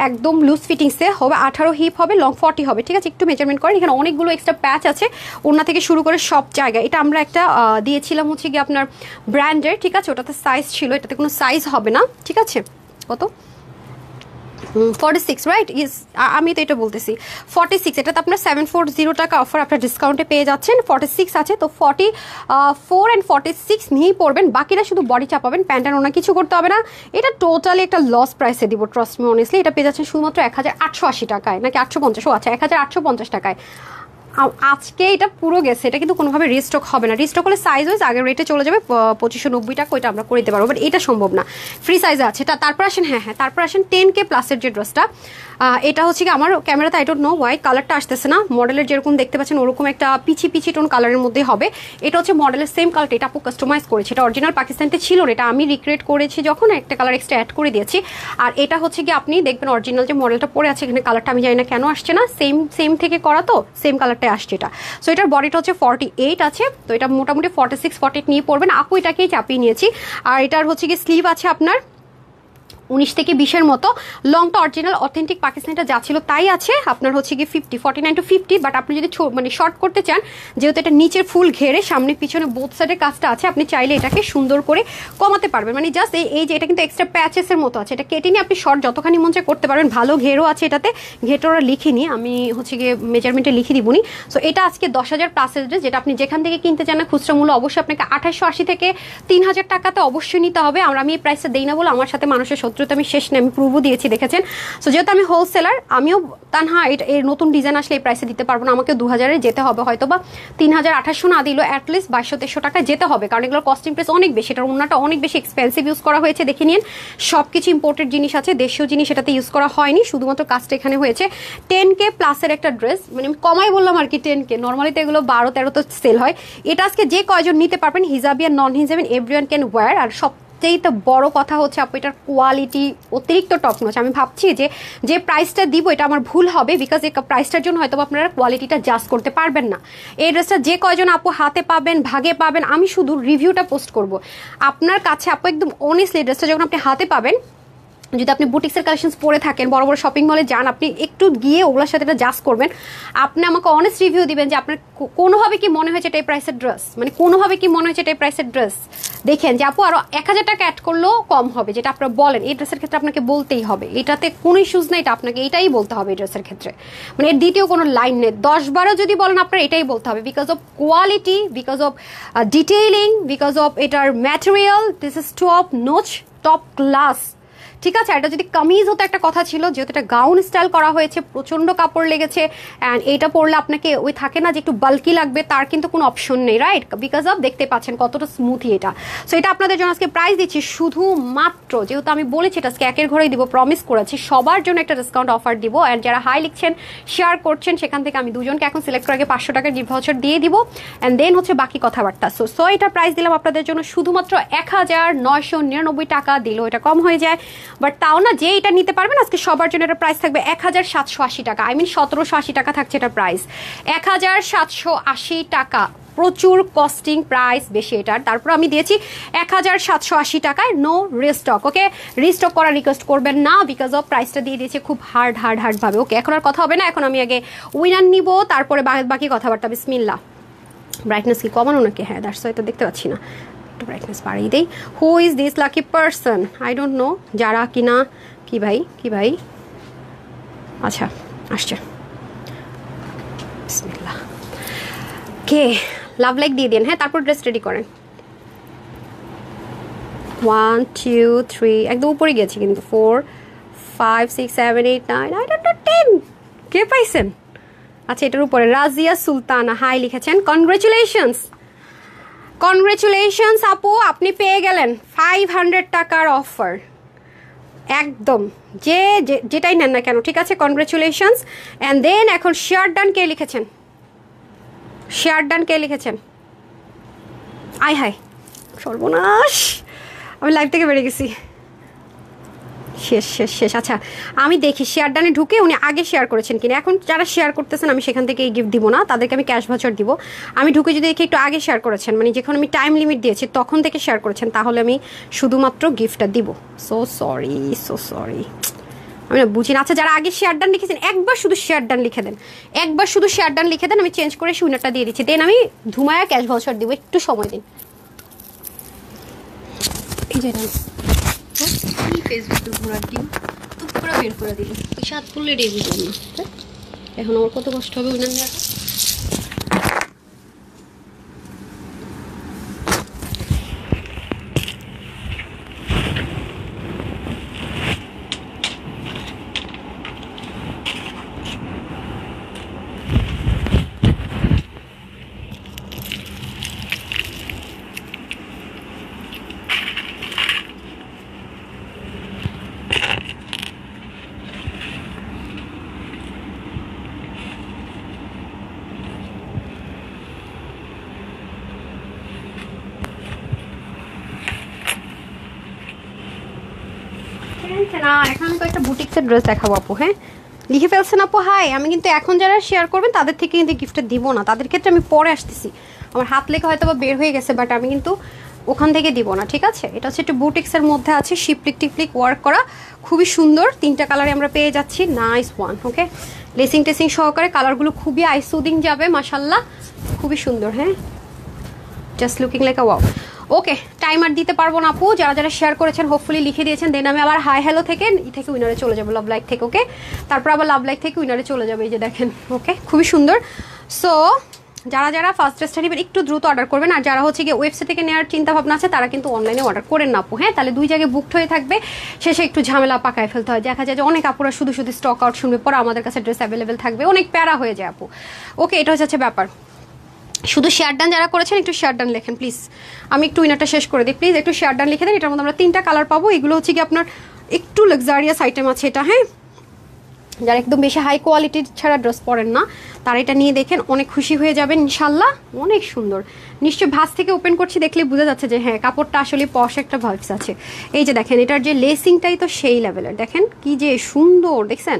S1: একদম লুজ ফিটিংসে হবে, 18 হিপ হবে, লং 40 হবে, ঠিক আছে। একটু মেজারমেন্ট করেন, এখানে অনেকগুলো এক্সট্রা প্যাচ আছে ওনা থেকে শুরু করে সব জায়গায়। এটা আমরা একটা দিয়েছিলাম হচ্ছে গিয়ে আপনার ব্র্যান্ডের, ঠিক আছে, ওটাতে সাইজ ছিল, এটাতে কোনো সাইজ হবে না, ঠিক আছে। কত? 46, রাইট? ইস, আমি তো এটা বলতেছি 46। এটা তো আপনার 740 টাকা অফার, আপনার ডিসকাউন্টে পেয়ে যাচ্ছেন। 46 আছে, তো 44 and 46 নিয়েই পড়বেন, বাকিরা শুধু বডি চাপাবেন, প্যান্টার ওনা কিছু করতে হবে না। এটা টোটালি একটা লস প্রাইসে দিব, ট্রাস্ট মি অনেস্টলি। এটা পেয়ে যাচ্ছেন শুধুমাত্র 1880 টাকায়, নাকি 850? ও আচ্ছা, 1850 টাকায়। আজকে এটা পুরো গেছে, এটা কিন্তু কোনোভাবে রিস্টক হবে না। রিস্টক হলে সাইজ ওয়াইজ আগের রেটে চলে যাবে 2590 টাকা, ওইটা আমরা করে দিতে পারবো, বাট এটা সম্ভব না, ফ্রি সাইজে আছে। তারপর আসেন, হ্যাঁ, তারপর আসেন 10K প্লাসের যে ড্রেসটা, এটা হচ্ছে কি আমার ক্যামেরাতে আই ডোন্ট নো ওয়াই কালারটা আসতেছে না, মডেলের যেরকম দেখতে পাচ্ছেন ওরকম একটা পিছি টোন কালারের মধ্যে হবে। এটা হচ্ছে মডেলের সেম কালারটা, এটা আপু কাস্টমাইজ করেছে, এটা অরিজিনাল পাকিস্তানতে ছিল না, এটা আমি রিক্রিয়েট করেছি যখন, একটা কালার এক্সট্রা অ্যাড করে দিয়েছি। আর এটা হচ্ছে কি আপনি দেখবেন অরিজিনাল যে মডেলটা পরে আছে, এখানে কালারটা আমি জানি না কেন আসছে না, সেম থেকে করা, তো সেম কালারটাই আসছে এটা। সো এটার বডিটা হচ্ছে 48 আছে, তো এটা মোটামুটি 46-48 নিয়ে পড়বেন। আপু এটাকেই চাপিয়ে নিয়েছি। আর এটার হচ্ছে কি স্লিভ আছে আপনার 19 থেকে 20-এর মতো, লংটা অরিজিনাল অথেন্টিক পাকিস্তানিটা যা ছিল তাই আছে। আপনার হচ্ছে কি 49 to 50, বাট আপনি যদি মানে শর্ট করতে চান, যেহেতু এটা নিচের ফুল ঘেরে সামনে পিছনে বোথ সাইডের কাজটা আছে, আপনি চাইলে এটাকে সুন্দর করে কমাতে পারবেন। মানে জাস্ট এই যে এটা কিন্তু এক্সট্রা প্যাচেসের মতো আছে, এটা কেটে নিয়ে আপনি শর্ট যতখানি মন চায় করতে পারবেন। ভালো ঘেরও আছে এটাতে, ঘেরটা ওরা লিখিনি, আমি হচ্ছে গিয়ে মেজারমেন্টে লিখে দিবনি। সো এটা আজকে 10,000 প্লাসের ড্রেস, যেটা আপনি যেখান থেকে কিনতে চান না, খুচরা মূল্য অবশ্যই আপনাকে 2880 থেকে 3000 টাকাতে অবশ্যই নিতে হবে। আমি এই প্রাইসটা দেই না বলে আমার সাথে মানুষের শত্রুতা আমি শেষ নেই, আমি প্রুভও দিয়েছি, দেখেছেন। সো যেহেতু আমি হোলসেলার, আমিও তানহা এর নতুন ডিজাইন আসলে এই প্রাইসে দিতে পারবো না, আমাকে 2000-এ যেতে হবে, হয়তো বা 3000-2800 না দিলেও অ্যাটলিস্ট 2200-2300 টাকায় যেতে হবে, কারণ এগুলোর কস্টিং প্রাইস অনেক বেশি, এটার ওনাটা অনেক বেশি এক্সপেন্সিভ ইউজ করা হয়েছে, দেখে নিন। সব কিছু ইম্পোর্টেড জিনিস আছে, দেশীয় জিনিস এটাতে ইউজ করা হয়নি, শুধুমাত্র কাজটা এখানে হয়েছে। 10K প্লাসের একটা ড্রেস, মানে আমি কমাই বললাম আর কি 10K, নর্মালি তো এগুলো 12-13 তো সেল হয়। এটা আজকে যে কয়জন নিতে পারবেন, হিজাবি আর নন হিজাবি এভরিওয়ান ক্যান ওয়্যার। আর সব তো বড় কথা হচ্ছে আপু এটার কোয়ালিটি অতিরিক্ত টপ নচ। আমি ভাবছি যে প্রাইসটা দিব এটা আমার ভুল হবে, বিকজ এই প্রাইসটার জন্য হয়তো আপনারা কোয়ালিটিটা জাজ করতে পারবেন না। এই ড্রেসটা যে কয়জন আপু হাতে পাবেন, ভাগে পাবেন, আমি শুধু রিভিউটা পোস্ট করব আপনার কাছে। আপু একদম অনেস্টলি ড্রেসটা যখন আপনি হাতে পাবেন, যদি আপনি বুটিক্সের কালেকশনস পরে থাকেন, বড় বড় শপিং মলে যান, আপনি একটু গিয়ে ওগুলোর সাথে এটা জাজ করবেন, আপনি আমাকে অনেস্ট রিভিউ দিবেন যে আপনার কোনোভাবে কি মনে হয়েছে এটাই প্রাইসের ড্রেস, মানে কোনোভাবে কি মনে হয়েছে এটাই প্রাইসের ড্রেস। দেখেন যে আপু আরও 1000 টাকা অ্যাড করলেও কম হবে, যেটা আপনারা বলেন এই ড্রেসের ক্ষেত্রে আপনাকে বলতেই হবে, এটাতে কোনো ইস্যুজ নেই, এটা আপনাকে এটাই বলতে হবে এই ড্রেসের ক্ষেত্রে, মানে এর দ্বিতীয় কোনো লাইন নেই। 10-12 যদি বলেন আপনার এটাই বলতে হবে, because of quality, because of detailing, because of এটার material, this is top notch, top class. ঠিক আছে, এটা যদি কামিজ হতো একটা কথা ছিল, যেহেতু এটা গাউন স্টাইল করা হয়েছে, প্রচন্ড কাপড় লেগেছে, অ্যান্ড এটা পরলে আপনাকে ওই থাকে না যে একটু বাল্কি লাগবে, তার কিন্তু কোনো অপশন নেই, রাইট? বিকজ অফ দেখতে পাচ্ছেন কতটা স্মুথি এটা। সো এটা আপনাদের জন্য আজকে প্রাইস দিচ্ছি শুধুমাত্র, যেহেতু আমি বলেছি এটা আজকে একের ঘরেই দিব, প্রমিস করেছি সবার জন্য একটা ডিসকাউন্ট অফার দিব, অ্যান্ড যারা হাই লিখছেন, শেয়ার করছেন, সেখান থেকে আমি দুজনকে এখন সিলেক্ট করে আগে 500 টাকার গিফট ভাউচার দিয়ে দিব, অ্যান্ড দেন হচ্ছে বাকি কথাবার্তা। সো এটার প্রাইস দিলাম আপনাদের জন্য শুধুমাত্র 1999 টাকা, দিলেও এটা কম হয়ে যায়, বাট তাও না যে এটা নিতে পারবেন আজকে সবার জন্য এটা প্রাইস থাকবে 1780 টাকা, আই মিন 1780 টাকা থাকছে এটা প্রাইস, 1780 টাকা। প্রচুর কস্টিং প্রাইস বেশি এটার, তারপর আমি দিয়েছি 1780 টাকায়, নো রিস্টক। ওকে, রিস্টক করার রিকোয়েস্ট করবেন না, বিকজ অফ প্রাইসটা দিয়ে দিয়েছে খুব হার্ড ভাবে। ওকে, এখন আর কথা হবে না, এখন আমি আগে উইনার নিব, তারপরে বাকি কথাবার্তা। বিসমিল্লাহ। ব্রাইটনেস কি কমানো নাকি? হ্যাঁ, দ্যাটস ওয়াই তো দেখতে পাচ্ছি না, একটু ব্রাইটনেস বাড়িয়ে দেই। Who is this lucky person? I don't no, যারা কিনা কি ভাই আচ্ছা আসছে। বিসমিল্লাহ। কে? লাভ লাইক দিয়ে দিন, হ্যাঁ, তারপর ড্রেস রেডি করেন। 1 2 3 একদম উপরে গেছি কিন্তু, 4 5 6 7 8 9 I don't know 10 কে পাইছেন? আচ্ছা, এটার উপরে রাজিয়া সুলতানা হাই লিখেছেন, কনগ্রেচুলেশনস আপু, আপনি পেয়ে গেলেন 500 টাকার অফার, একদম যেটাই নেন না কেন, ঠিক আছে? কনগ্রেচুলেশনস। অ্যান্ড দেন এখন শেয়ার ডান কে লিখেছেন? আয় হায় সর্বনাশ, আমি লাইভ থেকে বেরিয়ে গেছি, শেষ। আচ্ছা, আমি দেখি শেয়ার ডানে ঢুকে উনি আগে শেয়ার করেছেন কিনা। এখন যারা শেয়ার করতেছেন আমি সেখান থেকে এই গিফট দিব না, তাদেরকে আমি ক্যাশ ভাউচার দিব। আমি ঢুকে যদি দেখি একটু আগে শেয়ার করেছেন, মানে যখন আমি টাইম লিমিট দিয়েছি তখন থেকে শেয়ার করেছেন, তাহলে আমি শুধুমাত্র গিফটটা দিব। সো সরি আমি না বুঝি না। আচ্ছা, যারা আগে শেয়ার ডান লিখেছেন একবার শুধু শেয়ার ডান লিখে দেন, আমি চেঞ্জ করে উইনারটা দিয়ে দিচ্ছি, দেন আমি ধুমায়া ক্যাশ ভাউচার দিব, একটু সময় দিন। এই যে ফেসবুকে ঘোরার ডিম তো পুরো বের করে দিল, সাত করলে এটাই বুঝলাম না, এখন আমার কত কষ্ট হবে উইনার নেওয়াটা। না, এখন আমি কয়েকটা বুটিক্সের ড্রেস দেখাবো আপু। হ্যাঁ, লিখে ফেলছেন আপু? হাই, আমি কিন্তু এখন যারা শেয়ার করবেন তাদের থেকে কিন্তু গিফটটা দিব না, তাদের ক্ষেত্রে আমি পরে আসতেছি, আমার হাত লেখা হয়তো বা বের হয়ে গেছে, বাট আমি কিন্তু ওখান থেকে দিব না, ঠিক আছে? এটা হচ্ছে একটু বুটিক্সের মধ্যে আছে, শিপলিক টিপলিক ওয়ার্ক করা, খুবই সুন্দর, 3টা কালারে আমরা পেয়ে যাচ্ছি, নাইস ওয়ান। ওকে, লেসিং টেসিং সহকারে, কালারগুলো খুবই আই সুদিং যাবে, মাশাল্লাহ খুবই সুন্দর। হ্যাঁ, জাস্ট লুকিং লাইক আ ওয়াও। ওকে, টাইমার দিতে পারবো না আপু, যারা শেয়ার করেছেন হোপফুলি লিখে দিয়েছেন, দেন আমি আবার হাই হ্যালো থেকে উইনারে চলে যাবো, লাভ লাইক থেকে। ওকে, তারপর আবার লাভ লাইক থেকে উইনারে চলে যাবে, এই যে দেখেন। ওকে, খুবই সুন্দর। সো যারা ফার্স্ট ড্রেসটা নেবেন একটু দ্রুত অর্ডার করবেন, আর যারা হচ্ছে গিয়ে ওয়েবসাইট থেকে নেওয়ার চিন্তা ভাবনা আছে তারা কিন্তু অনলাইনে অর্ডার করেন না আপু। হ্যাঁ, তাহলে 2 জায়গায় বুকড হয়ে থাকবে, শেষে একটু ঝামেলা পাকায় ফেলতে হয়, দেখা যায় যে অনেক আপুরা শুধু স্টক আউট শুনবে, পরে আমাদের কাছে ড্রেস অ্যাভেলেবেল থাকবে, অনেক প্যারা হয়ে যায় আপু। ওকে, এটা হচ্ছে ব্যাপার। শুধু শেয়ার ডান যারা করেছেন একটু শেয়ার ডান লেখেন প্লিজ, আমি একটু উইনারটা শেষ করে দিই, প্লিজ একটু শেয়ার ডান লিখে দেন। এটার মধ্যে আমরা 3টা কালার পাবো, এগুলো হচ্ছে কি আপনার একটু লাক্সারিয়াস আইটেম আছে এটা। হ্যাঁ, যারা একদম বেশি হাই কোয়ালিটির ছাড়া ড্রেস পরেন না তারা এটা নিয়ে দেখেন, অনেক খুশি হয়ে যাবেন ইনশাল্লাহ, অনেক সুন্দর। নিশ্চয়ই ভাঁজ থেকে ওপেন করছি, দেখলে বোঝা যাচ্ছে যে হ্যাঁ কাপড়টা আসলে পশ একটা ভাইবস আছে। এই যে দেখেন, এটার যে লেসিংটাই তো সেই লেভেলের, দেখেন কি যে সুন্দর, দেখছেন?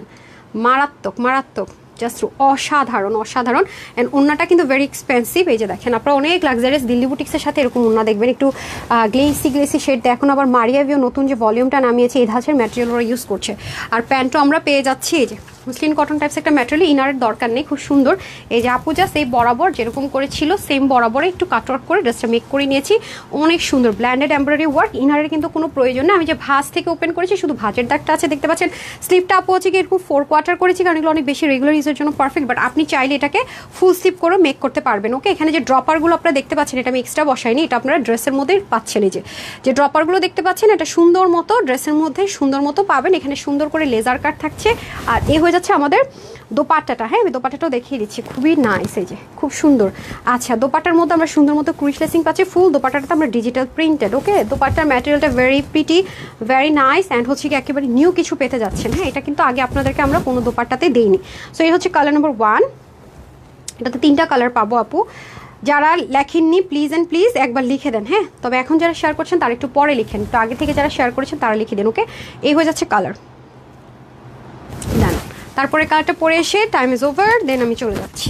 S1: মারাত্মক। জাস্ট অসাধারণ অসাধারণ। অ্যান্ড ওন্নাটা কিন্তু ভেরি এক্সপেন্সিভ। এই যে দেখেন, আপনারা অনেক লাক্সারিয়াস দিল্লি বুটিক্সের সাথে এরকম ওন্না দেখবেন, একটু গ্লেসি শেড। এখন আবার মারিয়া ভিও নতুন যে ভলিউমটা নামিয়েছে, এই ধাঁচের ম্যাটেরিয়াল ওরা ইউজ করছে। আর প্যান্টও আমরা পেয়ে যাচ্ছি এই যে মুসলিন কটন টাইপস একটা ম্যাটেরিয়াল, ইনারের দরকার নেই, খুব সুন্দর। এই যে আপু জাস্ট এই বরাবর যেরকম করে ছিল সেম বরাবরে একটু কাটওয়ার্ক করে ড্রেসটা মেক করে নিয়েছি, অনেক সুন্দর ব্ল্যান্ডেড এমব্রয়ডারি ওয়ার্ক। ইনারের কিন্তু কোনো প্রয়োজন নেই, আমি যে ভাঁজ থেকে ওপেন করেছি শুধু ভাঁজের দাগটা আছে দেখতে পাচ্ছেন। স্লিপটা আপু হচ্ছে কি এরকম 4 কোয়ার্টার করেছি, কারণ এগুলো অনেক বেশি রেগুলার ইউজের জন্য পারফেক্ট, বাট আপনি চাইলে এটাকে ফুল স্লিপ করে মেক করতে পারবেন। ওকে, এখানে যে ড্রপারগুলো আপনারা দেখতে পাচ্ছেন এটা আমি এক্সট্রা বসাইনি, এটা আপনারা ড্রেসের মধ্যেই পাচ্ছেন। এই যে ড্রপারগুলো দেখতে পাচ্ছেন এটা সুন্দর মতো ড্রেসের মধ্যে সুন্দর মতো পাবেন। এখানে সুন্দর করে লেজার কাট থাকছে। আর এ হয়ে যাচ্ছে আমাদের দোপাট্টাটা। হ্যাঁ, আমি দোপাট্টাটাও দেখিয়ে দিচ্ছি, খুবই নাইস, এই যে খুব সুন্দর। আচ্ছা, দোপাট্টার মধ্যে আমরা সুন্দর মতো ক্রুশ লেসিং পাচ্ছি, ফুল দোপাট্টাটা আমরা ডিজিটাল প্রিন্টেড। ওকে, দোপাট্টার ম্যাটেরিয়ালটা very pretty, very nice, and হচ্ছে কি একেবারে নিউ কিছু পেতে যাচ্ছেন। হ্যাঁ, এটা কিন্তু আগে আপনাদেরকে আমরা কোনো দোপাট্টাতে দেইনি। সো এই হচ্ছে কালার নাম্বার 1। এটাতে 3টা কালার পাবো আপু। যারা লেখেননি প্লিজ অ্যান্ড প্লিজ একবার লিখে দেন। হ্যাঁ, তবে এখন যারা শেয়ার করছেন তারা একটু পরে লিখেন, তো আগে থেকে যারা শেয়ার করেছেন তারা লিখে দেন। ওকে, এই হয়ে যাচ্ছে কালার। ডান, তারপরে কালারটা পরে এসে টাইম ইজ ওভার, দেন আমি চলে যাচ্ছি।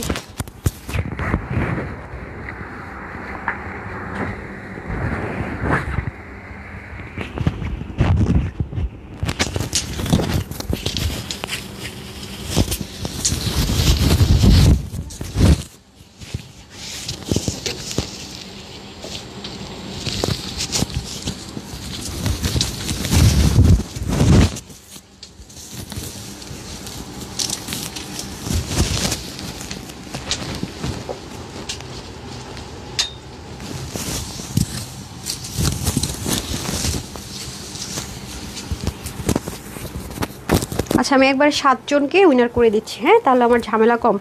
S1: আচ্ছা, আমি একবার 7 জনকে উইনার করে দিচ্ছি। হ্যাঁ, তাহলে আমার ঝামেলা কম,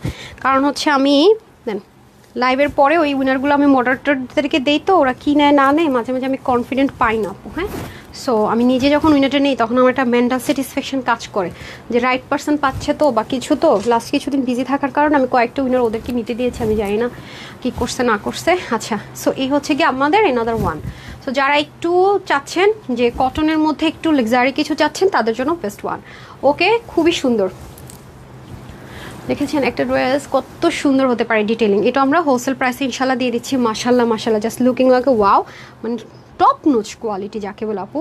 S1: কারণ হচ্ছে আমি দেন লাইভের পরে ওই উইনারগুলো আমি মডারেটরদেরকে দেই, তো ওরা কী নেয় না নেয় মাঝে মাঝে আমি কনফিডেন্ট পাই না আপু। হ্যাঁ, সো আমি নিজে যখন উইনারটা নেই তখন আমার একটা মেন্টাল স্যাটিসফ্যাকশন কাজ করে যে রাইট পারসন পাচ্ছে তো, বা কিছু তো লাস্ট কিছুদিন বিজি থাকার কারণে আমি কয়েকটা উইনার ওদেরকে নিতে দিয়েছি, আমি জানি না কী করছে না করছে। আচ্ছা, সো এই হচ্ছে কি আমাদের এনাদার 1। সো যারা একটু চাচ্ছেন যে কটনের মধ্যে একটু লাক্সারি কিছু চাচ্ছেন তাদের জন্য বেস্ট 1। ওকে, খুবই সুন্দর দেখেছেন একটা ড্রেস কত সুন্দর হতে পারে ডিটেলিং। এটা আমরা হোলসেল প্রাইসে ইনশাল্লাহ দিয়ে দিচ্ছি। মাশাল্লাহ মাশাল্লাহ, জাস্ট লুকিং লাইক ওয়াও, মানে টপ নোচ কোয়ালিটি যাকে বলে আপু।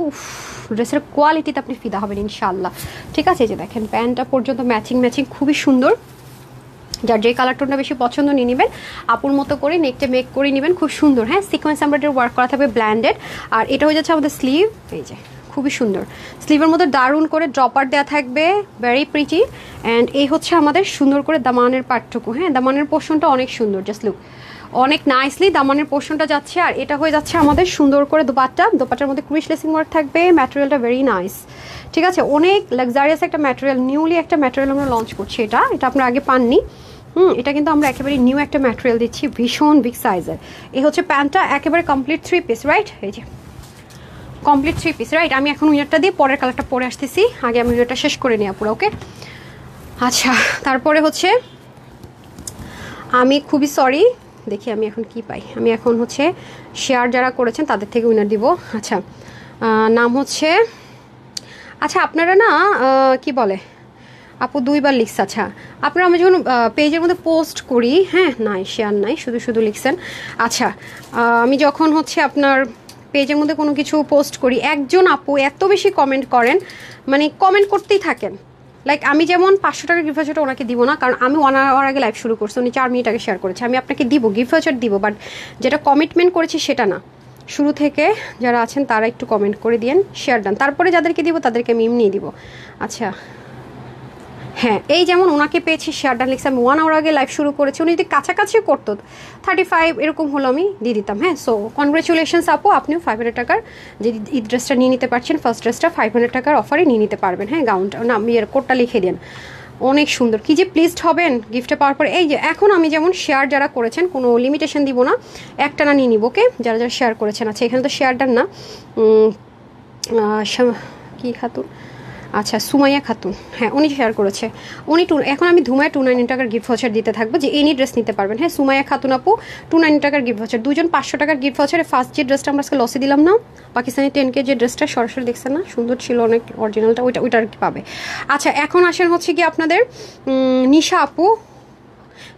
S1: ড্রেসের কোয়ালিটিতে আপনি ফিদা হবেন ইনশাল্লাহ। ঠিক আছে, যে দেখেন প্যান্টটা পর্যন্ত ম্যাচিং খুবই সুন্দর। যার যে কালার টোনটা বেশি পছন্দ নিয়ে নেবেন, আপুর মতো করে নেকটা মেক করে নেবেন, খুব সুন্দর। হ্যাঁ, সিকোয়েন্স এমব্রয়ডারি ওয়ার্ক করা থাকবে ব্ল্যান্ডেড। আর এটা হয়ে যাচ্ছে আমাদের স্লিভ, এই যে খুবই সুন্দর। স্লিভের মধ্যে দারুণ করে ড্রপার দেওয়া থাকবে, ভেরি প্রিটি। অ্যান্ড এই হচ্ছে আমাদের সুন্দর করে দামানের পার্টটুকু। হ্যাঁ, দামানের পোর্শনটা অনেক সুন্দর, জাস্ট লুক, অনেক নাইসলি দামানের পোর্শনটা যাচ্ছে। আর এটা হয়ে যাচ্ছে আমাদের সুন্দর করে দোপাট্টার মধ্যে ক্রিশ লেসিং ওয়ার্ক থাকবে, ম্যাটেরিয়ালটা ভেরি নাইস। ঠিক আছে, অনেক লাক্সারিয়াস একটা ম্যাটেরিয়াল, নিউলি একটা ম্যাটেরিয়াল আমরা লঞ্চ করছি। এটা আপনারা আগে পাননি। এটা কিন্তু আমরা একেবারে নিউ একটা ম্যাটেরিয়াল দিচ্ছি, ভীষণ বিগ সাইজের। এই হচ্ছে প্যান্টটা, একেবারে কমপ্লিট 3 পিস, রাইট? এই যে কমপ্লিট 3 পিস, রাইট? আমি এখন উইনারটা দিয়ে পরের কালারটা পরে আসতেছি, আগে আমি উইনারটা শেষ করে নিই পুরো। ওকে, আচ্ছা, তারপরে হচ্ছে আমি খুবই সরি, দেখি আমি এখন কি পাই। আমি এখন হচ্ছে শেয়ার যারা করেছেন তাদের থেকে উইনার দিব। আচ্ছা, নাম হচ্ছে, আচ্ছা আপনারা না কি বলে আপু 2বার লিখছে। আচ্ছা, আপনারা আমি যখন পেজের মধ্যে পোস্ট করি, হ্যাঁ নাই শেয়ার নাই, শুধু লিখছেন। আচ্ছা, আমি যখন হচ্ছে আপনার পেজের মধ্যে কোনো কিছু পোস্ট করি, একজন আপু এত বেশি কমেন্ট করেন, মানে কমেন্ট করতেই থাকেন। লাইক আমি যেমন 500 টাকা গিফট ভাউচারটা ওনাকে দিব না, কারণ আমি 1 আওয়ার আগে লাইভ শুরু করছি, উনি 4 মিনিট আগে শেয়ার করেছে। আমি আপনাকে দিব, গিফট ভাউচার দিব, বাট যেটা কমিটমেন্ট করেছি সেটা না। শুরু থেকে যারা আছেন তারা একটু কমেন্ট করে দিয়েন, শেয়ার ডান, তারপরে যাদেরকে দিব তাদেরকে আমি এমনি দিব। আচ্ছা, হ্যাঁ, এই যেমন ওনাকে পেয়েছি শেয়ার ডান লিখছে, আমি 1 আওয়ার আগে লাইভ শুরু করেছি, উনি যদি কাছাকাছি করতো 35 এরকম হলো আমি দিয়ে দিতাম। হ্যাঁ, সো কনগ্রেচুলেশনস আপু, আপনিও 500 টাকার যে ঈদ ড্রেসটা নিয়ে নিতে পারছেন, ফার্স্ট ড্রেসটা 500 টাকার অফারে নিয়ে নিতে পারবেন। হ্যাঁ, গাউনটা না আমি এর কোডটা লিখে দেন, অনেক সুন্দর। কি যে প্লিজড হবেন গিফটে পাওয়ার পরে। এই যে এখন আমি যেমন শেয়ার যারা করেছেন কোনো লিমিটেশন দিব না, একটা না নিয়ে নিব। ওকে, যারা যারা শেয়ার করেছেন। আচ্ছা, এখানে তো শেয়ার ডান না, কি খাতুন, আচ্ছা সুমাইয়া খাতুন, হ্যাঁ উনি শেয়ার করেছে। উনি এখন আমি ধুমায় 290 টাকার গিফট ভাউচার দিতে থাকবো, যে এনি ড্রেস নিতে পারবেন। হ্যাঁ সুমাইয়া খাতুন আপু 290 টাকার গিফট ভাউচার, দুজন 500 টাকার গিফট ভাউচারে ফার্স্ট যে ড্রেসটা আমরা আজকে লসে দিলাম না, পাকিস্তানি 10K যে ড্রেসটা সরাসরি দেখছেন না, সুন্দর ছিল অনেক, অরিজিনালটা ওইটা আর কি পাবে। আচ্ছা এখন আসেন হচ্ছে কি আপনাদের নিশা আপু,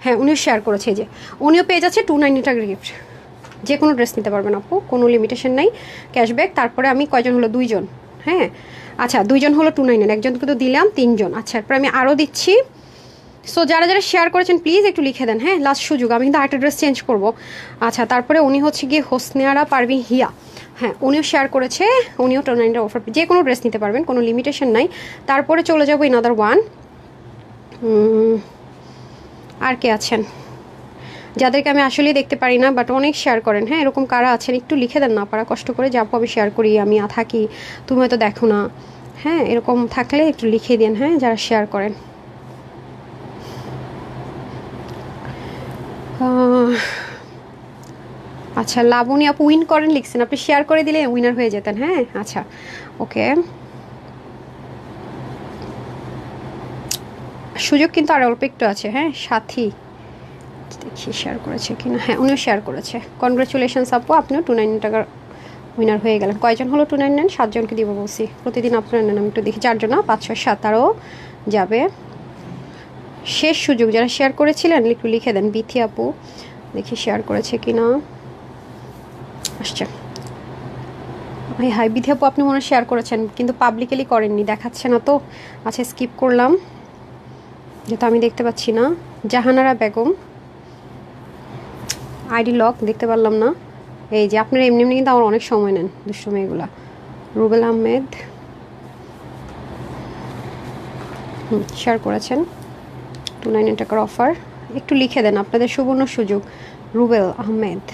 S1: হ্যাঁ উনিও শেয়ার করেছে, যে উনিও পেয়ে যাচ্ছে 290 টাকার গিফট, যে কোনো ড্রেস নিতে পারবেন আপু, কোনো লিমিটেশন নাই, ক্যাশব্যাক। তারপরে আমি কয়জন হলো, 2 জন, হ্যাঁ আচ্ছা 2 জন হলো 290, একজনকে তো দিলাম 3 জন। আচ্ছা এরপর আমি আরও দিচ্ছি। সো যারা যারা শেয়ার করেছেন প্লিজ একটু লিখে দেন, হ্যাঁ লাস্ট সুযোগ, আমি কিন্তু আরেকটা ড্রেস চেঞ্জ করবো। আচ্ছা তারপরে উনি হচ্ছে গিয়ে হোসনেয়ারা পারভিন হিয়া, হ্যাঁ উনিও শেয়ার করেছে, উনিও 290 অফার, যে কোনো ড্রেস নিতে পারবেন, কোনো লিমিটেশন নাই। তারপরে চলে যাবো ইনাদার ওয়ান, আর কে আছেন যাদেরকে আমি আসলেই দেখতে পারি না বাট অনেক শেয়ার করেন, হ্যাঁ এরকম কারা আছেন একটু লিখে দেন না, পারা কষ্ট করে, যে আপু আমি শেয়ার করি, আমি থাকি, তুমি হয়তো দেখো না, হ্যাঁ এরকম থাকলে একটু লিখে দিন, হ্যাঁ যারা শেয়ার করেন। আচ্ছা লাবণী আপু উইন করেন লিখছেন, আপনি শেয়ার করে দিলে উইনার হয়ে যেতেন, হ্যাঁ আচ্ছা ওকে। সুযোগ কিন্তু আর অল্প একটু আছে, হ্যাঁ সাথী দেখি শেয়ার করেছে কিনা, হ্যাঁ উনিও শেয়ার করেছে, কনগ্রাচুলেশনস আপু, আপনিও 290 টাকার উইনার হয়ে গেলেন। কয়জন হলো 299? 7 জনকে দিব বলছি, প্রতিদিন আপনারা নেন, আমি একটু দেখি 4 জন না 5 6 7 আরও যাবে। শেষ সুযোগ, যারা শেয়ার করেছিলেন একটু লিখে দেন। বিথি আপু দেখি শেয়ার করেছে কিনা, আসছে, হাই বিথি আপু আপনি মনে শেয়ার করেছেন কিন্তু পাবলিকলি করেননি, দেখাচ্ছে না তো, আচ্ছা স্কিপ করলাম যেহেতু আমি দেখতে পাচ্ছি না। জাহানারা বেগম আইডি লক, দেখতে পারলাম না, এই যে আপনারা এমনি এমনি কিন্তু আমার অনেক সময় নেন দুষ্টুমি এগুলা। রুবেল আহমেদ শেয়ার করেছেন 290 টাকার অফার, একটু লিখে দেন আপনাদের সুবর্ণ সুযোগ। রুবেল আহমেদ,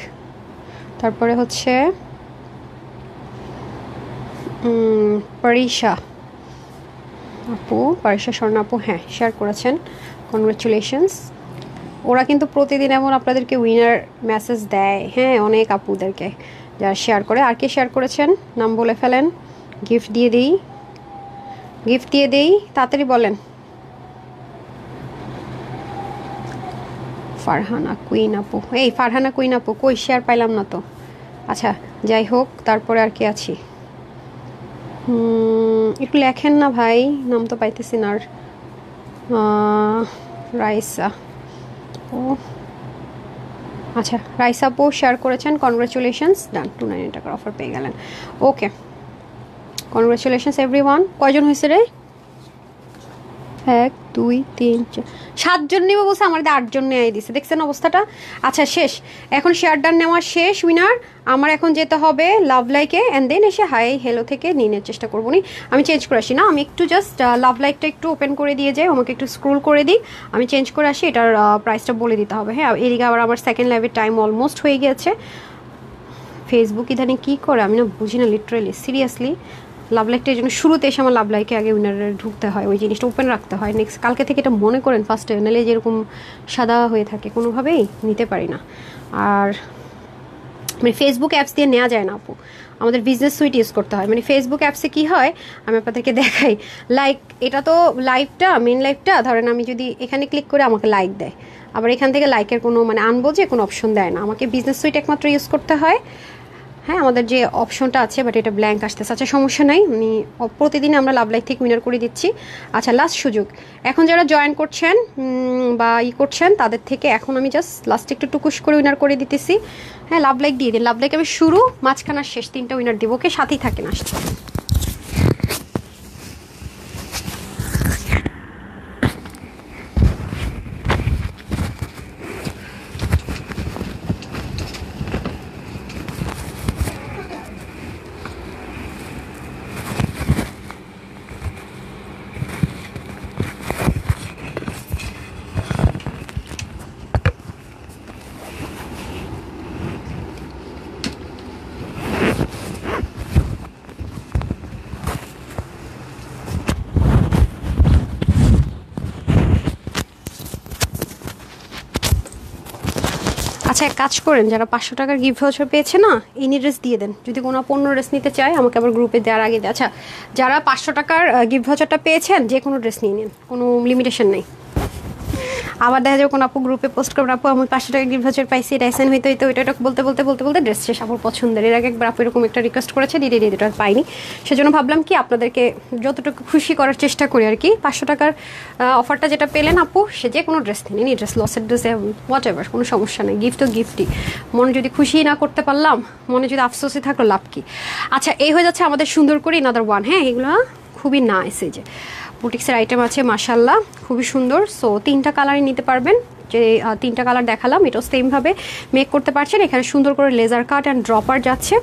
S1: তারপরে হচ্ছে পারিশা আপু, পারিশা স্বর্ণা আপু, হ্যাঁ শেয়ার করেছেন, কনগ্রাচুলেশনস। ওরা কিন্তু প্রতিদিন এমন আপনাদেরকে উইনার মেসেজ দেয়, হ্যাঁ অনেক আপুদেরকে যারা শেয়ার করে। আর কে শেয়ার করেছেন নাম বলে ফেলেন, গিফট দিয়ে দিই, গিফট দিয়ে দিই, তাড়াতাড়ি বলেন। ফারহানা কুইন আপু, এই ফারহানা কুইন আপু কই, শেয়ার পাইলাম না তো, আচ্ছা যাই হোক। তারপরে আর কি আছি, একটু লেখেন না ভাই, নাম তো পাইতেছি না আর। রাইসা ও আচ্ছা রাইসা আপু শেয়ার করেছেন, কনগ্রাচুলেশনস, ডান 290 টাকার অফার পেয়ে গেলেন, ওকে কনগ্রাচুলেশনস এভরিওয়ান। কয়জন হয়েছে রে, 1 2 3 4 7 জন নিব বলছে, আমার 8 জন নেয় দিছে, দেখছেন অবস্থাটা। আচ্ছা শেষ, এখন শেয়ার ডান নেওয়া শেষ উইনার। আমার এখন যেতে হবে লাভ লাইকে, অ্যান্ড দেন এসে হাই হ্যালো থেকে নিয়ে নেওয়ার চেষ্টা করবো নি। আমি চেঞ্জ করে আসি না, আমি একটু জাস্ট লাভ লাইকটা একটু ওপেন করে দিয়ে যাই, আমাকে একটু স্ক্রোল করে দিই, আমি চেঞ্জ করে আসি, এটার প্রাইসটা বলে দিতে হবে। হ্যাঁ এদিকে আবার আমার সেকেন্ড লাইভের টাইম অলমোস্ট হয়ে গিয়েছে। ফেসবুক ইদানিং কী করে আমি না বুঝি না, লিটারেলি সিরিয়াসলি। লাভ লাইকটা এই জন্য শুরুতে এসে আমার লাভ লাইকে আগে উইনারের ঢুকতে হয়, ওই জিনিসটা ওপেন রাখতে হয়। নেক্সট কালকে থেকে এটা মনে করেন ফার্স্টে, নাহলে যেরকম সাদা হয়ে থাকে কোনোভাবেই নিতে পারি না। আর মানে ফেসবুক অ্যাপস দিয়ে নেওয়া যায় না আপু, আমাদের বিজনেস সুইট ইউজ করতে হয়। মানে ফেসবুক অ্যাপসে কী হয় আমি আপনাদেরকে দেখাই, লাইক এটা তো লাইভটা, মেন লাইভটা ধরেন আমি যদি এখানে ক্লিক করে আমাকে লাইক দেয়, আবার এখান থেকে লাইকের কোনো মানে আনবো যে কোনো অপশন দেয় না, আমাকে বিজনেস সুইট একমাত্র ইউজ করতে হয়। হ্যাঁ আমাদের যে অপশনটা আছে বাট এটা ব্ল্যাঙ্ক আসতেছে, আচ্ছা সমস্যা নাই, আমি প্রতিদিন আমরা লাভ লাইক থেকে উইনার করে দিচ্ছি। আচ্ছা লাস্ট সুযোগ, এখন যারা জয়েন করছেন বা করছেন তাদের থেকে এখন আমি জাস্ট লাস্টে একটু টুকুস করে উইনার করে দিতেছি। হ্যাঁ লাভ লাইক দিয়ে দিন, লাভ লাইক আমি শুরু মাঝখানার শেষ 3টা উইনার দিব, ওকে সাথেই থাকেন আসছে। আচ্ছা এক কাজ করেন, যারা 500 টাকার গিফট ভাউচার পেয়েছে না, এনি ড্রেস দিয়ে দেন। যদি কোনো পণ্য ড্রেস নিতে চায় আমাকে আবার গ্রুপে দেওয়ার আগে আচ্ছা যারা 500 টাকার গিফট ভাউচারটা পেয়েছেন যে কোনো ড্রেস নিয়ে নিন, কোনো লিমিটেশন নেই। আবার দেখা যাবে কোনো আপু গ্রুপে পোস্ট করবেন, আপু আমি 500 টাকা গিফট ভাউচার পাইছি, এটা অ্যাসাইন হইতে হইতে ওইটা বলতে বলতে বলতে বলতে ড্রেস শেষ আপুর পছন্দের। এর আগে একবার আপু এরকম একটা রিকোয়েস্ট করেছে, দিদি এটা পাইনি, সেজন্য ভাবলাম কি আপনাদেরকে যতটুকু খুশি করার চেষ্টা করি আর কি। 500 টাকার অফারটা যেটা পেলেন আপু, সে যে কোনো ড্রেস নিন, এনি ড্রেস, লসের ড্রেসে হোয়াট এভার, কোনো সমস্যা নেই। গিফট তো গিফটই, মনে যদি খুশি না করতে পারলাম, মনে যদি আফসোসই থাকলো, লাভ কি। আচ্ছা এই হয়ে যাচ্ছে আমাদের সুন্দর করে আনাদার ওয়ান। হ্যাঁ এগুলো খুবই নাইস, এই যে বুটিক্সের আইটেম আছে মাশাল্লাহ, খুবই সুন্দর। সো 3টা কালারই নিতে পারবেন, যে 3টা কালার দেখালাম এটাও সেমভাবে মেক করতে পারছেন। এখানে সুন্দর করে লেজার কাট অ্যান্ড ড্রপার যাচ্ছে,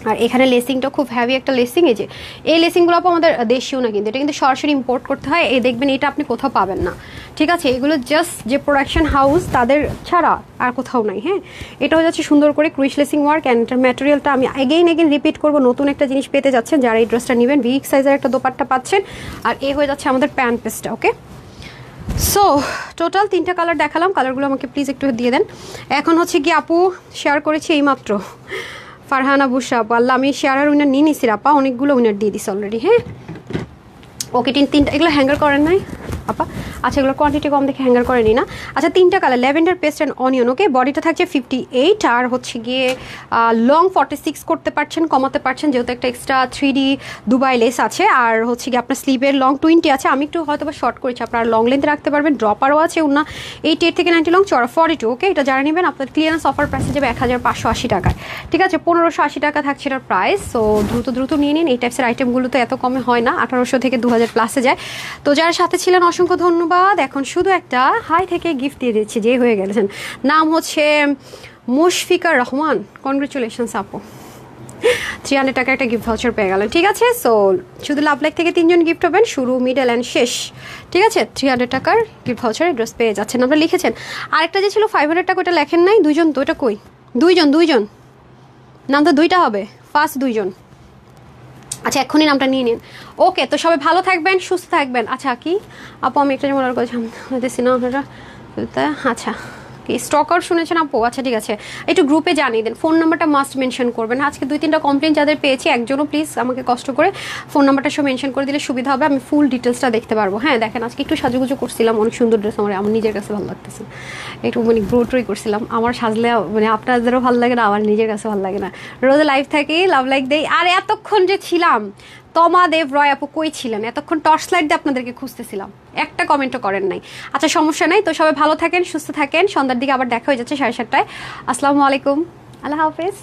S1: আর এখানে লেসিংটা খুব হ্যাভি একটা লেসিং। এই যে এই লেসিংগুলো আমাদের দেশীয় না, কিন্তু এটা কিন্তু সরাসরি ইম্পোর্ট করতে হয়। এই দেখবেন এটা আপনি কোথাও পাবেন না, ঠিক আছে। এগুলো জাস্ট যে প্রোডাকশন হাউস তাদের ছাড়া আর কোথাও নাই। হ্যাঁ এটা হয়ে যাচ্ছে সুন্দর করে ক্রুইশ লেসিং ওয়ার্ক, অ্যান্ড ম্যাটেরিয়ালটা আমি এগেইন রিপিট করবো, নতুন একটা জিনিস পেতে যাচ্ছেন যারা এই ড্রেসটা নেবেন। বিগ সাইজের একটা দোপাট্টা পাচ্ছেন, আর এ হয়ে যাচ্ছে আমাদের প্যান্ট পিসটা। ওকে সো টোটাল 3টা কালার দেখালাম, কালারগুলো আমাকে প্লিজ একটু দিয়ে দেন। এখন হচ্ছে কি আপু শেয়ার করেছি এইমাত্র ফারহানা বুশা আপু, আল্লাহ আমি শেয়ার উইনার নিয়ে নিছি আপা, অনেকগুলো উইনার দিয়ে দিছি অলরেডি। হ্যাঁ ওকে 3টা, এগুলো হ্যাঙ্গার করেন নাই আপা? আচ্ছা এগুলো কোয়ান্টিটি কম দেখে হ্যাঙ্গার করে নি না। আচ্ছা 3টা colour, lavender paste and onion. Okay বডিটা থাকছে 58, আর হচ্ছে গিয়ে লং 46 করতে পারছেন, কমাতে পারছেন, যেহেতু একটা এক্সট্রা 3D দুবাই লেস আছে। আর হচ্ছে গিয়ে আপনার স্লিভের লং 20 আছে, আমি একটু হয়তো বা শর্ট করেছি, আপনার লং লেন্থ রাখতে পারবেন। ড্রপারও আছে উন্না 88 থেকে 90 লং, চড়া 42। ওকে এটা যারা নেবেন আপনার ক্লিয়ারেন্স অফার প্রাইসে যাবে 1580 টাকায়, ঠিক আছে। 1580 টাকা থাকছে এটার প্রাইস। সো দ্রুত নিয়ে নিন, এই টাইপসের আইটেমগুলো তো এত কমে হয় না, 1800 থেকে 2000 প্লাসে যায়। তো যারা সাথে ছিলেন অসংখ্য ধন্যবাদ। এখন শুধু একটা হাই থেকে গিফট দিয়ে দিচ্ছি, যে হয়ে গেলেছেন, নাম হচ্ছে মুশফিকা রহমান, কনগ্রেচুলেশনস আপু, 300 টাকা একটা গিফট ভাউচার পেয়ে গেলেন, ঠিক আছে। সো শুধু লাভ লাইক থেকে 3জন গিফট হবেন, শুরু মিডল অ্যান্ড শেষ, ঠিক আছে। 300 টাকার গিফট ভাউচার ড্রেস পেয়ে যাচ্ছেন। আপনারা লিখেছেন আরেকটা যে ছিল 500 টাকা, ওটা লেখেন নাই, 2জন তো, ওটা কই? 2জন নাম তো 2টা হবে, ফার্স্ট 2জন। আচ্ছা এক্ষুনি নামটা নিয়ে নিন। ওকে তো সবাই ভালো থাকবেন, সুস্থ থাকবেন। আচ্ছা কি আপু আমি একটা যেমন অর্ডার করেছিলাম দেখছি না আপনারা, আচ্ছা কি স্টক আউট শুনেছেন আপু? আচ্ছা ঠিক আছে, একটু গ্রুপে জানিয়ে দেন, ফোন নাম্বারটা মাস্ট মেনশন করবেন। আজকে 2-3টা কমপ্লেন যাদের পেয়েছি, একজনও প্লিজ আমাকে কষ্ট করে ফোন নাম্বারটা সব মেনশন করে দিলে সুবিধা হবে, আমি ফুল ডিটেলসটা দেখতে পারবো। হ্যাঁ দেখেন আজকে একটু সাজুগুজু করছিলাম, অনেক সুন্দর ড্রেস, আমার নিজের কাছে ভালো লাগতেছে, একটু মানে গ্রোট্রই করছিলাম। আমার সাজলে মানে আপনাদেরও ভালো লাগে না, আমার নিজের কাছে ভালো লাগে না। রোজ লাইভ থাকি, লাভ লাইক দেই। আর এতক্ষণ যে ছিলাম, তমা দেব রয় আপু কই ছিলেন? এতক্ষণ টর্চ লাইট দিয়ে আপনাদেরকে খুঁজতেছিলাম, একটা কমেন্টও করেন নাই। আচ্ছা সমস্যা নাই, তো সবাই ভালো থাকেন, সুস্থ থাকেন। সন্ধ্যার দিকে আবার দেখা হয়ে যাচ্ছে 7:30টায়। আসসালামু আলাইকুম, আল্লাহ হাফেজ।